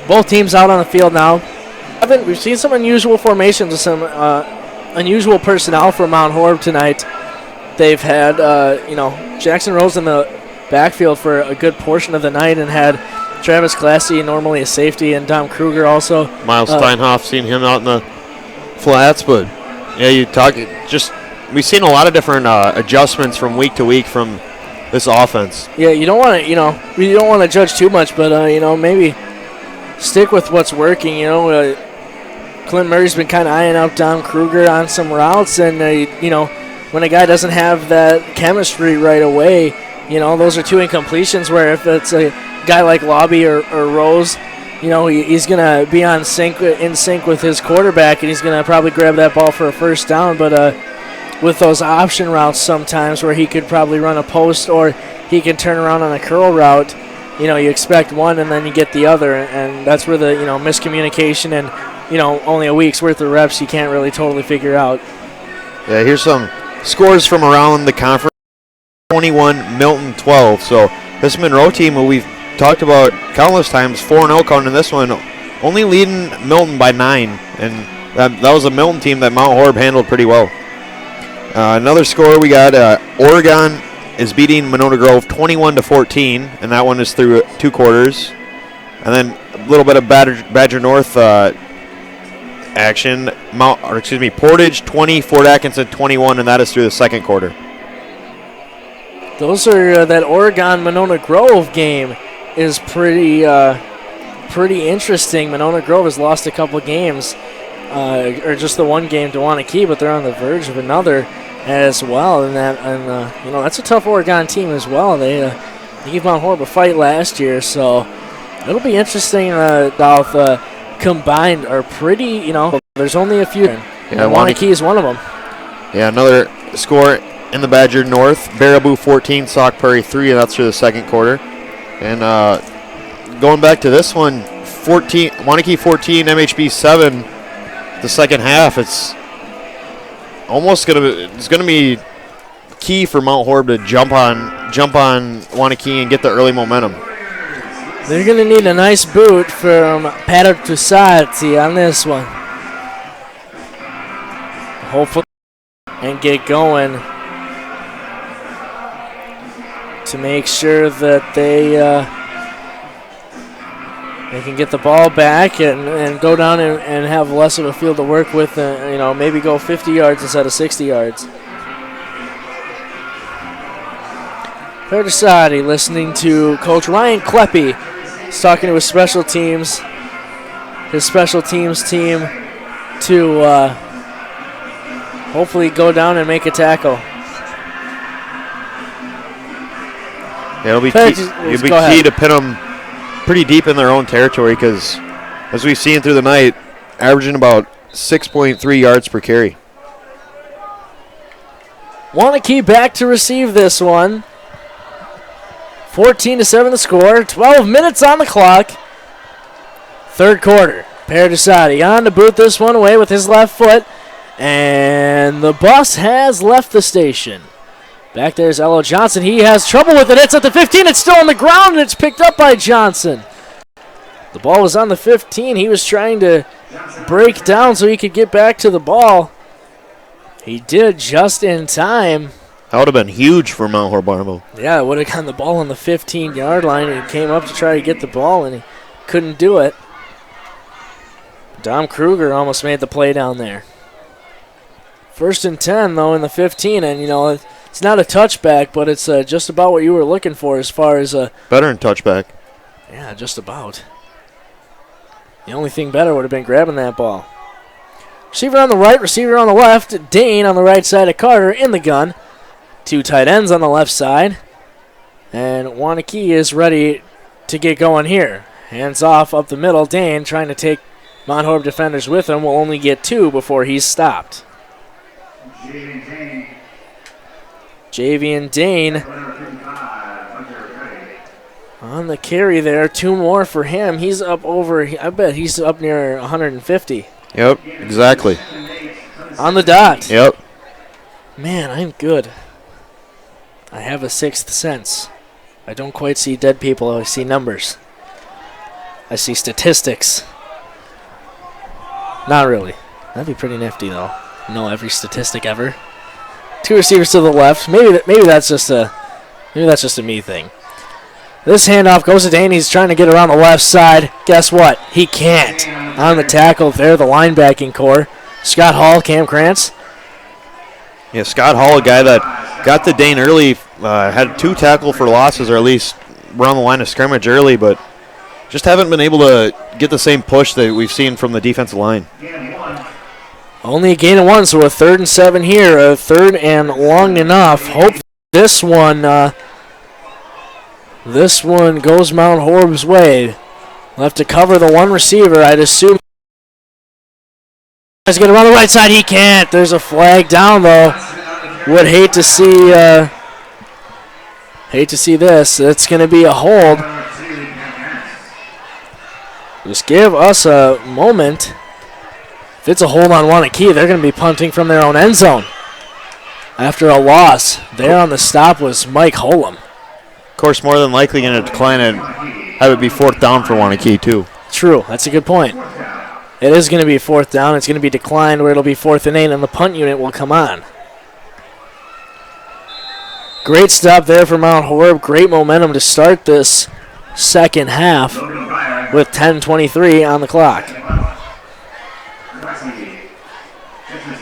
both teams out on the field now. We've seen some unusual formations with some unusual personnel for Mount Horeb tonight. They've had Jackson Rose in the backfield for a good portion of the night, and had Travis Classy, normally a safety, and Dom Kruger also. Miles Steinhoff, seen him out in the flats, but we've seen a lot of different adjustments from week to week from this offense. Yeah, you don't want to judge too much, but maybe stick with what's working. Clint Murray's been kind of eyeing out Dom Kruger on some routes, and when a guy doesn't have that chemistry right away, those are two incompletions where if it's a guy like Lobby or Rose, he's going to be in sync with his quarterback, and he's going to probably grab that ball for a first down. But with those option routes sometimes where he could probably run a post or he can turn around on a curl route, you expect one and then you get the other. And that's where the, miscommunication and, only a week's worth of reps you can't really totally figure out. Yeah, here's some scores from around the conference. 21, Milton 12. So this Monroe team, who we've talked about countless times, 4-0 coming in this one, only leading Milton by 9, and that was a Milton team that Mount Horeb handled pretty well. Another score we got: Oregon is beating Monona Grove 21-14, and that one is through 2 quarters. And then a little bit of Badger North action. Portage 20, Fort Atkinson 21, and that is through the second quarter. Those are that Oregon-Monona Grove game is pretty interesting. Monona Grove has lost a couple games, or just the one game to Waunakee, but they're on the verge of another as well. And that's a tough Oregon team as well. They gave Mount Horeb a fight last year, so it'll be interesting. Both combined are pretty. There's only a few. Yeah, Waunakee is one of them. Yeah, another score in the Badger North: Baraboo 14, Sauk Prairie 3, and that's through the second quarter. And going back to this one, Waunakee 14, MHB 7. The second half, it's gonna be key for Mount Horeb to jump on Waunakee and get the early momentum. They're going to need a nice boot from Patertusati on this one. Hopefully, and get going to make sure that they can get the ball back and go down and have less of a field to work with. Maybe go 50 yards instead of 60 yards. Patertusati listening to Coach Ryan Kleppe. He's talking to his special teams team to hopefully go down and make a tackle. It'll be key to pin them pretty deep in their own territory because, as we've seen through the night, averaging about 6.3 yards per carry. Waunakee back to receive this one. 14-7 the score. 12 minutes on the clock. Third quarter. Patertusati on to boot this one away with his left foot. And the bus has left the station. Back there's Elo Johnson. He has trouble with it. It's at the 15. It's still on the ground, and it's picked up by Johnson. The ball was on the 15. He was trying to break down so he could get back to the ball. He did just in time. That would have been huge for Mount Horeb. Yeah, it would have gotten the ball on the 15-yard line, and he came up to try to get the ball, and he couldn't do it. Dom Kruger almost made the play down there. 1st and 10, though, in the 15, and, it's not a touchback, but it's just about what you were looking for as far as a... Better than touchback. Yeah, just about. The only thing better would have been grabbing that ball. Receiver on the right, receiver on the left. Dane on the right side of Carter in the gun. 2 tight ends on the left side. And Waunakee is ready to get going here. Hands off up the middle. Dane trying to take Mount Horeb defenders with him. Will only get 2 before he's stopped. Javian Dane on the carry there. 2 more for him. He's up over, I bet he's up near 150. Yep, exactly. On the dot. Yep. Man, I'm good. I have a 6th sense. I don't quite see dead people. I see numbers. I see statistics. Not really. That'd be pretty nifty, though. Know every statistic ever. 2 receivers to the left. Maybe that's just a me thing. This handoff goes to Dane. He's trying to get around the left side. Guess what? He can't. On the tackle there, the linebacking core. Scott Hall, Cam Krantz. Yeah, Scott Hall, a guy that got to Dane early, had 2 tackle for losses, or at least around the line of scrimmage early, but just haven't been able to get the same push that we've seen from the defensive line. Only a gain of 1, so a 3rd and 7 here. A 3rd and long enough. Hope this one goes Mount Horeb's way. We'll have to cover the 1 receiver, I'd assume. He's going to run the right side. He can't. There's a flag down, though. Would hate to see this. It's going to be a hold. Just give us a moment. If it's a hold on Waunakee, they're going to be punting from their own end zone. After a loss, there on the stop was Mike Holum. Of course, more than likely going to decline and have it be 4th down for Waunakee, too. True. That's a good point. It is going to be 4th down. It's going to be declined where it'll be 4th and 8, and the punt unit will come on. Great stop there for Mount Horeb. Great momentum to start this second half with 10:23 on the clock.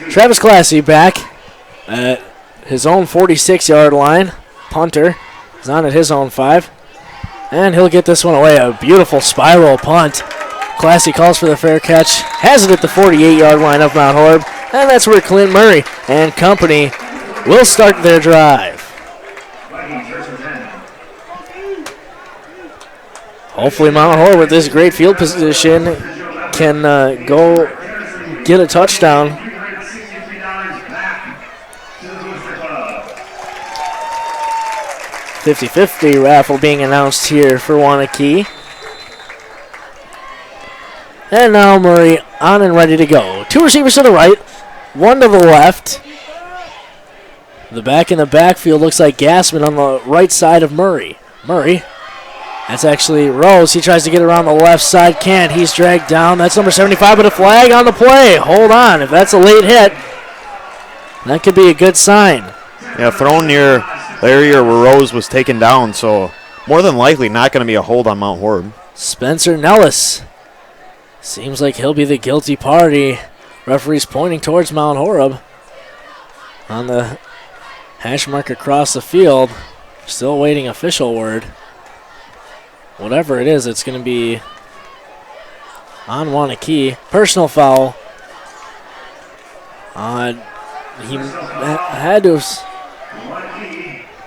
Travis Classy back at his own 46-yard line. Punter is on at his own 5. And he'll get this one away. A beautiful spiral punt. Classy calls for the fair catch. Has it at the 48-yard line of Mount Horeb. And that's where Clint Murray and company will start their drive. Hopefully Mount Horeb with this great field position can go get a touchdown. 50-50 raffle being announced here for Waunakee. And now Murray on and ready to go. 2 receivers to the right, 1 to the left. The back in the backfield looks like Gassman on the right side of Murray. Murray That's actually Rose. He tries to get around the left side. Can't. He's dragged down. That's number 75, but a flag on the play. Hold on. If that's a late hit, that could be a good sign. Yeah, thrown near the area where Rose was taken down, so more than likely not going to be a hold on Mount Horeb. Spencer Nellis. Seems like he'll be the guilty party. Referee's pointing towards Mount Horeb on the hash mark across the field. Still waiting official word. Whatever it is, it's going to be on Waunakee. Personal foul. He had to,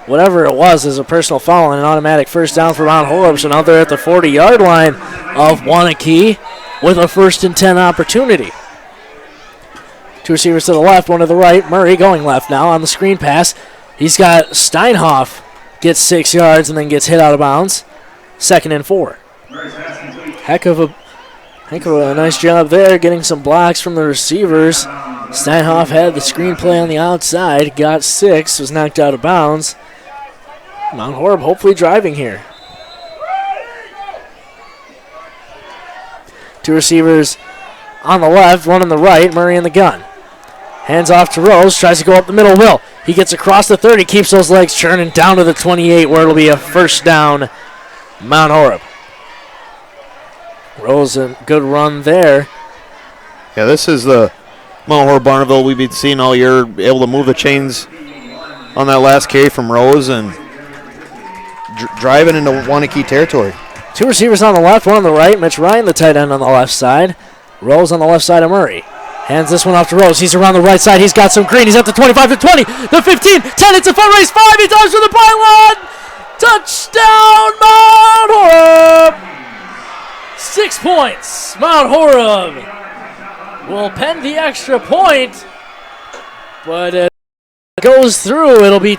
whatever it was, is a personal foul and an automatic first down for Mount Horeb. So now they're at the 40-yard line of Waunakee with a 1st and 10 opportunity. 2 receivers to the left, 1 to the right. Murray going left now on the screen pass. He's got Steinhoff, gets 6 yards and then gets hit out of bounds. 2nd and 4. Heck of a nice job there, getting some blocks from the receivers. Steinhoff had the screenplay on the outside, got 6, was knocked out of bounds. Mount Horeb hopefully driving here. 2 receivers on the left, 1 on the right. Murray in the gun. Hands off to Rose, tries to go up the middle. Will. He gets across the 30, keeps those legs churning down to the 28 where it'll be a first down, Mount Horeb. Rose, a good run there. Yeah, this is the Mount Horeb Barneville we've been seeing all year, able to move the chains on that last carry from Rose and driving into Waunakee territory. 2 receivers on the left, 1 on the right. Mitch Ryan, the tight end, on the left side. Rose on the left side of Murray. Hands this one off to Rose. He's around the right side. He's got some green. He's at the 25, the 20, the 15, 10. It's a foot race. 5. He dives for the pylon. Touchdown, Mount Horeb. 6 points. Mount Horeb will pen the extra point, but it goes through. It'll be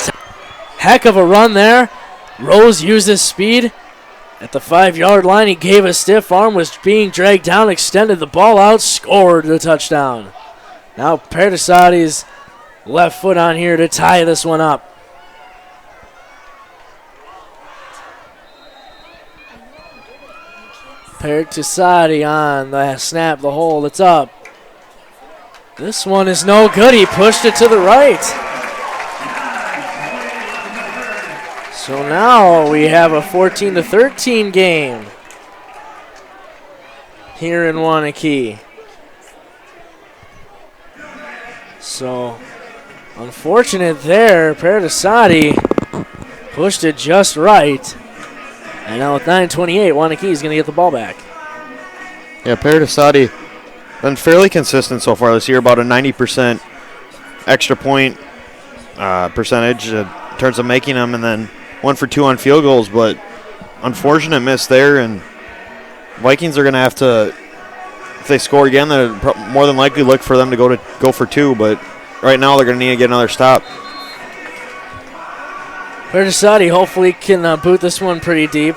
heck of a run there. Rose uses speed at the 5-yard line. He gave a stiff arm, was being dragged down, extended the ball out, scored the touchdown. Now Perdisati's left foot on here to tie this one up. Perdisati on the snap, the hold, it's up. This one is no good. He pushed it to the right. So now we have a 14-13 game here in Waunakee. So unfortunate there. Perdisati pushed it just right. And now with 9:28, Waunakee is going to get the ball back. Yeah, Perdisati been fairly consistent so far this year, about a 90% extra point percentage in terms of making them, and then 1 for 2 on field goals, but unfortunate miss there, and Vikings are going to have to, if they score again, they're more than likely look for them to go for 2, but right now they're going to need to get another stop. Perdisati hopefully can boot this one pretty deep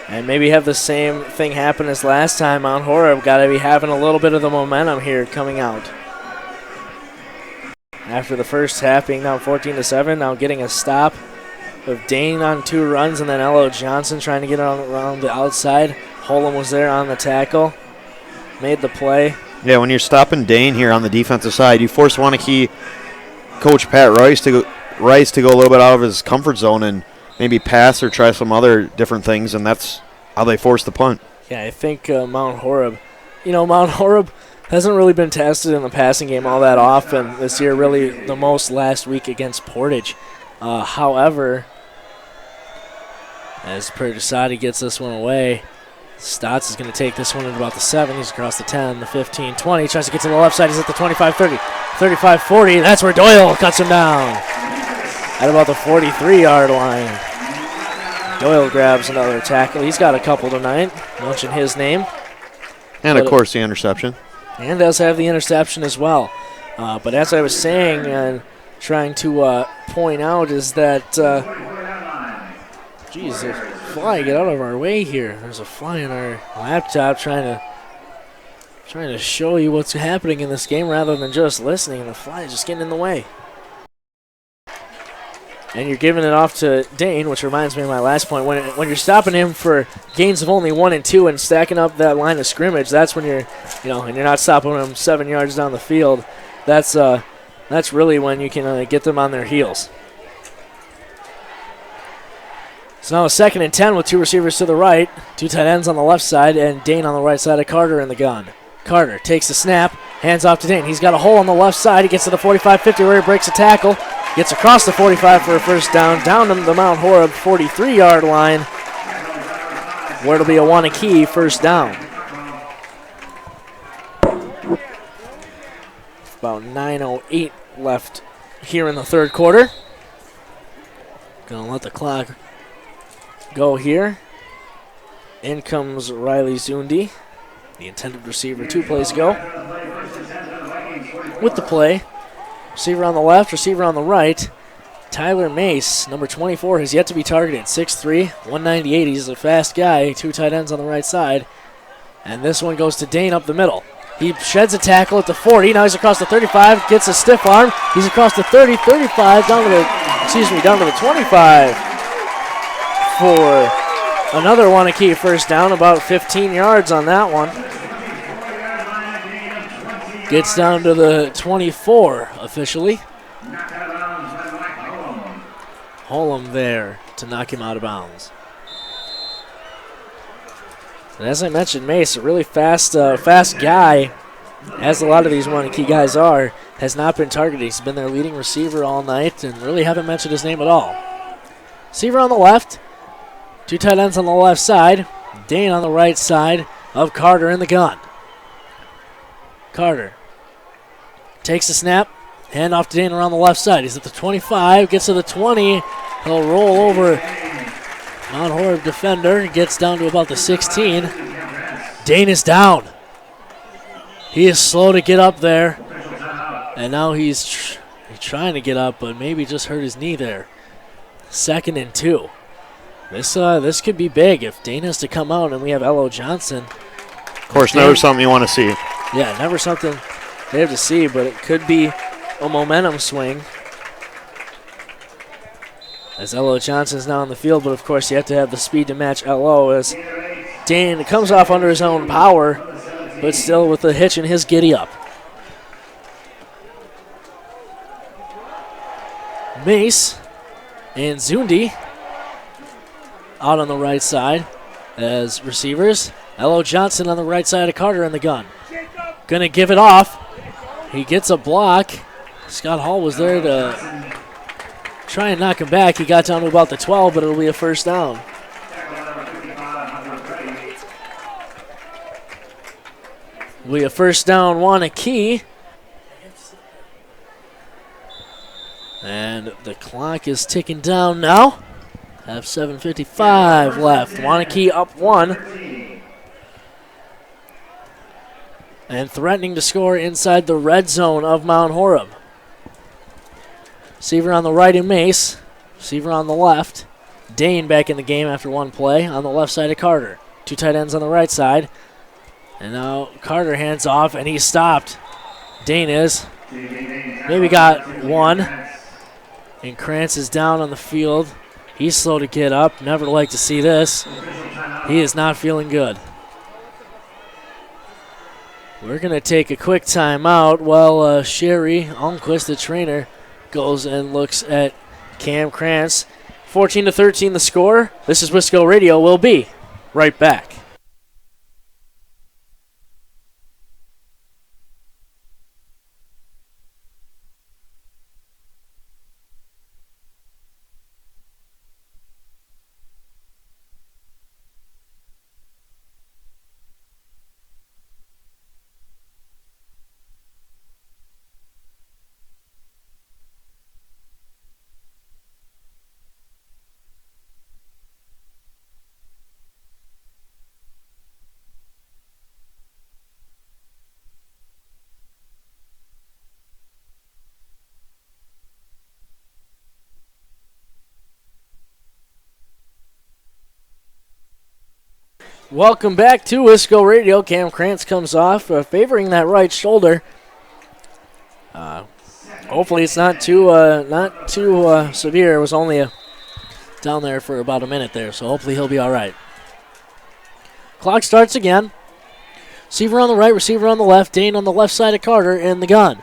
and maybe have the same thing happen as last time. Mount Horeb got to be having a little bit of the momentum here coming out. After the first half being down 14-7, now getting a stop of Dane on 2 runs, and then Elo Johnson trying to get around the outside. Holem was there on the tackle, made the play. Yeah, when you're stopping Dane here on the defensive side, you force Waunakee coach Pat Rice to go a little bit out of his comfort zone and maybe pass or try some other different things, and that's how they force the punt. Yeah, I think Mount Horeb hasn't really been tested in the passing game all that often this year, really the most last week against Portage. However, as Perdisati gets this one away, Stotts is going to take this one at about the 7. He's across the 10, the 15, 20. Tries to get to the left side. He's at the 25, 30, 35, 40. That's where Doyle cuts him down at about the 43-yard line. Doyle grabs another tackle. He's got a couple tonight. Mention his name. And, of course, the interception. And does have the interception as well. But as I was saying and trying to point out is that, geez, there's a fly. Get out of our way here. There's a fly in our laptop trying to show you what's happening in this game rather than just listening. And the fly is just getting in the way. and you're giving it off to Dane, which reminds me of my last point. When you're stopping him for gains of only 1 and 2 and stacking up that line of scrimmage, that's when you're, and you're not stopping him 7 yards down the field. That's really when you can get them on their heels. So now a 2nd and 10 with 2 receivers to the right, 2 tight ends on the left side, and Dane on the right side of Carter in the gun. Carter takes the snap, hands off to Dane. He's got a hole on the left side. He gets to the 45-50 where he breaks a tackle, gets across the 45 for a first down to the Mount Horeb 43-yard line, where it'll be a Waunakee first down. About 9:08 left here in the third quarter. Gonna let the clock go here. In comes Riley Zundi, the intended receiver 2 plays ago. With the play, receiver on the left, receiver on the right. Tyler Mace, number 24, has yet to be targeted. 6'3", 198. He's a fast guy. 2 tight ends on the right side. And this one goes to Dane up the middle. He sheds a tackle at the 40. Now he's across the 35, gets a stiff arm. He's across the 30, 35, down to the 25 for another Waunakee first down, about 15 yards on that one. Gets down to the 24 officially. Holm there to knock him out of bounds. And as I mentioned, Mace, a really fast guy, as a lot of these Waunakee guys are, has not been targeted. He's been their leading receiver all night and really haven't mentioned his name at all. Receiver on the left, 2 tight ends on the left side, Dane on the right side of Carter in the gun. Carter takes the snap, hand off to Dane around the left side. He's at the 25, gets to the 20. He'll roll over Mount Horeb defender, gets down to about the 16. Dane is down. He is slow to get up there. And now he's trying to get up, but maybe just hurt his knee there. 2nd and 2. This could be big if Dane has to come out and we have Elo Johnson. Of course, never something you want to see. Yeah, never something they have to see, but it could be a momentum swing. As Elo Johnson's now on the field, but of course you have to have the speed to match Elo as Dane comes off under his own power, but still with the hitch in his giddy up. Mace and Zundi out on the right side as receivers. Elo Johnson on the right side of Carter in the gun. Gonna give it off. He gets a block. Scott Hall was there to try and knock him back. He got down to about the 12, but it'll be a first down. It'll be a first down, Waunakee. And the clock is ticking down now. Have 7:55 left. Waunakee up 1. And threatening to score inside the red zone of Mount Horeb. Receiver on the right in Mace. Receiver on the left. Dane back in the game after one play on the left side of Carter. 2 tight ends on the right side. And now Carter hands off and he's stopped. Dane is. Maybe got 1. And Krantz is down on the field. He's slow to get up. Never like to see this. He is not feeling good. We're going to take a quick timeout while Sherry Almquist, the trainer, goes and looks at Cam Krantz. 14-13 the score. This is Wisco Radio. We'll be right back. Welcome back to Wisco Radio. Cam Krantz comes off, favoring that right shoulder. Hopefully it's not too severe. It was only down there for about a minute there, so hopefully he'll be all right. Clock starts again. Receiver on the right, receiver on the left. Dane on the left side of Carter in the gun.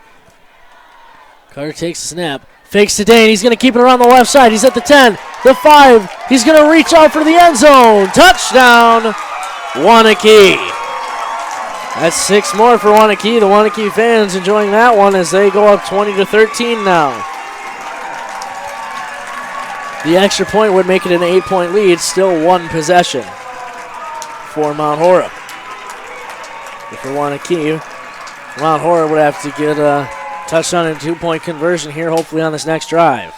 Carter takes the snap. Fakes to Dane. He's going to keep it around the left side. He's at the 10, the 5. He's going to reach out for the end zone. Touchdown, Waunakee. That's 6 more for Waunakee. The Waunakee fans enjoying that one as they go up 20-13 now. The extra point would make it an 8-point lead. Still 1 possession for Mount Horeb. For Waunakee, Mount Horeb would have to get a touchdown and 2-point conversion here, hopefully on this next drive.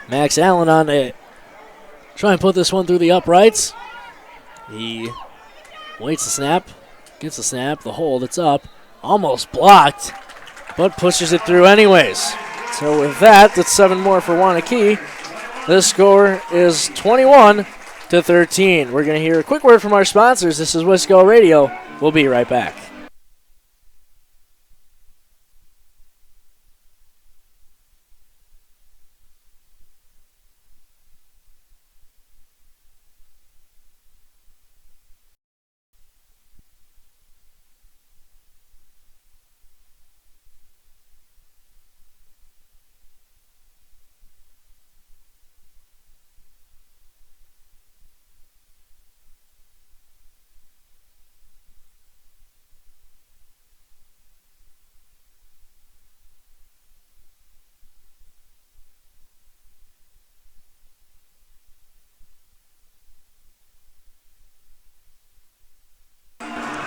Max Allen on it. Try and put this one through the uprights. He waits the snap, gets the snap, the hold, it's up. Almost blocked, but pushes it through anyways. So with that, that's 7 more for Waunakee. This score is 21-13. We're going to hear a quick word from our sponsors. This is Wisco Radio. We'll be right back.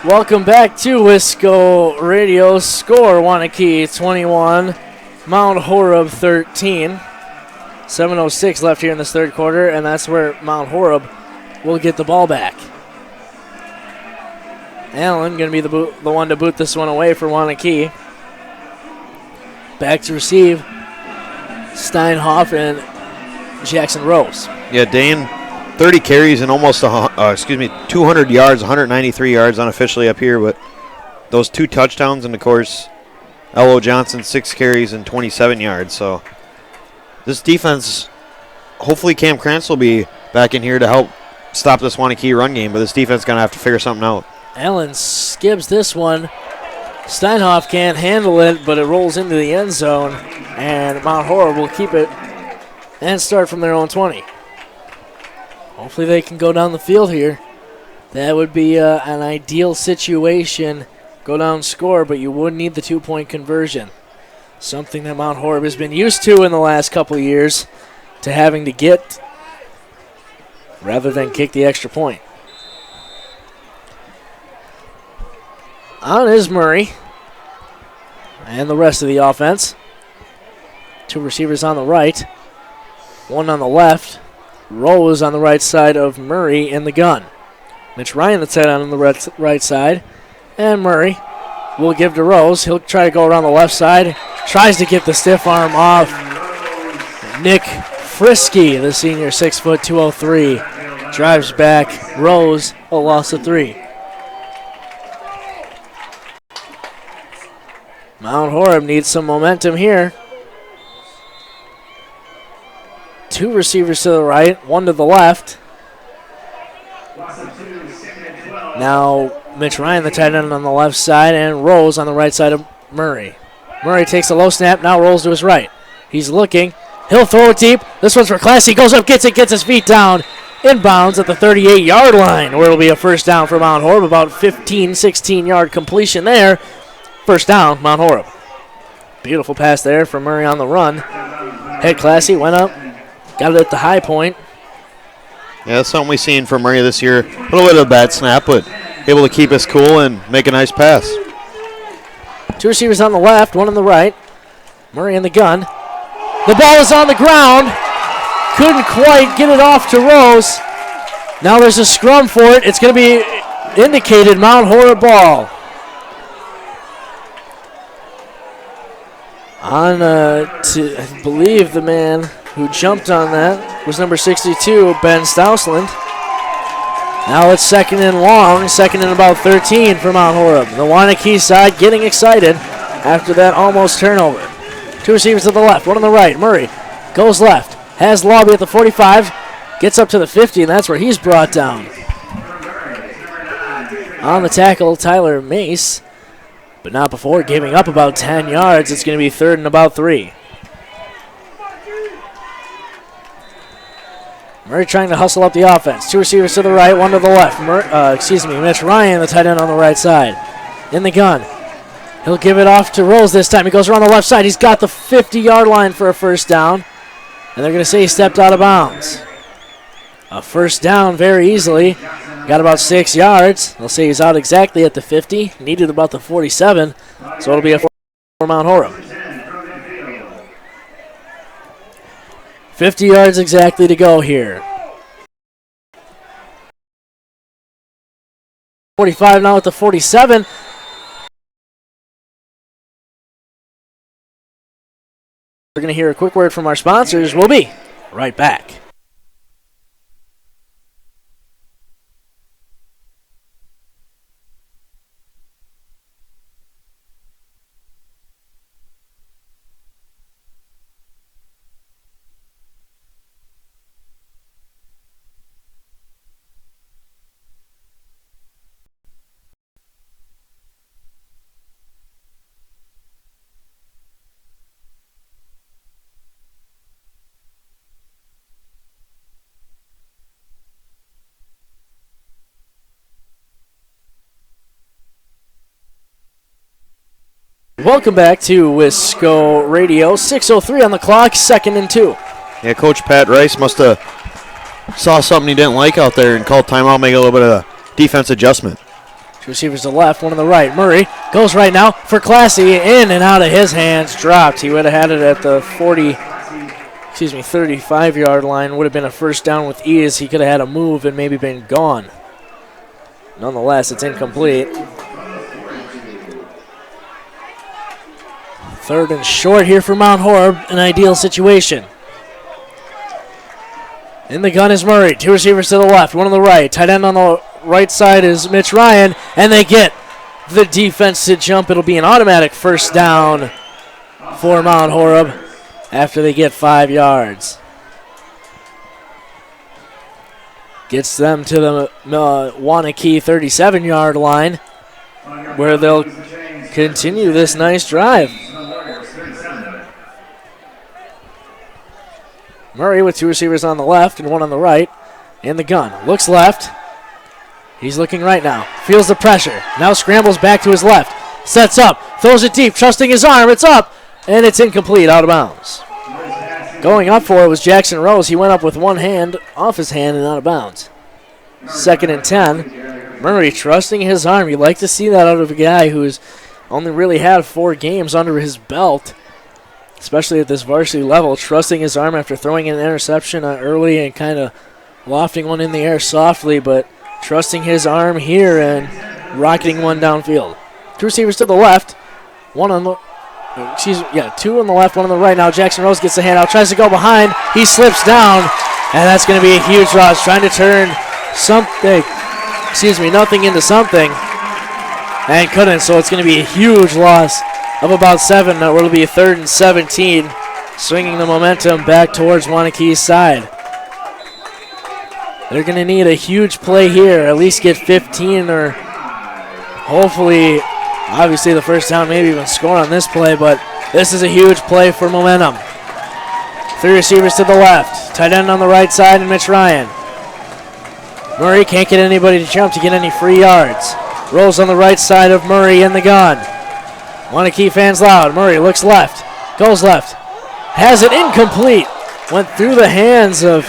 Welcome back to Wisco Radio. Score Waunakee 21, Mount Horeb 13. 7:06 left here in this third quarter, and that's where Mount Horeb will get the ball back. Allen going to be the one to boot this one away for Waunakee. Back to receive, Steinhoff and Jackson Rose. Yeah, Dane, 30 carries and almost 200 yards, 193 yards unofficially up here, but those 2 touchdowns, and of course L.O. Johnson 6 carries and 27 yards. So this defense, hopefully Cam Krantz will be back in here to help stop this Waunakee run game, but this defense is going to have to figure something out. Allen skips this one. Steinhoff can't handle it, but it rolls into the end zone, and Mount Horeb will keep it and start from their own 20. Hopefully they can go down the field here. That would be an ideal situation. Go down, score, but you would need the 2-point conversion. Something that Mount Horeb has been used to in the last couple of years, to having to get rather than kick the extra point. On is Murray and the rest of the offense. 2 receivers on the right, 1 on the left. Rose on the right side of Murray in the gun. Mitch Ryan, the tight end, on the right side. And Murray will give to Rose. He'll try to go around the left side. Tries to get the stiff arm off. Nick Frisky, the senior, 6 foot 203. Drives back. Rose, a loss of 3. Mount Horeb needs some momentum here. 2 receivers to the right, 1 to the left. Now Mitch Ryan, the tight end, on the left side, and Rose on the right side of Murray. Murray takes a low snap, now rolls to his right. He's looking. He'll throw it deep. This one's for Classy. Goes up, gets it, gets his feet down. Inbounds at the 38-yard line, where it'll be a first down for Mount Horeb. About 15, 16-yard completion there. First down, Mount Horeb. Beautiful pass there from Murray on the run. Head Classy, went up. Got it at the high point. Yeah, that's something we've seen from Murray this year. A little bit of a bad snap, but able to keep us cool and make a nice pass. 2 receivers on the left, 1 on the right. Murray in the gun. The ball is on the ground. Couldn't quite get it off to Rose. Now there's a scrum for it. It's going to be indicated Mount Horeb ball. I believe the man who jumped on that was number 62, Ben Stousland. Now it's 2nd and long, 2nd and about 13 for Mount Horeb. The Waunakee side getting excited after that almost turnover. Two receivers to the left, one on the right. Murray goes left, has Lobby at the 45, gets up to the 50, and that's where he's brought down. On the tackle, Tyler Mace, but not before giving up about 10 yards. It's going to be 3rd and about 3. Murray trying to hustle up the offense. Two receivers to the right, one to the left. Mitch Ryan, the tight end on the right side. In the gun. He'll give it off to Rose this time. He goes around the left side. He's got the 50-yard line for a first down. And they're going to say he stepped out of bounds. A first down very easily. Got about 6 yards. They'll say he's out exactly at the 50. Needed about the 47. So it'll be a for Mount Horeb. 50 yards exactly to go here. 45 now at the 47. We're going to hear a quick word from our sponsors. We'll be right back. Welcome back to Wisco Radio. 6:03 on the clock, 2nd and 2. Yeah, Coach Pat Rice must have saw something he didn't like out there and called timeout, make a little bit of a defense adjustment. Two receivers to the left, one on the right. Murray goes right now for Classy, in and out of his hands, dropped. He would have had it at the 35-yard line. Would have been a first down with ease. He could have had a move and maybe been gone. Nonetheless, it's incomplete. 3rd and short here for Mount Horeb, an ideal situation. In the gun is Murray. Two receivers to the left, one on the right. Tight end on the right side is Mitch Ryan, and they get the defense to jump. It'll be an automatic first down for Mount Horeb after they get 5 yards. Gets them to the Waunakee 37-yard line, where they'll continue this nice drive. Murray with two receivers on the left and one on the right. In the gun. Looks left. He's looking right now. Feels the pressure. Now scrambles back to his left. Sets up. Throws it deep. Trusting his arm. It's up. And it's incomplete. Out of bounds. Going up for it was Jackson Rose. He went up with one hand off his hand and out of bounds. 2nd and 10. Murray trusting his arm. You like to see that out of a guy who's only really had 4 games under his belt, especially at this varsity level, trusting his arm after throwing an interception early and kind of lofting one in the air softly, but trusting his arm here and rocketing one downfield. Two receivers to the left, two on the left, one on the right. Now Jackson Rose gets the handout, tries to go behind, he slips down, and that's going to be a huge loss, trying to turn nothing into something, and couldn't, so it's going to be a huge loss of about 7. It'll be a 3rd and 17, swinging the momentum back towards Waunakee's side. They're going to need a huge play here, at least get 15 or hopefully, obviously the first down, maybe even score on this play, but this is a huge play for momentum. 3 receivers to the left, tight end on the right side, and Mitch Ryan. Murray can't get anybody to jump to get any free yards. Rolls on the right side of Murray in the gun. Waunakee fans loud. Murray looks left, goes left, has it incomplete. Went through the hands of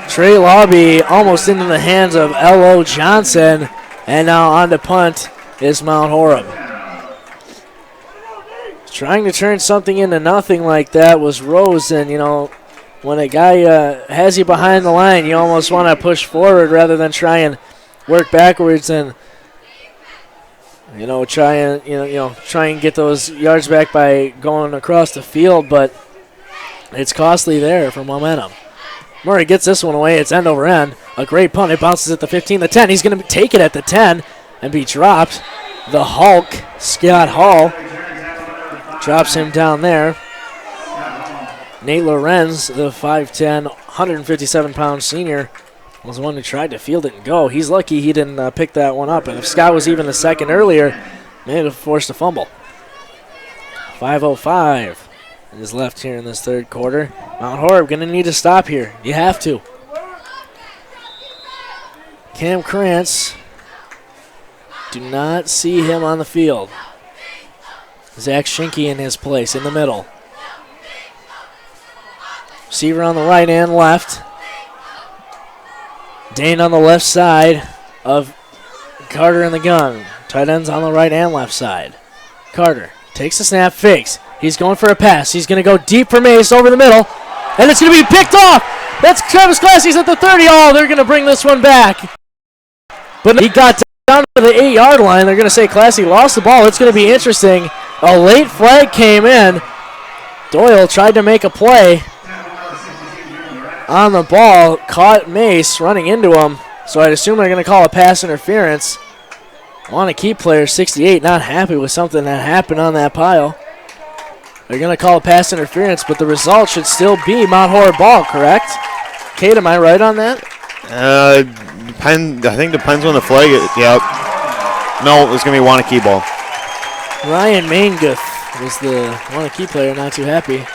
Trey Lobby, almost into the hands of L.O. Johnson, and now on to punt is Mount Horeb. Trying to turn something into nothing like that was Rose, and when a guy has you behind the line, you almost want to push forward rather than try and work backwards and try and get those yards back by going across the field, but it's costly there for momentum. Murray gets this one away. It's end over end. A great punt. It bounces at the 15, the 10. He's going to take it at the 10 and be dropped. The Hulk, Scott Hall, Drops him down there. Nate Lorenz, the 5'10", 157-pound senior, was the one who tried to field it and go. He's lucky he didn't pick that one up. And if Scott was even a second earlier, may have forced a fumble. 5:05 is left here in this third quarter. Mount Horeb going to need to stop here. You have to. Cam Krantz, do not see him on the field. Zach Schinke in his place in the middle. Receiver on the right and left. Dane on the left side of Carter in the gun. Tight ends on the right and left side. Carter takes the snap, fakes. He's going for a pass. He's going to go deep for Mace over the middle. And it's going to be picked off. That's Travis Classy's at the 30. Oh, they're going to bring this one back. But he got down to the 8-yard line. They're going to say Classy lost the ball. It's going to be interesting. A late flag came in. Doyle tried to make a play on the ball. Caught Mace running into him. So I'd assume they're going to call a pass interference. Waunakee player 68 not happy with something that happened on that pile. They're going to call a pass interference, but the result should still be Mount Horeb ball, correct? Kate, am I right on that? I think depends on the flag. Yeah. No, it's going to be Waunakee ball. Ryan Manguth was the Waunakee player not too happy.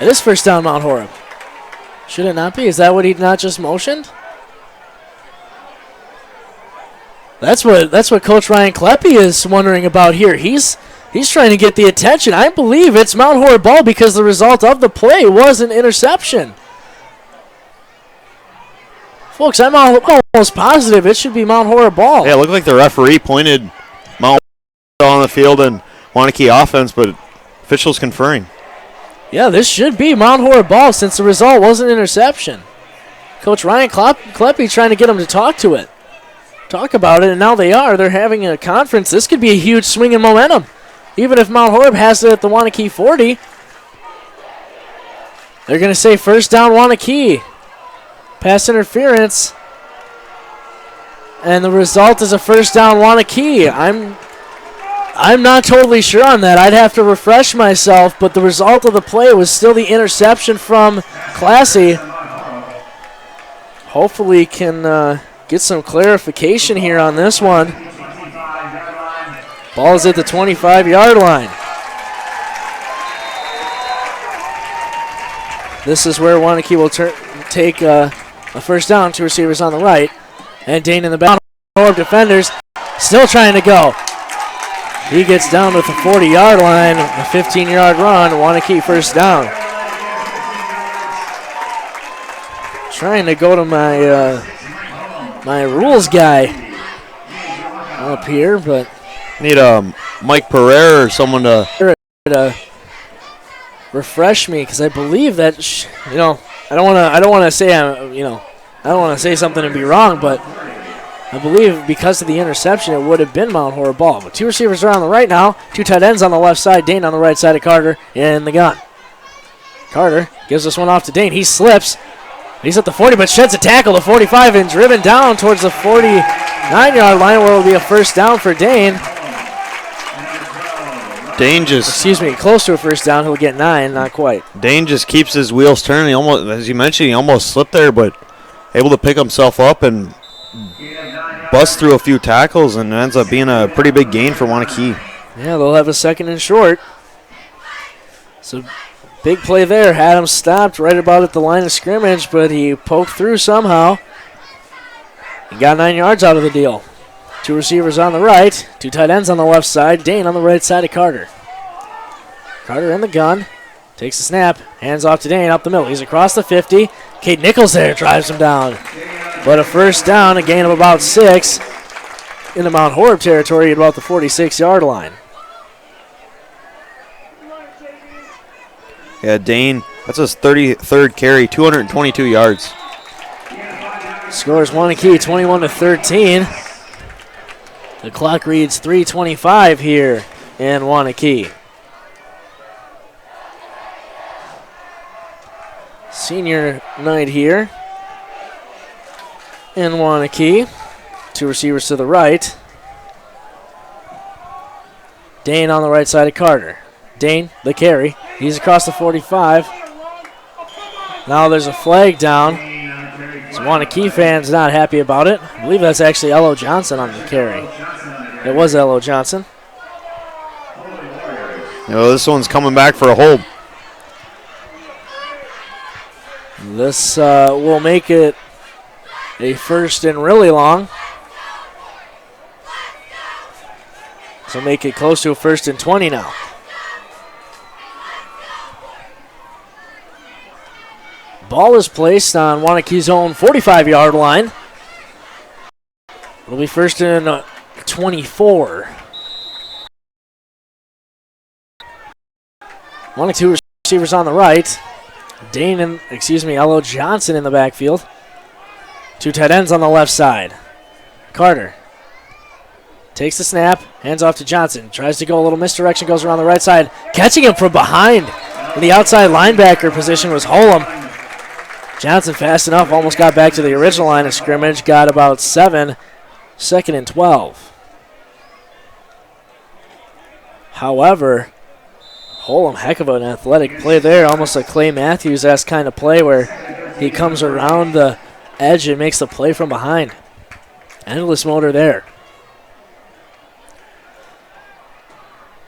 It is first down Mount Horeb. Should it not be? Is that what he not just motioned? That's what Coach Ryan Kleppe is wondering about here. He's trying to get the attention. I believe it's Mount Horeb ball because the result of the play was an interception. Folks, I'm almost positive it should be Mount Horeb ball. Yeah, it looked like the referee pointed Mount Horeb on the field and Waunakee offense, but officials conferring. Yeah, this should be Mount Horeb ball since the result was an interception. Coach Ryan Kleppe trying to get him to talk about it, and now they are. They're having a conference. This could be a huge swing in momentum. Even if Mount Horeb has it at the Waunakee 40, they're going to say first down Waunakee. Pass interference. And the result is a first down Waunakee. I'm not totally sure on that. I'd have to refresh myself, but the result of the play was still the interception from Classy. Hopefully can get some clarification here on this one. Ball is at the 25-yard line. This is where Waunakee will take a first down. Two receivers on the right. And Dane in the back. Horeb defenders still trying to go. He gets down to the 40-yard line. A 15-yard run. Waunakee first down. Trying to go to my rules guy up here, but need Mike Pereira or someone to refresh me because I believe that I don't want to say something and be wrong, but I believe because of the interception it would have been Mount Horeb ball. But two receivers are on the right now, two tight ends on the left side, Dane on the right side of Carter in the gun. Carter gives this one off to Dane. He slips. He's at the 40, but sheds a tackle to 45 and driven down towards the 49-yard line where it will be a first down for Dane. Close to a first down. He'll get 9, not quite. Dane just keeps his wheels turning. He almost, as you mentioned, he almost slipped there, but able to pick himself up and bust through a few tackles, and it ends up being a pretty big gain for Waunakee. Yeah, they'll have a second and short. So big play there. Had him stopped right about at the line of scrimmage, but he poked through somehow. He got 9 yards out of the deal. Two receivers on the right, two tight ends on the left side, Dane on the right side of Carter. Carter in the gun, takes the snap, hands off to Dane up the middle. He's across the 50. Cade Nichols there drives him down. But a first down, a gain of about 6 in the Mount Horeb territory at about the 46-yard line. Yeah, Dane, that's his 33rd carry, 222 yards. Scores Waunakee 21-13. The clock reads 3:25 here in Waunakee. Senior night here in Waunakee. Two receivers to the right. Dane on the right side of Carter. Dane, the carry. He's across the 45. Now there's a flag down. So Waunakee fans not happy about it. I believe that's actually Elo Johnson on the carry. It was Elo Johnson. This one's coming back for a hold. This will make it a first and really long. So make it close to a first and 20 now. Ball is placed on Waunakee's own 45-yard line. It'll be first and 24. One or two receivers on the right. Elo Johnson in the backfield. Two tight ends on the left side. Carter takes the snap, hands off to Johnson. Tries to go a little misdirection, goes around the right side. Catching him from behind in the outside linebacker position was Holm. Johnson fast enough, almost got back to the original line of scrimmage. Got about 7, second and 12. However, Holm, heck of an athletic play there. Almost a Clay Matthews-esque kind of play where he comes around the edge and makes the play from behind. Endless motor there.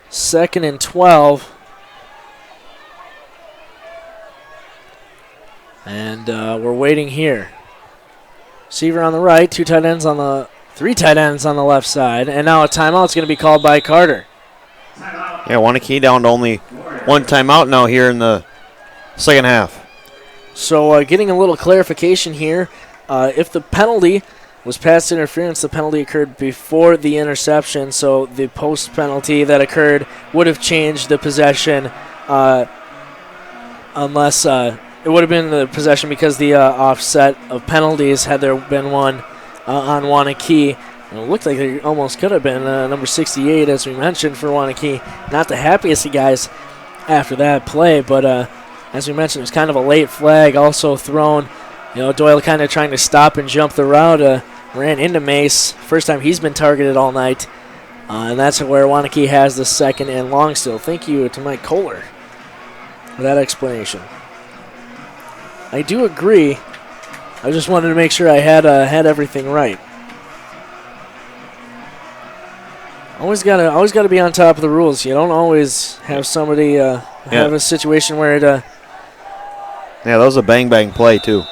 Second and 12. And we're waiting here. Receiver on the right, three tight ends on the left side. And now a timeout's going to be called by Carter. Yeah, Waunakee down to only one timeout now here in the second half. So getting a little clarification here. If the penalty was pass interference, the penalty occurred before the interception. So the post penalty that occurred would have changed the possession unless it would have been the possession because the offset of penalties had there been one on Waunakee. And it looked like there almost could have been number 68, as we mentioned, for Waunakee. Not the happiest of guys after that play, but as we mentioned, it was kind of a late flag also thrown. Doyle kind of trying to stop and jump the route, ran into Mace. First time he's been targeted all night. And that's where Waunakee has the second and long still. Thank you to Mike Kohler for that explanation. I do agree. I just wanted to make sure I had everything right. Always gotta be on top of the rules. You don't always have somebody have a situation where it. Yeah, that was a bang play too.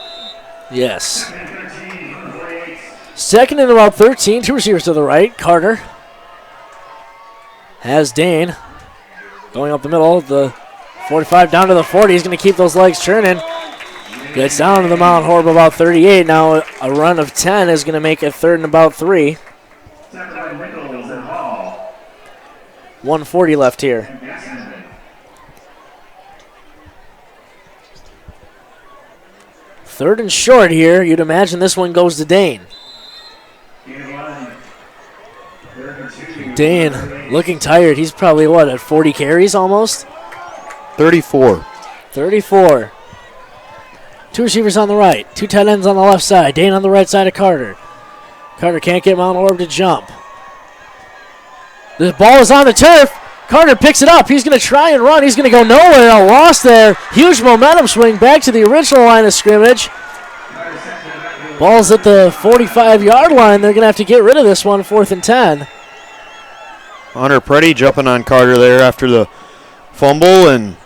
Yes. Second and about 13. Two receivers to the right. Carter has Dane going up the middle. The 45 down to the 40. He's going to keep those legs churning. Gets down to the Mount Horeb about 38. Now a run of 10 is going to make it third and about 3. 1:40 left here. Third and short here. You'd imagine this one goes to Dane. Dane looking tired. He's probably, at 40 carries almost? 34. 34. Two receivers on the right. Two tight ends on the left side. Dane on the right side of Carter. Carter can't get Mount Horeb to jump. The ball is on the turf. Carter picks it up. He's going to try and run. He's going to go nowhere. A loss there. Huge momentum swing back to the original line of scrimmage. Ball's at the 45-yard line. They're going to have to get rid of this one, 4th and 10. Hunter Preddy jumping on Carter there after the fumble. And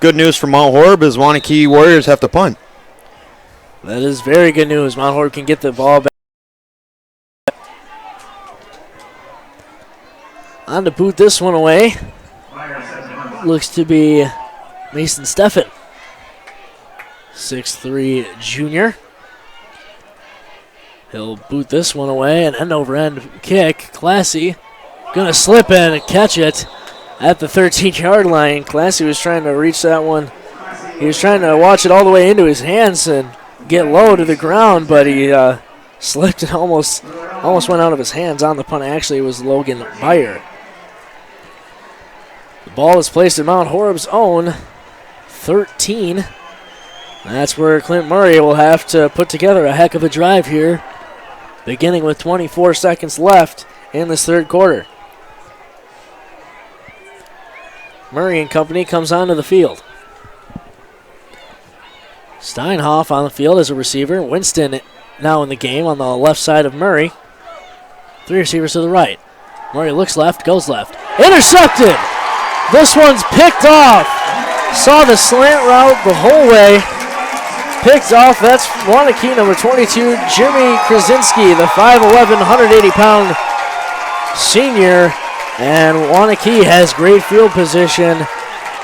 good news for Mount Horeb is Waunakee Warriors have to punt. That is very good news. Mount Horeb can get the ball back. On to boot this one away. Looks to be Mason Steffen. 6'3" junior. He'll boot this one away. An end-over-end kick. Classy. Gonna slip in and catch it at the 13-yard line. Classy was trying to reach that one. He was trying to watch it all the way into his hands and get low to the ground, but he slipped and almost went out of his hands on the punt. Actually, it was Logan Beyer. The ball is placed in Mount Horeb's own 13. That's where Clint Murray will have to put together a heck of a drive here, beginning with 24 seconds left in this third quarter. Murray and company comes onto the field. Steinhoff on the field as a receiver. Winston now in the game on the left side of Murray. 3 receivers to the right. Murray looks left, goes left. Intercepted! This one's picked off. Saw the slant route the whole way. Picked off. That's Waunakee number 22, Jimmy Krasinski, the 5'11", 180-pound senior. And Waunakee has great field position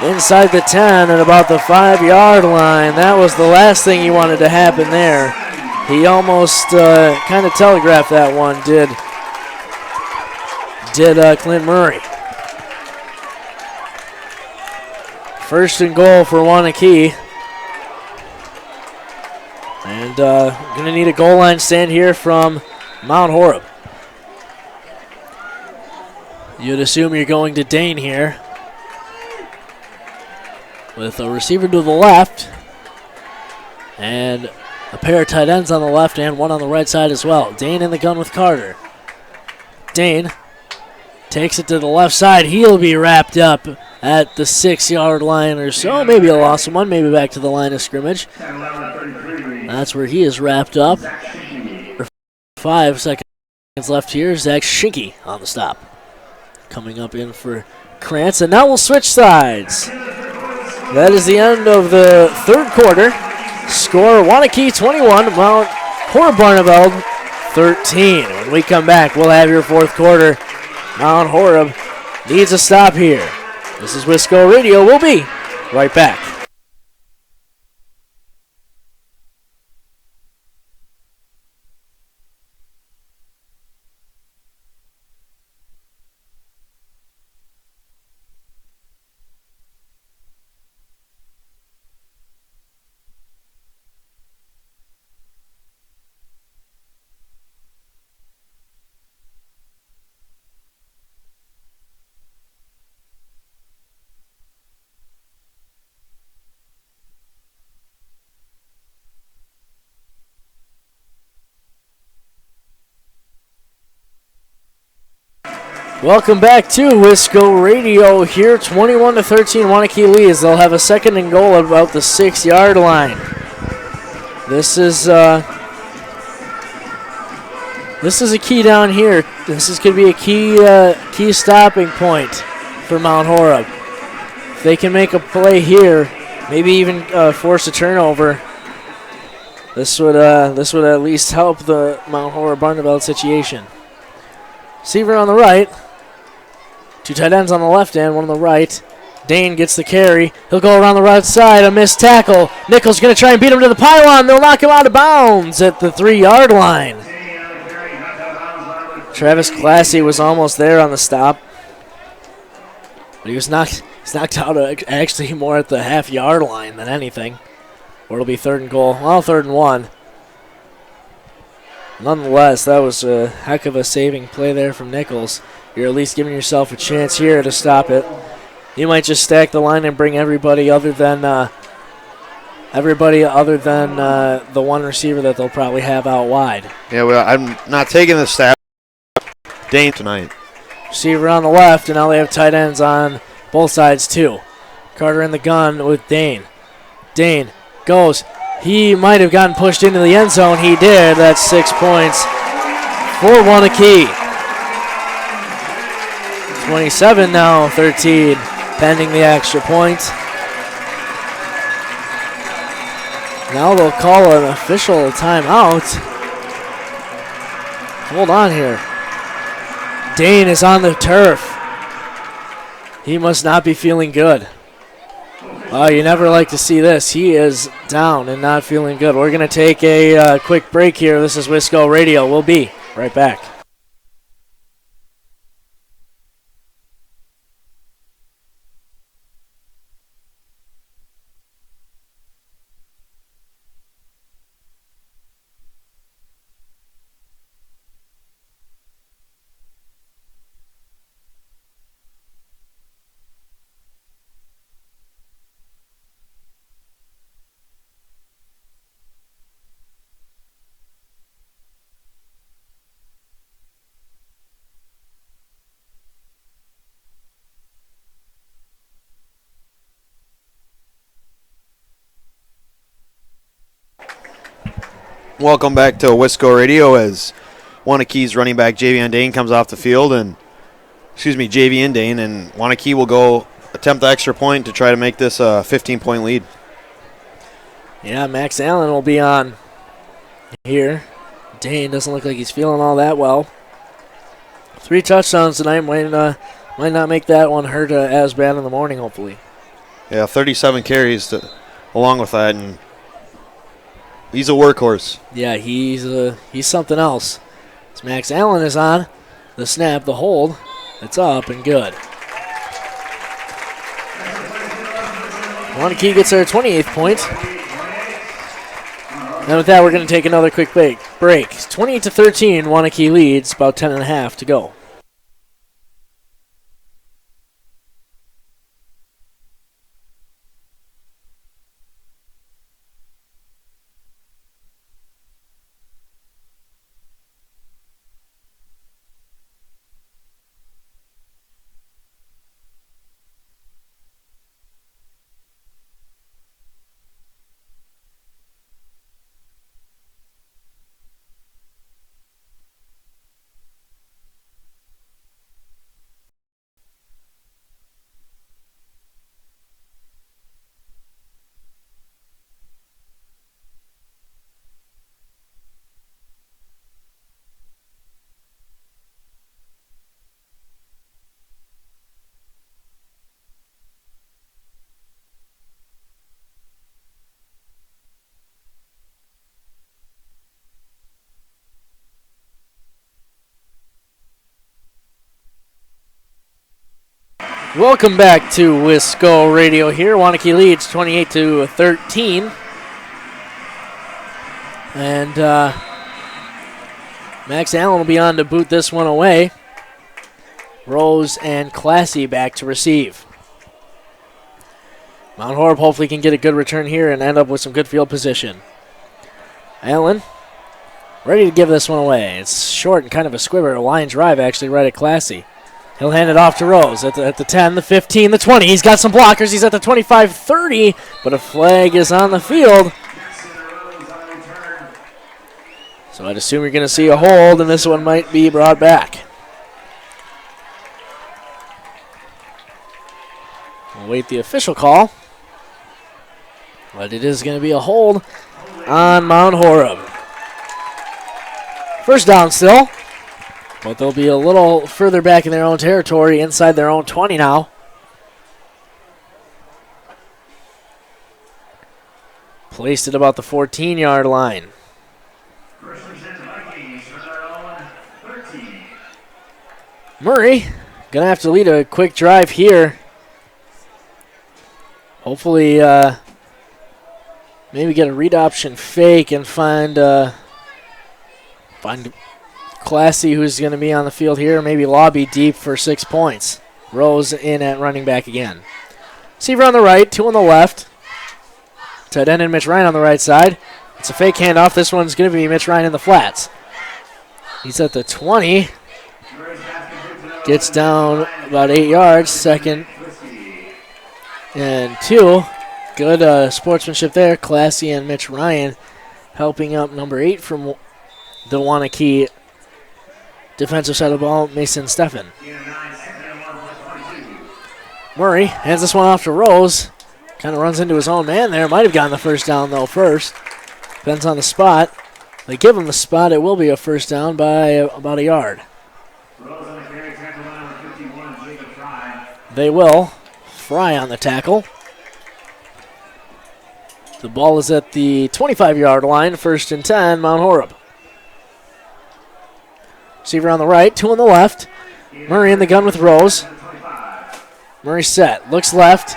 inside the 10 at about the 5-yard line. That was the last thing he wanted to happen there. He almost kind of telegraphed that one, did Clint Murray. First and goal for Waunakee. And going to need a goal line stand here from Mount Horeb. You'd assume you're going to Dane here. With a receiver to the left. And a pair of tight ends on the left and one on the right side as well. Dane in the gun with Carter. Dane takes it to the left side. He'll be wrapped up at the 6-yard line or so. Maybe a loss of one. Maybe back to the line of scrimmage. That's where he is wrapped up. 5 seconds left here. Zach Schinke on the stop. Coming up in for Krantz. And now we'll switch sides. That is the end of the third quarter. Score Waunakee 21, Mount Horeb Barneveld 13. When we come back, we'll have your fourth quarter. Mount Horeb needs a stop here. This is Wisco Radio. We'll be right back. Welcome back to Wisco Radio here. 21-13 Waunakee leads. They'll have a second and goal at about the 6-yard line. This is a key down here. This is going to be a key stopping point for Mount Horeb. If they can make a play here, maybe even force a turnover, this would at least help the Mount Horeb Barneveld situation. Receiver on the right. 2 tight ends on the left end, one on the right. Dane gets the carry. He'll go around the right side. A missed tackle. Nichols going to try and beat him to the pylon. They'll knock him out of bounds at the 3-yard line. Travis Classy was almost there on the stop. But he was knocked out actually more at the half-yard line than anything. Or it'll be third and goal. Well, third and 1. Nonetheless, that was a heck of a saving play there from Nichols. You're at least giving yourself a chance here to stop it. You might just stack the line and bring everybody other than the one receiver that they'll probably have out wide. Yeah, well, I'm not taking the snap. Dane tonight. Receiver on the left, and now they have tight ends on both sides too. Carter in the gun with Dane. Dane goes. He might have gotten pushed into the end zone. He did. That's 6 points for Waunakee. 27 now, 13, pending the extra point. Now they'll call an official timeout. Hold on here. Dane is on the turf. He must not be feeling good. Oh, you never like to see this. He is down and not feeling good. We're going to take a quick break here. This is Wisco Radio. We'll be right back. Welcome back to Wisco Radio as Waunakee's running back Javian Dane comes off the field, and Javian Dane, and Waunakee will go attempt the extra point to try to make this a 15-point lead. Yeah, Max Allen will be on here. Dane doesn't look like he's feeling all that well. 3 touchdowns tonight. Might not make that one hurt as bad in the morning, hopefully. Yeah, 37 carries along with that, and he's a workhorse. Yeah, he's something else. As Max Allen is on the snap, the hold. It's up and good. Waunakee gets their 28th point. And with that, we're going to take another quick break. 28-13, Waunakee leads, about 10.5 to go. Welcome back to Wisco Radio here. Waunakee leads 28-13. And Max Allen will be on to boot this one away. Rose and Classy back to receive. Mount Horeb hopefully can get a good return here and end up with some good field position. Allen ready to give this one away. It's short and kind of a squibber. A line drive actually right at Classy. He'll hand it off to Rose at the 10, the 15, the 20. He's got some blockers. He's at the 25-30, but a flag is on the field. So I'd assume you're going to see a hold, and this one might be brought back. We'll wait the official call, but it is going to be a hold on Mount Horeb. First down still. But they'll be a little further back in their own territory, inside their own 20 now. Placed at about the 14-yard line. Murray going to have to lead a quick drive here. Hopefully maybe get a read option fake and find Classy, who's going to be on the field here, maybe lobby deep for 6 points. Rose in at running back again. Receiver on the right, 2 on the left. Tight end and Mitch Ryan on the right side. It's a fake handoff. This one's going to be Mitch Ryan in the flats. He's at the 20. Gets down about 8 yards. 2nd and 2. Good sportsmanship there. Classy and Mitch Ryan helping up number 8 from the Waunakee defensive side of the ball, Mason Steffen. Murray hands this one off to Rose. Kind of runs into his own man there. Might have gotten the first down, though, first. Depends on the spot. They give him the spot. It will be a first down by about a yard. They will. Fry on the tackle. The ball is at the 25-yard line. 1st and 10, Mount Horeb. Receiver on the right, 2 on the left. Murray in the gun with Rose. Murray set, looks left.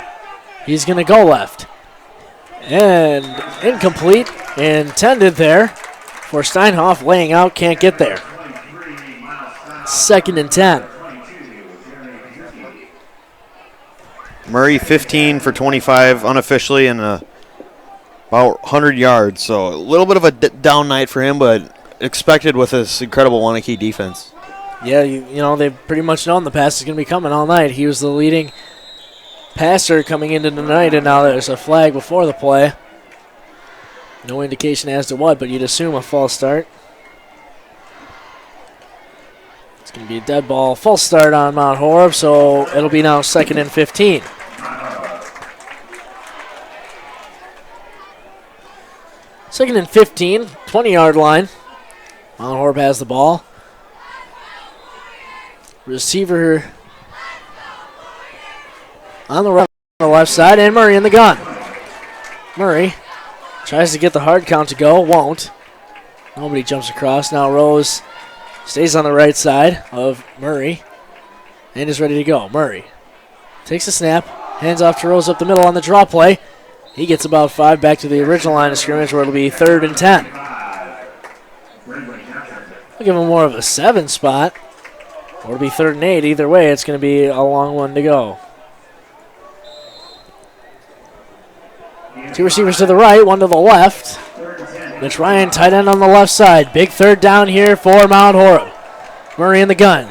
He's going to go left. And incomplete, intended there for Steinhoff, laying out, can't get there. 2nd and 10. Murray 15 for 25 unofficially and about 100 yards. So a little bit of a down night for him, but expected with this incredible Waunakee defense. Yeah, you know, they've pretty much known the pass is going to be coming all night. He was the leading passer coming into tonight, and now there's a flag before the play. No indication as to what, but you'd assume a false start. It's going to be a dead ball. False start on Mount Horeb, so it'll be now 2nd and 15. Second and 15, 20-yard line. Mount Horeb has the ball. Receiver on the left side, and Murray in the gun. Murray tries to get the hard count to go, won't. Nobody jumps across. Now Rose stays on the right side of Murray and is ready to go. Murray takes a snap, hands off to Rose up the middle on the draw play. He gets about 5 back to the original line of scrimmage where it'll be 3rd and 10. I'll give him more of a 7 spot. Or it'll be 3rd and 8. Either way, it's going to be a long one to go. 2 receivers to the right, 1 to the left. Mitch Ryan, tight end on the left side. Big 3rd down here for Mount Horeb. Murray in the gun.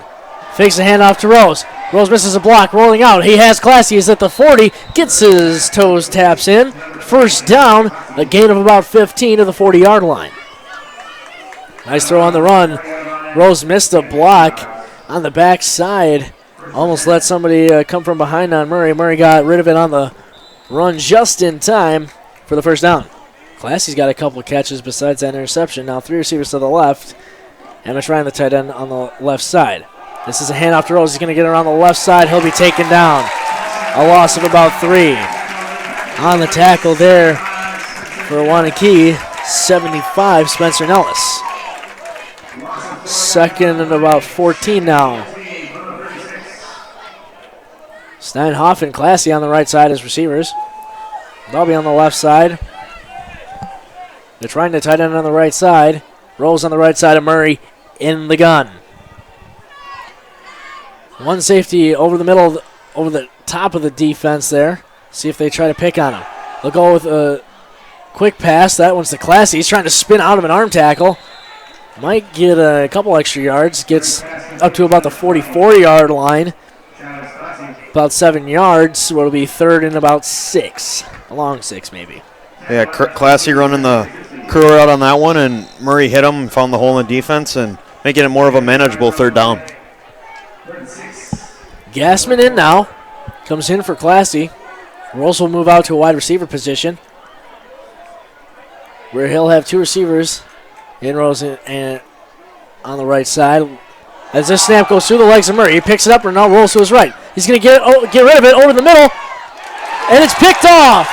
Fakes the handoff to Rose. Rose misses a block, rolling out. He has Classy. He's at the 40. Gets his toes, taps in. 1st down, a gain of about 15 to the 40-yard line. Nice throw on the run. Rose missed a block on the back side. Almost let somebody come from behind on Murray. Murray got rid of it on the run just in time for the 1st down. Classy's got a couple of catches besides that interception. Now 3 receivers to the left. And Mitch Ryan, the tight end, on the left side. This is a handoff to Rose. He's going to get around the left side. He'll be taken down. A loss of about 3. On the tackle there for Waunakee, 75, Spencer Nellis. 2nd and about 14 now. Steinhoff and Classy on the right side as receivers. They'll be on the left side. They're trying to tight end on the right side. Rose on the right side of Murray in the gun. 1 safety over the middle, over the top of the defense there. See if they try to pick on him. They'll go with a quick pass. That one's to Classy. He's trying to spin out of an arm tackle. Might get a couple extra yards. Gets up to about the 44-yard line. About 7 yards. It'll be 3rd and about 6. A long 6 maybe. Yeah, Classy running the curl out on that one, and Murray hit him and found the hole in the defense and making it more of a manageable 3rd down. Gassman in now. Comes in for Classy. Rose will move out to a wide receiver position, where he'll have 2 receivers in Rose and on the right side. As this snap goes through the legs of Murray, he picks it up and now rolls to his right. He's going to get rid of it over the middle, and it's picked off.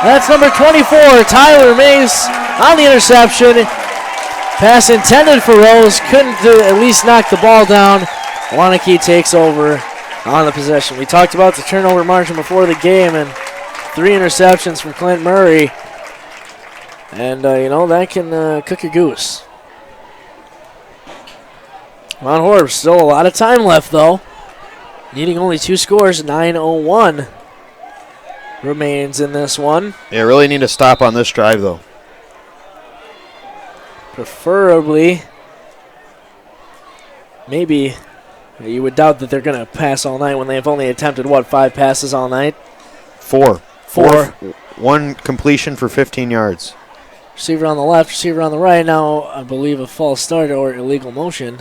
That's number 24, Tyler Mace, on the interception. Pass intended for Rose. Couldn't at least knock the ball down. Waunakee takes over on the possession. We talked about the turnover margin before the game, and 3 interceptions from Clint Murray. And, that can cook your goose. Mount Horeb, still a lot of time left, though. Needing only 2 scores, 9:01 remains in this one. Yeah, really need to stop on this drive, though. Preferably, maybe you would doubt that they're going to pass all night when they've only attempted, 5 passes all night? 4. 4. 1 completion for 15 yards. Receiver on the left, receiver on the right. Now, I believe a false start or illegal motion.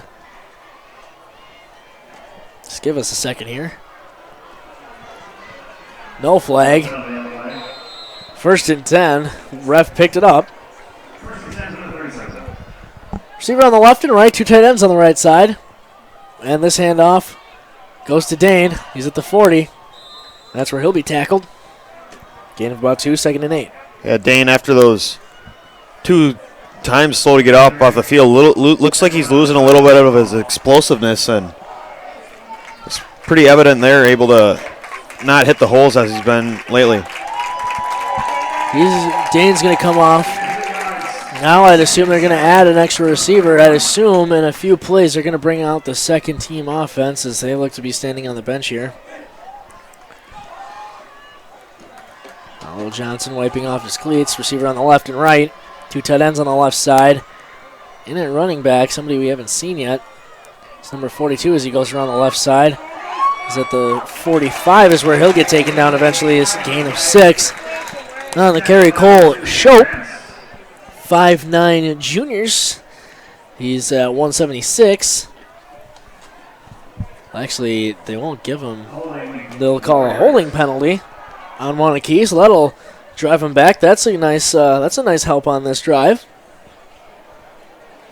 Just give us a second here. No flag. 1st and 10. Ref picked it up. Receiver on the left and right. 2 tight ends on the right side. And this handoff goes to Dane. He's at the 40. That's where he'll be tackled. Gain of about 2, 2nd and 8. Yeah, Dane, after those 2 times slow to get up off the field, looks like he's losing a little bit of his explosiveness, and it's pretty evident they're able to not hit the holes as he's been lately. Dane's going to come off. Now I'd assume they're going to add an extra receiver. I'd assume in a few plays they're going to bring out the second team offense as they look to be standing on the bench here. Will Johnson wiping off his cleats. Receiver on the left and right. 2 tight ends on the left side. In at running back, somebody we haven't seen yet. It's number 42 as he goes around the left side. He's at the 45 is where he'll get taken down eventually. His gain of 6. On the carry, Cole Shope. 5'9" juniors. He's at 176. Actually, they won't give him. They'll call a holding penalty on Waunakee, so that'll drive him back. That's a nice help on this drive.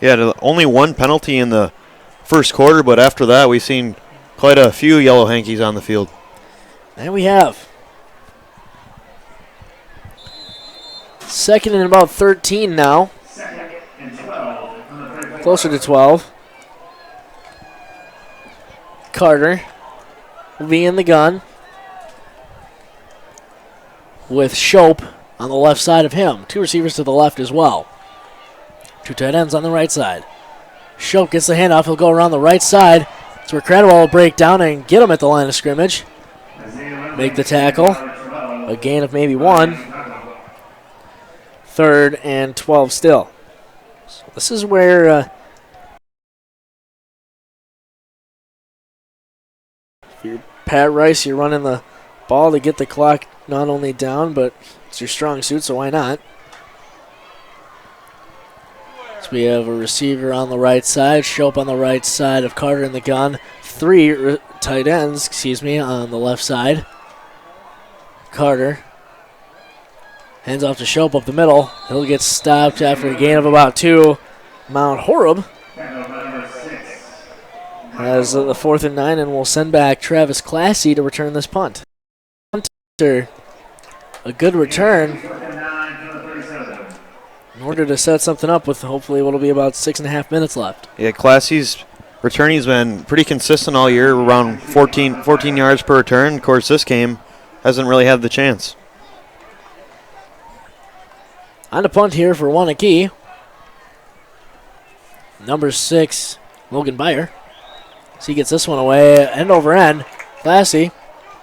Yeah, only one penalty in the first quarter, but after that we've seen quite a few yellow hankies on the field. And we have. Second and about 13 now. Closer to 12. Carter will be in the gun with Shope on the left side of him. Two receivers to the left as well. Two tight ends on the right side. Shope gets the handoff. He'll go around the right side. That's where Cradwell will break down and get him at the line of scrimmage. Make the tackle. A gain of maybe 1. 3rd and 12 still. So this is where if you're Pat Rice, you're running the ball to get the clock not only down, but it's your strong suit, so why not? So we have a receiver on the right side, Shope on the right side of Carter in the gun. 3 tight ends, on the left side. Carter hands off to Shope up the middle. He'll get stopped after a gain of about 2. Mount Horeb has the 4th and 9 and will send back Travis Classy to return this punt. A good return in order to set something up with hopefully what'll be about 6.5 minutes left. Yeah, Classy's returning's been pretty consistent all year, around 14 yards per return. Of course, this game hasn't really had the chance. On the punt here for Waunakee. Number 6, Logan Byer. So he gets this one away, end over end. Classy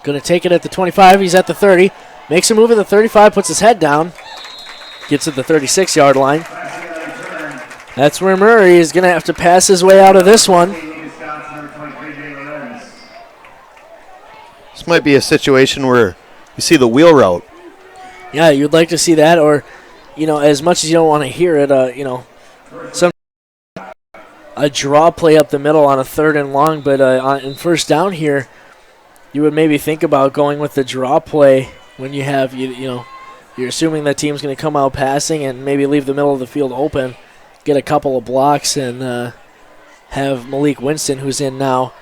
going to take it at the 25. He's at the 30. Makes a move at the 35, puts his head down. Gets to the 36-yard line. That's where Murray is going to have to pass his way out of this one. This might be a situation where you see the wheel route. Yeah, you'd like to see that, or, as much as you don't want to hear it, a draw play up the middle on a 3rd and long, but in first down here, you would maybe think about going with the draw play when you have, you're assuming that team's going to come out passing and maybe leave the middle of the field open, get a couple of blocks, and have Malik Winston, who's in now,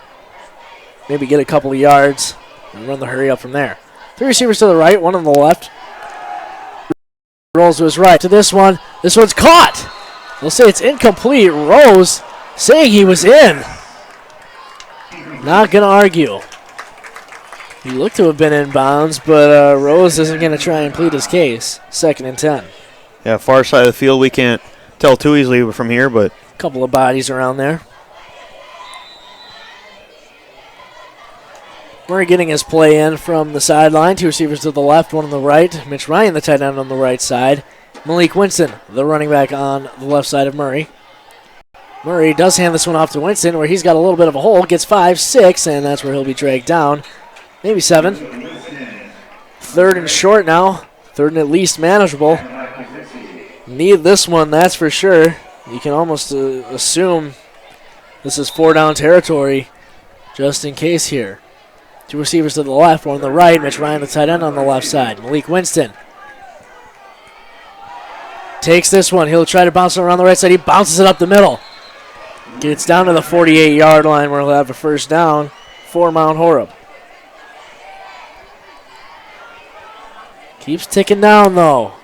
maybe get a couple of yards and run the hurry up from there. 3 receivers to the right, 1 on the left. Rolls to his right. To this one. This one's caught. They'll say it's incomplete. Rose saying he was in. Not going to argue. He looked to have been in bounds, but Rose isn't going to try and plead his case. 2nd and 10. Yeah, far side of the field. We can't tell too easily from here, but a couple of bodies around there. Murray getting his play in from the sideline. 2 receivers to the left, 1 on the right. Mitch Ryan, the tight end, on the right side. Malik Winston, the running back, on the left side of Murray. Murray does hand this one off to Winston, where he's got a little bit of a hole. Gets 5, 6, and that's where he'll be dragged down. Maybe 7. 3rd and short now. 3rd and at least manageable. Need this one, that's for sure. You can almost assume this is 4-down territory just in case here. 2 receivers to the left, 1 on the right. Mitch Ryan, the tight end, on the left side. Malik Winston takes this one. He'll try to bounce it around the right side. He bounces it up the middle. Gets down to the 48-yard line where he'll have a first down for Mount Horeb. Keeps ticking down, though.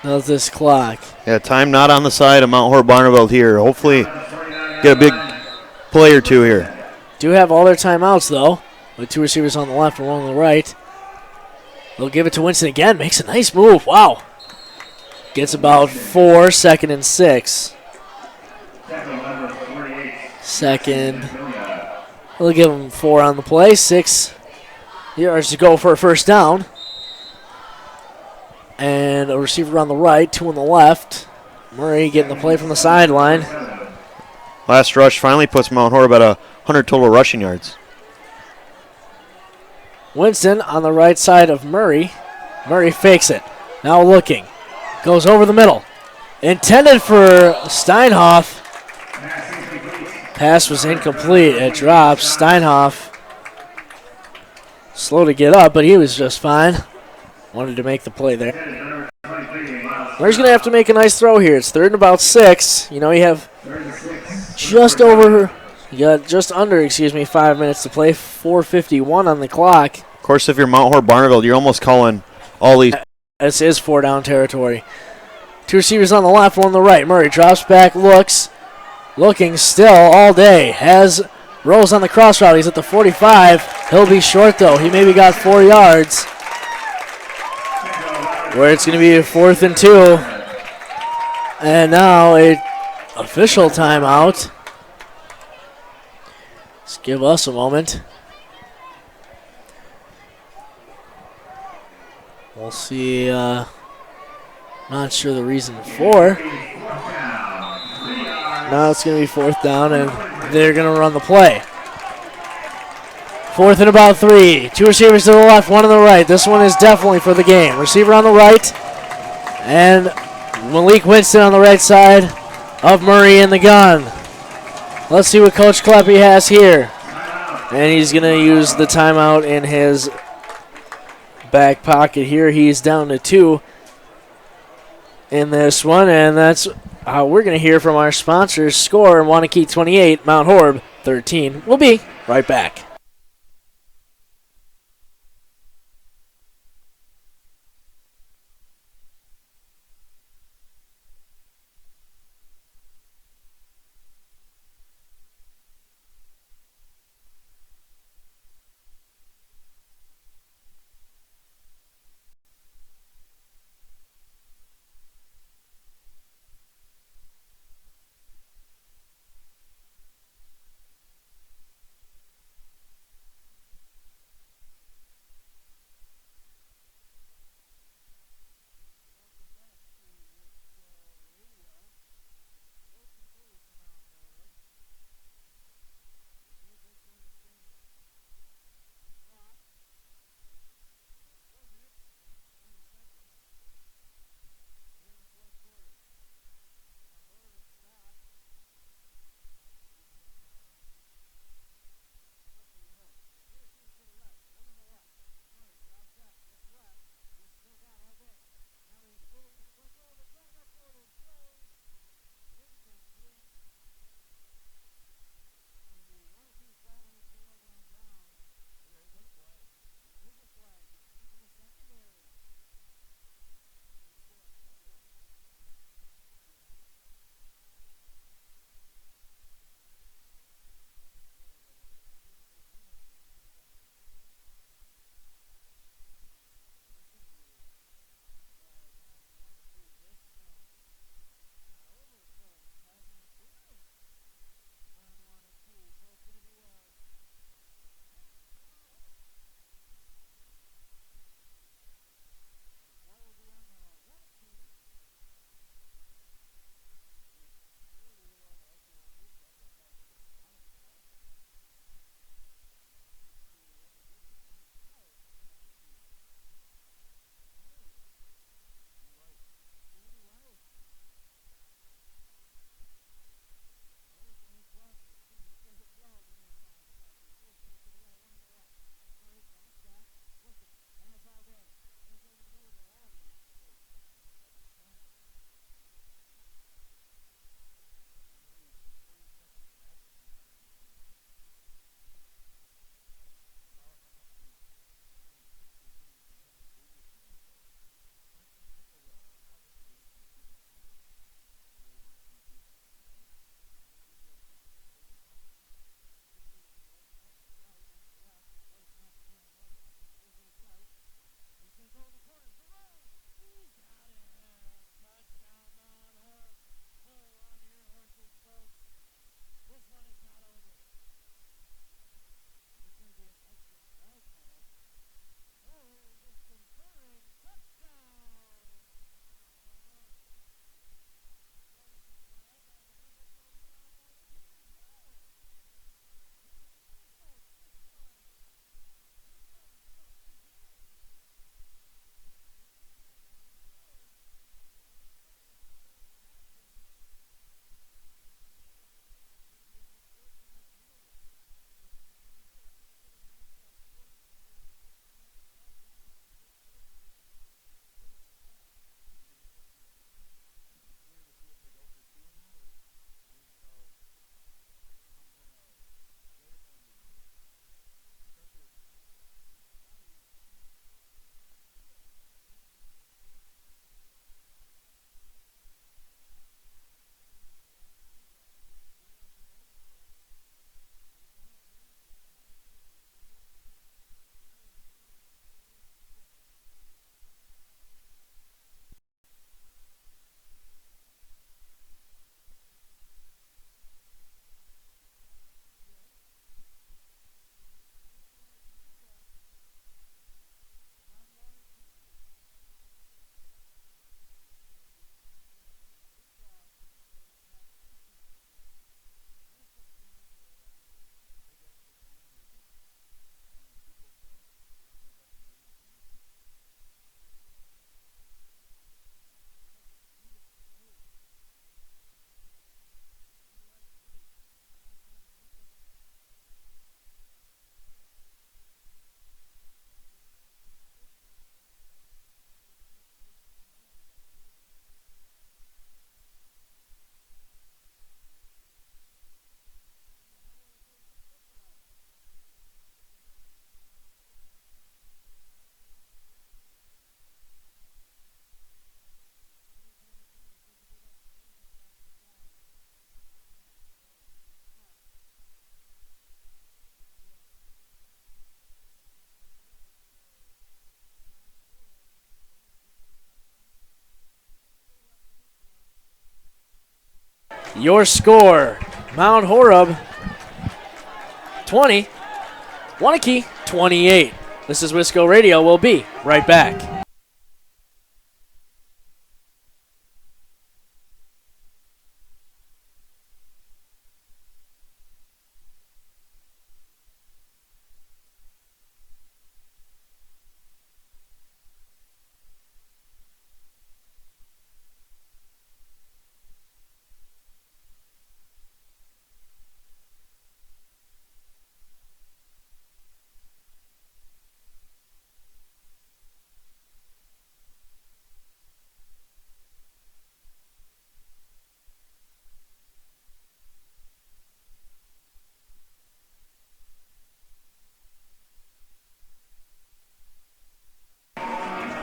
How's this clock? Yeah, time not on the side of Mount Horeb Barneveld here. Hopefully get a big play or 2 here. Do have all their timeouts, though, with 2 receivers on the left and 1 on the right. They'll give it to Winston again. Makes a nice move. Wow. Gets about 4, 2nd and 6. 2nd. We'll give him 4 on the play. 6 yards to go for a first down. And a receiver on the right, 2 on the left. Murray getting the play from the sideline. Last rush finally puts Mount Horeb at 100 total rushing yards. Winston on the right side of Murray. Murray fakes it. Now looking. Goes over the middle. Intended for Steinhoff. Pass was incomplete. It drops. Steinhoff slow to get up, but he was just fine. Wanted to make the play there. Murray's going to have to make a nice throw here. It's 3rd and about 6. You know, you have just under 5 minutes to play. 4:51 on the clock. Of course, if you're Mount Horeb Barneville, you're almost calling all these. This is 4-down territory. 2 receivers on the left, 1 on the right. Murray drops back, looks. Looking still all day. Has Rose on the cross route. He's at the 45. He'll be short, though. He maybe got 4 yards. Where it's going to be a 4th and 2. And now a official timeout. Just give us a moment. We'll see. Not sure the reason for. Now it's going to be 4th down, and they're going to run the play. 4th and about 3. 2 receivers to the left, 1 on the right. This one is definitely for the game. Receiver on the right, and Malik Winston on the right side of Murray in the gun. Let's see what Coach Kleppe has here. And he's going to use the timeout in his back pocket here. He's down to 2 in this one, and that's how we're going to hear from our sponsors. Score: Waunakee 28, Mount Horeb 13. We'll be right back. Your score, Mount Horeb 20, Waunakee 28. This is Wisco Radio. We'll be right back.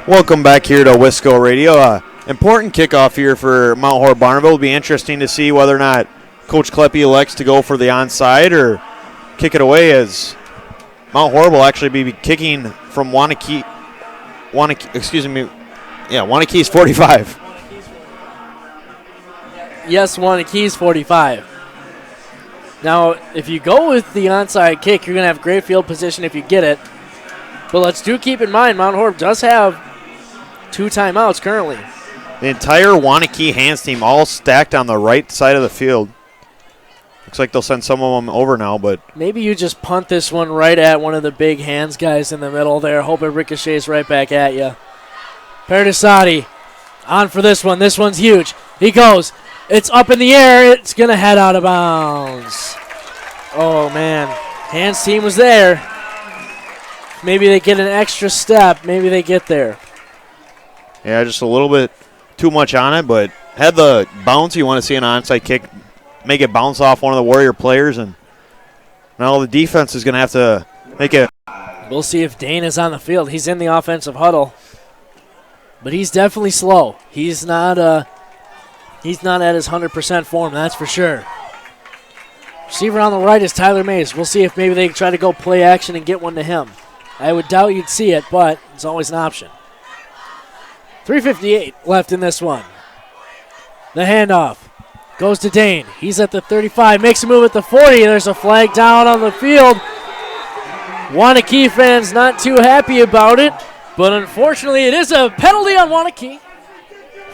Welcome back here to Wisco Radio. Important kickoff here for Mount Horeb Barneville. It'll be interesting to see whether or not Coach Kleppe elects to go for the onside or kick it away, as Mount Horeb will actually be kicking from Waunakee's 45. Yes, Waunakee's 45. Now, if you go with the onside kick, you're going to have great field position if you get it. But let's keep in mind, Mount Horeb does have 2 timeouts currently. The entire Waunakee hands team all stacked on the right side of the field. Looks like they'll send some of them over now, but maybe you just punt this one right at one of the big hands guys in the middle there. Hope it ricochets right back at you. Perdisati on for this one. This one's huge. He goes. It's up in the air. It's going to head out of bounds. Oh, man. Hands team was there. Maybe they get an extra step. Maybe they get there. Yeah, just a little bit too much on it, but had the bounce. You want to see an onside kick, make it bounce off one of the Warrior players, and now the defense is going to have to make it. We'll see if Dane is on the field. He's in the offensive huddle, but he's definitely slow. He's not at his 100% form, that's for sure. Receiver on the right is Tyler Mays. We'll see if maybe they try to go play action and get one to him. I would doubt you'd see it, but it's always an option. 3:58 left in this one. The handoff goes to Dane. He's at the 35, makes a move at the 40. There's a flag down on the field. Waunakee fans not too happy about it, but unfortunately it is a penalty on Waunakee.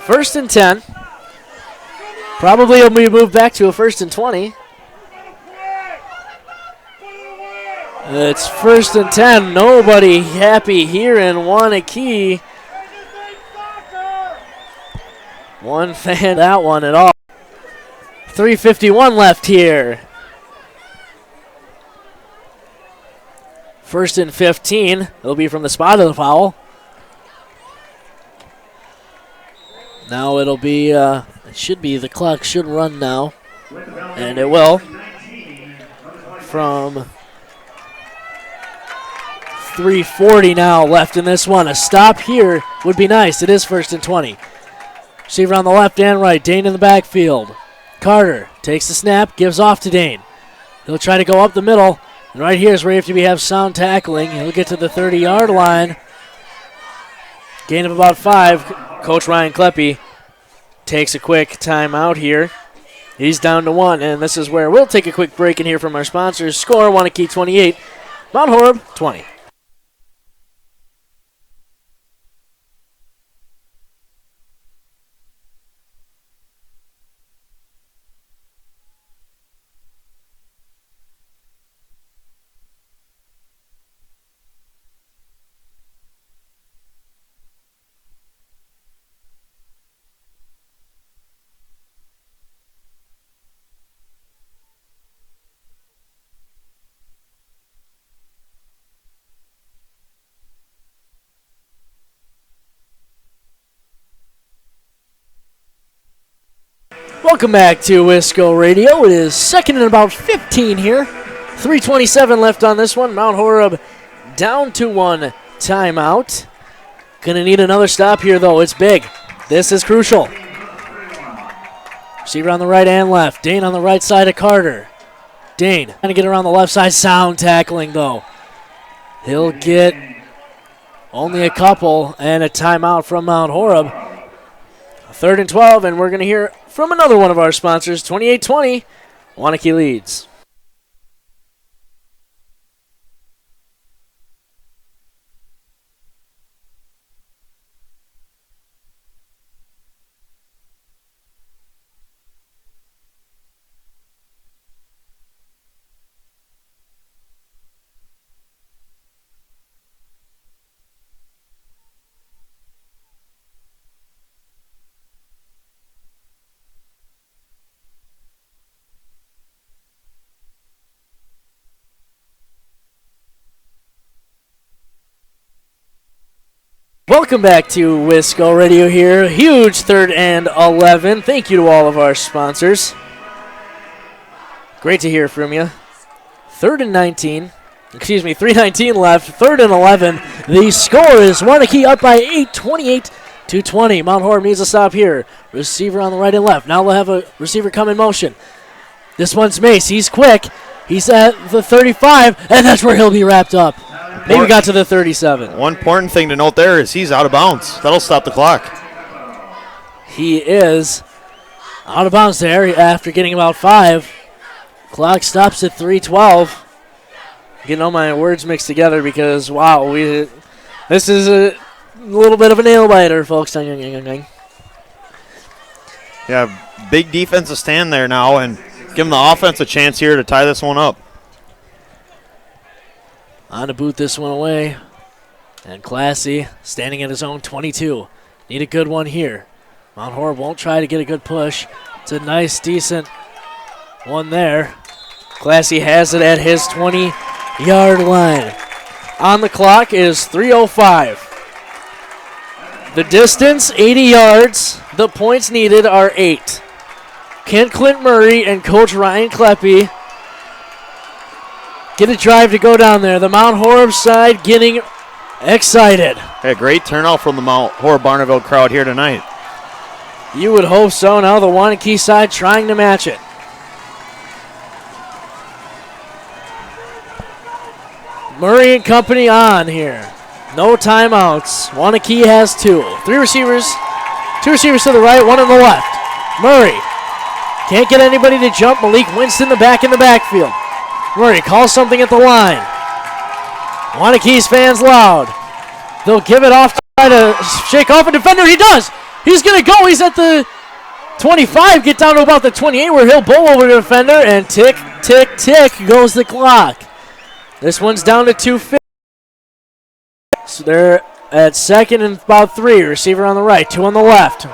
1st and 10. Probably it'll be moved back to a 1st and 20. It's 1st and 10. Nobody happy here in Waunakee. One fan that one at all. 3:51 left here. 1st and 15. It'll be from the spot of the foul. Now it'll be, it should be, the clock should run now. And it will. From 3:40 now left in this one. A stop here would be nice. It is 1st and 20. Receiver on the left and right. Dane in the backfield. Carter takes the snap, gives off to Dane. He'll try to go up the middle. And right here is where you have to have sound tackling. He'll get to the 30-yard line. Gain of about 5. Coach Ryan Kleppe takes a quick timeout here. He's down to 1, and this is where we'll take a quick break and hear from our sponsors. Score, Waunakee 28, Mount Horeb 20. Welcome back to Wisco Radio. It is 2nd and about 15 here. 3:27 left on this one. Mount Horeb down to 1 timeout. Gonna need another stop here, though. It's big. This is crucial. Receiver on the right and left. Dane on the right side of Carter. Dane trying to get around the left side. Sound tackling, though. He'll get only a couple and a timeout from Mount Horeb. 3rd and 12, and we're going to hear from another one of our sponsors. 28-20, Waunakee leads. Welcome back to Wisco Radio here. Huge 3rd and 11. Thank you to all of our sponsors. Great to hear from you. 3rd and 19. 3:19 left. 3rd and 11. The score is Waunakee up by 8, 28-20. Mount Horeb needs a stop here. Receiver on the right and left. Now we'll have a receiver come in motion. This one's Mace. He's quick. He's at the 35, and that's where he'll be wrapped up. Maybe got to the 37. One important thing to note there is he's out of bounds. That'll stop the clock. He is out of bounds there after getting about 5. Clock stops at 3:12. Getting all my words mixed together because, wow, this is a little bit of a nail biter, folks. Yeah, big defensive stand there now, and give them the offense a chance here to tie this one up. On to boot this one away. And Classy standing at his own 22. Need a good one here. Mount Horeb won't try to get a good push. It's a nice, decent one there. Classy has it at his 20-yard line. On the clock is 3:05. The distance, 80 yards. The points needed are 8. Kent Clint Murray and Coach Ryan Kleppe get a drive to go down there. The Mount Horeb side getting excited. Hey, great turnout from the Mount Horeb Barneville crowd here tonight. You would hope so. Now the Waunakee side trying to match it. Murray and company on here. No timeouts. Waunakee has 2. 3 receivers. 2 receivers to the right, 1 on the left. Murray can't get anybody to jump. Malik Winston the back in the backfield. Murray calls something at the line. Waunakee's fans loud. They'll give it off to try to shake off a defender. He does. He's going to go. He's at the 25. Get down to about the 28 where he'll bowl over the defender. And tick, tick, tick goes the clock. This one's down to 2:50. So they're at 2nd and about 3. Receiver on the right, 2 on the left.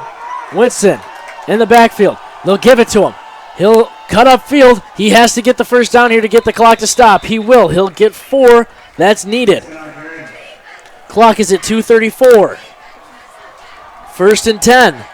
Winston in the backfield. They'll give it to him. He'll cut up field. He has to get the first down here to get the clock to stop. He will. He'll get 4. That's needed. Clock is at 2:34. 1st and 10.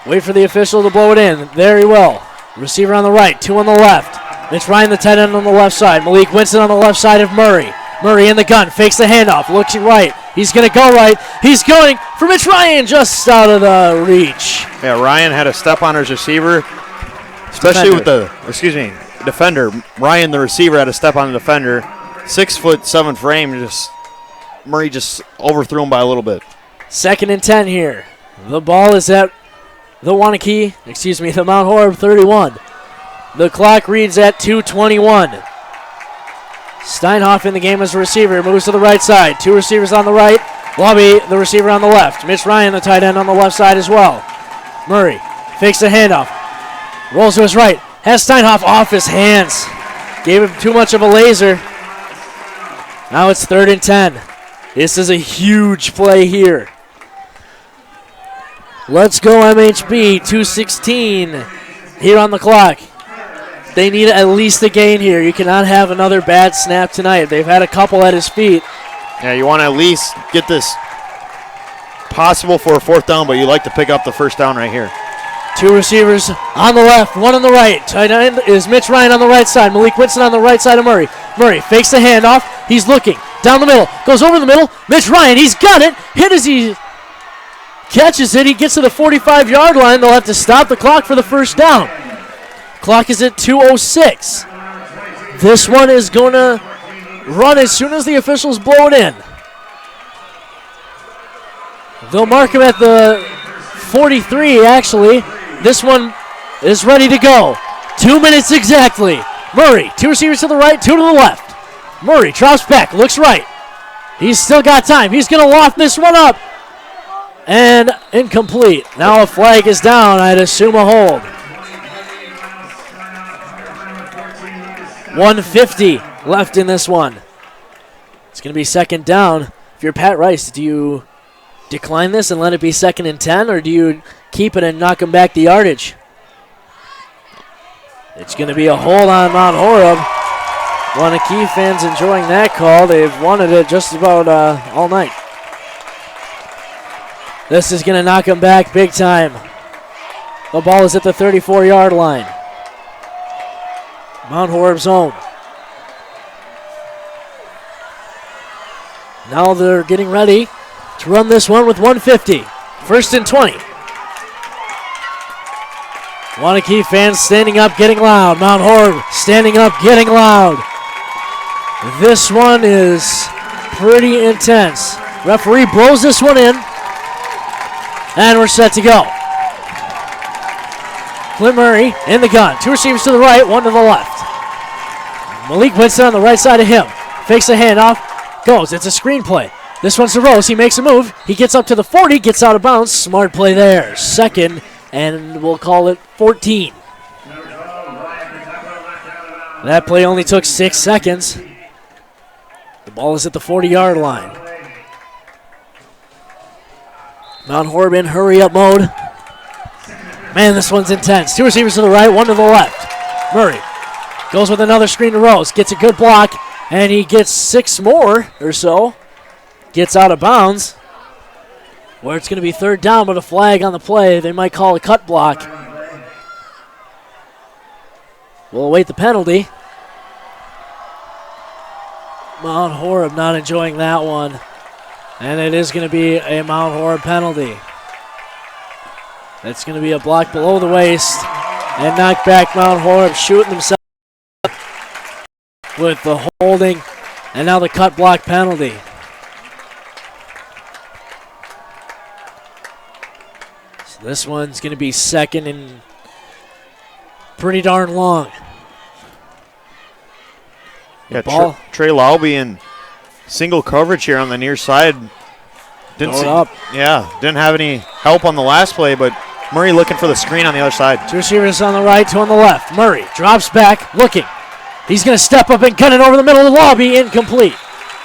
Wait for the official to blow it in. There he will. Receiver on the right, 2 on the left. Mitch Ryan, the tight end on the left side. Malik Winston on the left side of Murray. Murray in the gun, fakes the handoff, looks right. He's going to go right. He's going for Mitch Ryan, just out of the reach. Yeah, Ryan had a step on his receiver, especially with the, defender. Ryan, the receiver, had a step on the defender. 6'7" frame, Murray just overthrew him by a little bit. 2nd and 10 here. The ball is at the Mount Horeb 31. The clock reads at 2:21. Steinhoff in the game as a receiver, moves to the right side. 2 receivers on the right. Lobby, the receiver on the left. Mitch Ryan, the tight end on the left side as well. Murray fakes the handoff. Rolls to his right. Has Steinhoff off his hands. Gave him too much of a laser. Now it's 3rd and 10. This is a huge play here. Let's go MHB, 2:16 here on the clock. They need at least a gain here. You cannot have another bad snap tonight. They've had a couple at his feet. Yeah, you want to at least get this possible for a 4th down, but you like to pick up the 1st down right here. 2 receivers on the left, 1 on the right. Tight end is Mitch Ryan on the right side. Malik Winston on the right side of Murray. Murray fakes the handoff. He's looking down the middle. Goes over the middle. Mitch Ryan, he's got it. Hit as he catches it. He gets to the 45-yard line. They'll have to stop the clock for the 1st down. Clock is at 2:06. This one is going to run as soon as the officials blow it in. They'll mark him at the 43, actually. This one is ready to go. 2 minutes exactly. Murray, 2 receivers to the right, 2 to the left. Murray drops back, looks right. He's still got time. He's going to loft this one up. And incomplete. Now a flag is down. I'd assume a hold. 150 left in this one. It's going to be second down. If you're Pat Rice, do you decline this and let it be 2nd and 10, or do you keep it and knock him back the yardage? It's going to be a hold on Mount Horeb. Waunakee fans enjoying that call. They've wanted it just about all night. This is going to knock him back big time. The ball is at the 34-yard line. Mount Horeb zone. Now they're getting ready to run this one with 150. 1st and 20. Waunakee fans standing up, getting loud. Mount Horeb standing up, getting loud. This one is pretty intense. Referee blows this one in. And we're set to go. Clint Murray in the gun. 2 receivers to the right, 1 to the left. Malik Winston on the right side of him. Fakes the handoff. Goes. It's a screen play. This one's to Rose. He makes a move. He gets up to the 40, gets out of bounds. Smart play there. 2nd, and we'll call it 14. That play only took 6 seconds. The ball is at the 40-yard line. Mount Horeb in hurry-up mode. Man, this one's intense. 2 receivers to the right, 1 to the left. Murray goes with another screen to Rose. Gets a good block, and he gets 6 more or so. Gets out of bounds. Where it's going to be 3rd down, but a flag on the play. They might call a cut block. We'll await the penalty. Mount Horeb not enjoying that one. And it is going to be a Mount Horeb penalty. It's going to be a block below the waist and knock back Mount Horeb, shooting themselves with the holding and now the cut block penalty. So this one's going to be 2nd and pretty darn long. Yeah, Trey Laube in single coverage here on the near side. Didn't have any help on the last play, but Murray looking for the screen on the other side. 2 receivers on the right, 2 on the left. Murray drops back, looking. He's going to step up and cut it over the middle of the lobby. Incomplete.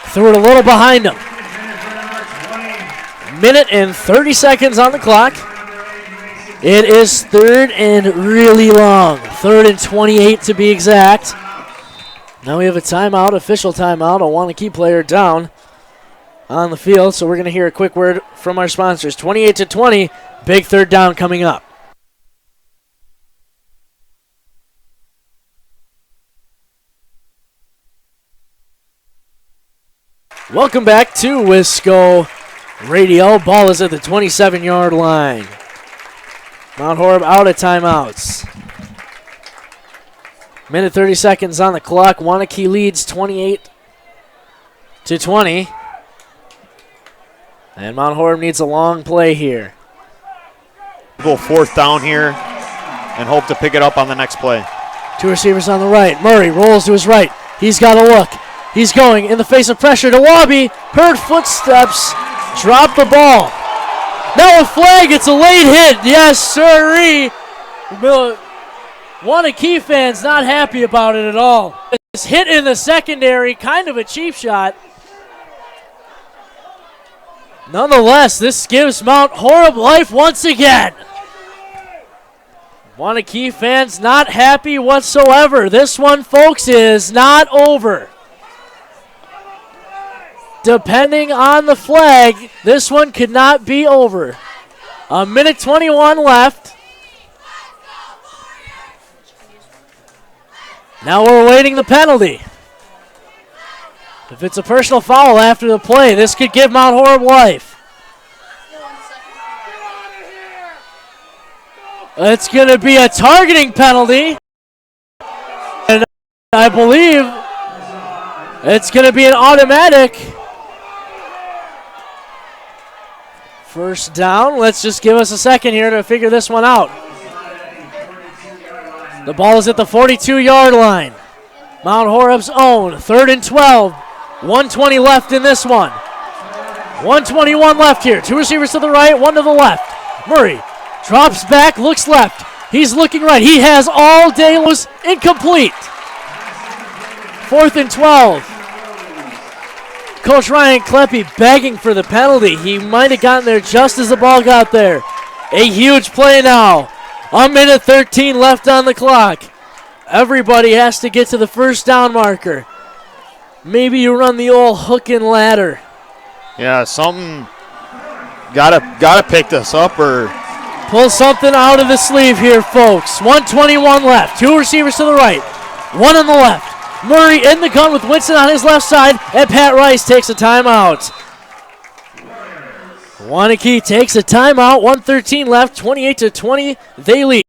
Threw it a little behind him. 1 minute and 30 seconds on the clock. It is 3rd and really long. 3rd and 28 to be exact. Now we have a timeout, official timeout, a Waunakee player down on the field. So we're going to hear a quick word from our sponsors. 28-20, big 3rd down coming up. Welcome back to Wisco Radio. Ball is at the 27-yard line. Mount Horeb out of timeouts. 1 minute 30 seconds on the clock. Waunakee leads 28-20. And Mount Horeb needs a long play here. Go 4th down here and hope to pick it up on the next play. 2 receivers on the right. Murray rolls to his right. He's got a look. He's going in the face of pressure to Wabi. Heard footsteps. Drop the ball. Now a flag. It's a late hit. Yes, sirree. Waunakee fans not happy about it at all. It's hit in the secondary. Kind of a cheap shot. Nonetheless, this gives Mount Horeb life once again. Waunakee fans not happy whatsoever. This one, folks, is not over. Depending on the flag, this one could not be over. 1 minute 21 left. Now we're awaiting the penalty. If it's a personal foul after the play, this could give Mount Horeb life. It's going to be a targeting penalty. And I believe it's going to be an automatic First down. Let's just give us a second here to figure this one out. The ball is at the 42-yard line. Mount Horeb's own, 3rd and 12. 1:20 left in this one. 1:21 left here. 2 receivers to the right, 1 to the left. Murray drops back, looks left. He's looking right. He has all day. Was incomplete. 4th and 12. Coach Ryan Kleppe begging for the penalty. He might have gotten there just as the ball got there. A huge play now. 1:13 left on the clock. Everybody has to get to the first down marker. Maybe you run the old hook and ladder. Yeah, something. Gotta pick this up or pull something out of the sleeve here, folks. 1:21 left. 2 receivers to the right, 1 on the left. Murray in the gun with Winston on his left side, and Pat Rice takes a timeout. Waunakee takes a timeout. 1:13 left. 28-20. They lead.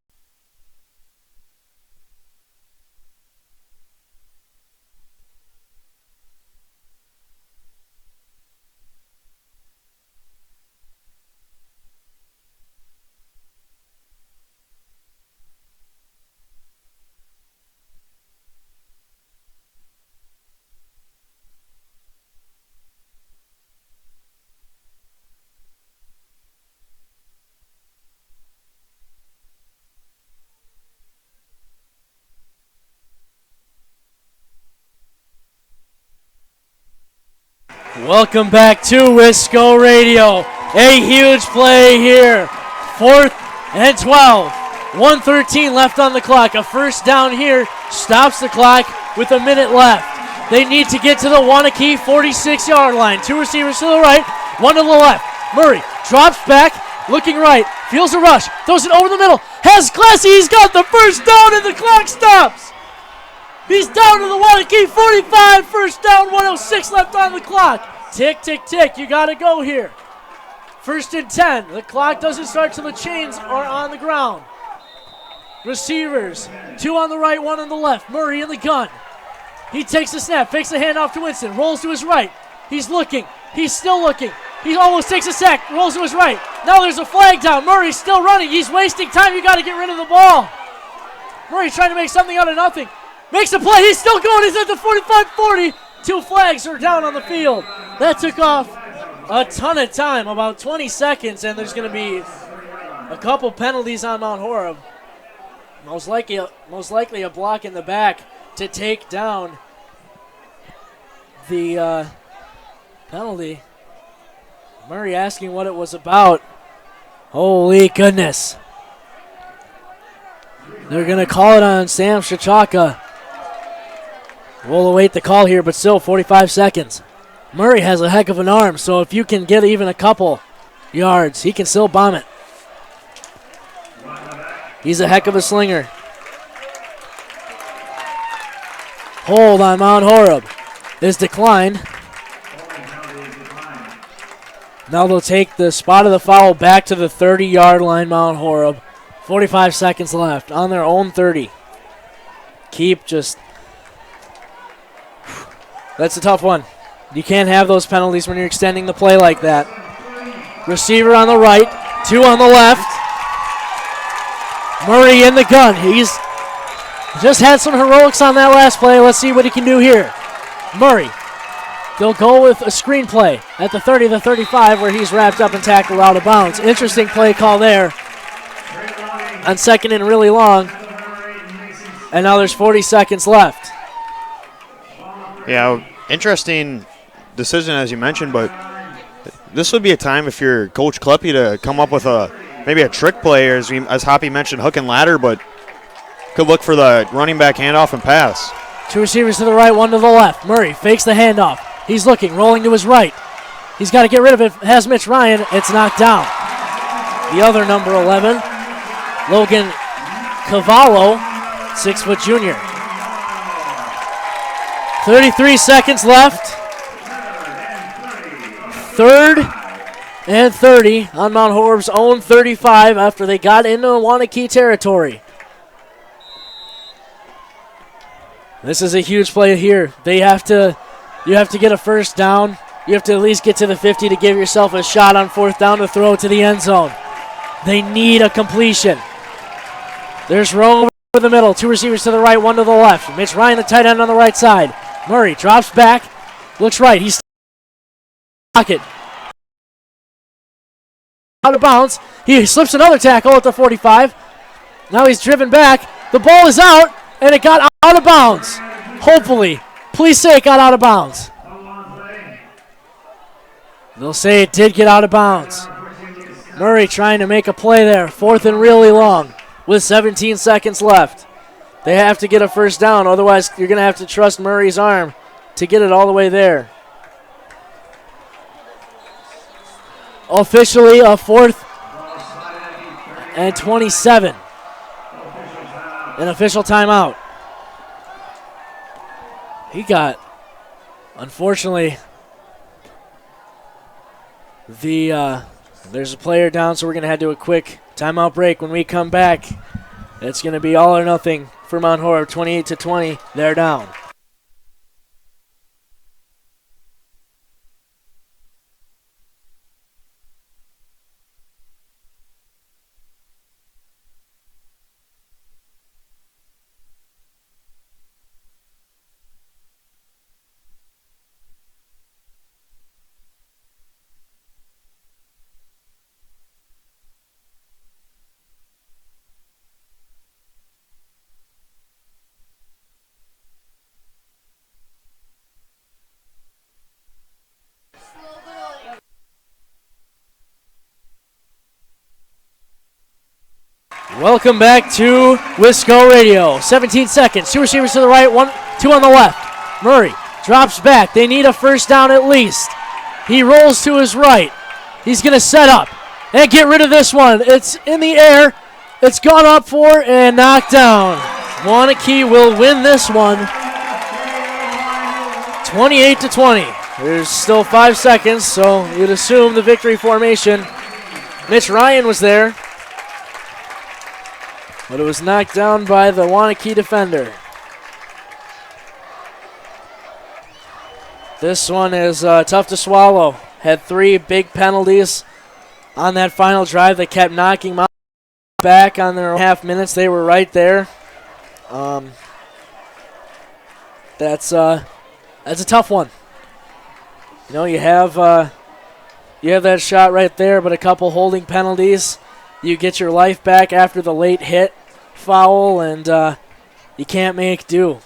Welcome back to Wisco Radio. A huge play here. 4th and 12. 1:13 left on the clock. A first down here stops the clock with a minute left. They need to get to the Waunakee 46-yard line. 2 receivers to the right, 1 to the left. Murray drops back, looking right, feels a rush, throws it over the middle, has Classy, he's got the first down and the clock stops. He's down to the Waunakee 45, first down, 1:06 left on the clock. Tick, tick, tick, you gotta go here. 1st and 10, the clock doesn't start till the chains are on the ground. Receivers, 2 on the right, 1 on the left. Murray in the gun. He takes the snap, fakes the handoff to Winston, rolls to his right. He's looking, he's still looking. He almost takes a sack, rolls to his right. Now there's a flag down, Murray's still running. He's wasting time, you gotta get rid of the ball. Murray's trying to make something out of nothing. Makes a play, he's still going, he's at the 45-40. 2 flags are down on the field. That took off a ton of time, about 20 seconds, and there's going to be a couple penalties on Mount Horeb. Most likely a block in the back to take down the penalty. Murray asking what it was about. Holy goodness. They're going to call it on Sam Shachaka. We'll await the call here, but still 45 seconds. Murray has a heck of an arm, so if you can get even a couple yards, he can still bomb it. He's a heck of a slinger. Hold on Mount Horeb is declined. Now they'll take the spot of the foul back to the 30-yard line, Mount Horeb. 45 seconds left on their own 30. That's a tough one. You can't have those penalties when you're extending the play like that. Receiver on the right, 2 on the left. Murray in the gun. He's just had some heroics on that last play. Let's see what he can do here. Murray, they'll go with a screenplay at the 30 to 35 where he's wrapped up and tackled out of bounds. Interesting play call there on 2nd and really long. And now there's 40 seconds left. Yeah, interesting decision as you mentioned, but this would be a time if you're Coach Kleppe to come up with maybe a trick play, or as Hoppy mentioned, hook and ladder, but could look for the running back handoff and pass. 2 receivers to the right, 1 to the left. Murray fakes the handoff. He's looking, rolling to his right. He's got to get rid of it. Has Mitch Ryan. It's knocked down. The other number 11, Logan Cavallo, 6-foot junior. 33 seconds left. 3rd and 30 on Mount Horeb's own 35 after they got into Waunakee territory. This is a huge play here. You have to get a first down. You have to at least get to the 50 to give yourself a shot on 4th down to throw to the end zone. They need a completion. There's Rome over the middle. 2 receivers to the right, 1 to the left. Mitch Ryan, the tight end on the right side. Murray drops back, looks right. He's pocket. Out of bounds. He slips another tackle at the 45. Now he's driven back. The ball is out, and it got out of bounds. Hopefully. Please say it got out of bounds. They'll say it did get out of bounds. Murray trying to make a play there. 4th and really long with 17 seconds left. They have to get a first down. Otherwise, you're going to have to trust Murray's arm to get it all the way there. Officially a 4th and 27. An official timeout. He got, unfortunately, there's a player down, so we're going to head to a quick timeout break. When we come back, it's going to be all or nothing for Mount Horeb, 28-20. They're down. Welcome back to Wisco Radio. 17 seconds. 2 receivers to the right, 2 on the left. Murray drops back. They need a first down at least. He rolls to his right. He's going to set up and get rid of this one. It's in the air. It's gone up for and knocked down. Waunakee will win this one 28-20. There's still 5 seconds, so you'd assume the victory formation. Mitch Ryan was there, but it was knocked down by the Waunakee defender. This one is tough to swallow. Had 3 big penalties on that final drive that kept knocking Mount back on their half minutes. They were right there. That's a tough one. You know, you have that shot right there, but a couple holding penalties. You get your life back after the late hit foul, and you can't make do.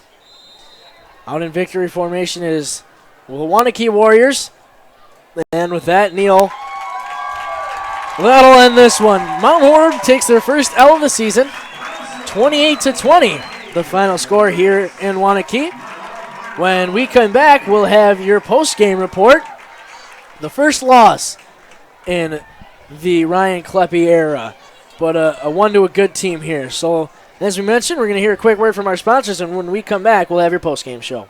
Out in victory formation is the Waunakee Warriors. And with that, Neil, that'll end this one. Mount Horeb takes their first L of the season, 28-20, the final score here in Waunakee. When we come back, we'll have your post-game report. The first loss in the Ryan Kleppe era, but a one to a good team here. So, as we mentioned, we're going to hear a quick word from our sponsors, and when we come back, we'll have your post-game show.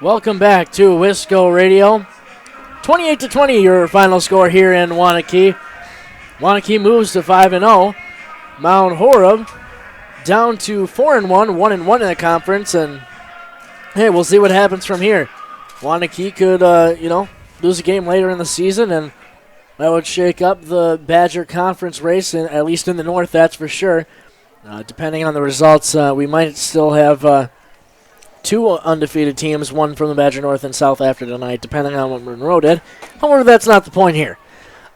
Welcome back to Wisco Radio. 28-20 your final score here in Waunakee. Waunakee moves to 5-0. Mount Horeb down to 4-1, 1-1 in the conference, and hey, we'll see what happens from here. Waunakee could, lose a game later in the season, and that would shake up the Badger Conference race, at least in the North, that's for sure. Depending on the results, we might still have two undefeated teams, one from the Badger North and South after tonight, depending on what Monroe did. However, that's not the point here.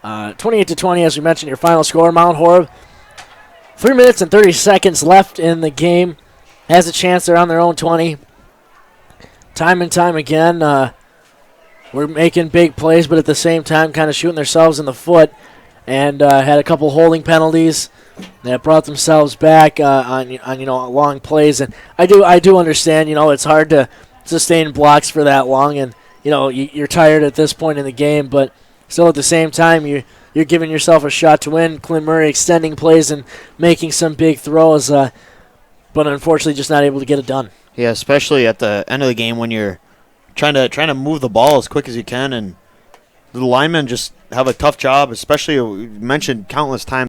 28-20, as we mentioned, your final score. Mount Horeb, 3 minutes and 30 seconds left in the game. Has a chance. They're on their own 20. Time and time again, we're making big plays, but at the same time kind of shooting themselves in the foot, and had a couple holding penalties that brought themselves back on long plays. And I do understand, it's hard to sustain blocks for that long, and you're tired at this point in the game, but still at the same time you're giving yourself a shot to win. Clint Murray extending plays and making some big throws, but unfortunately just not able to get it done. Yeah, especially at the end of the game when you're trying to move the ball as quick as you can, and the linemen just have a tough job, especially we mentioned countless times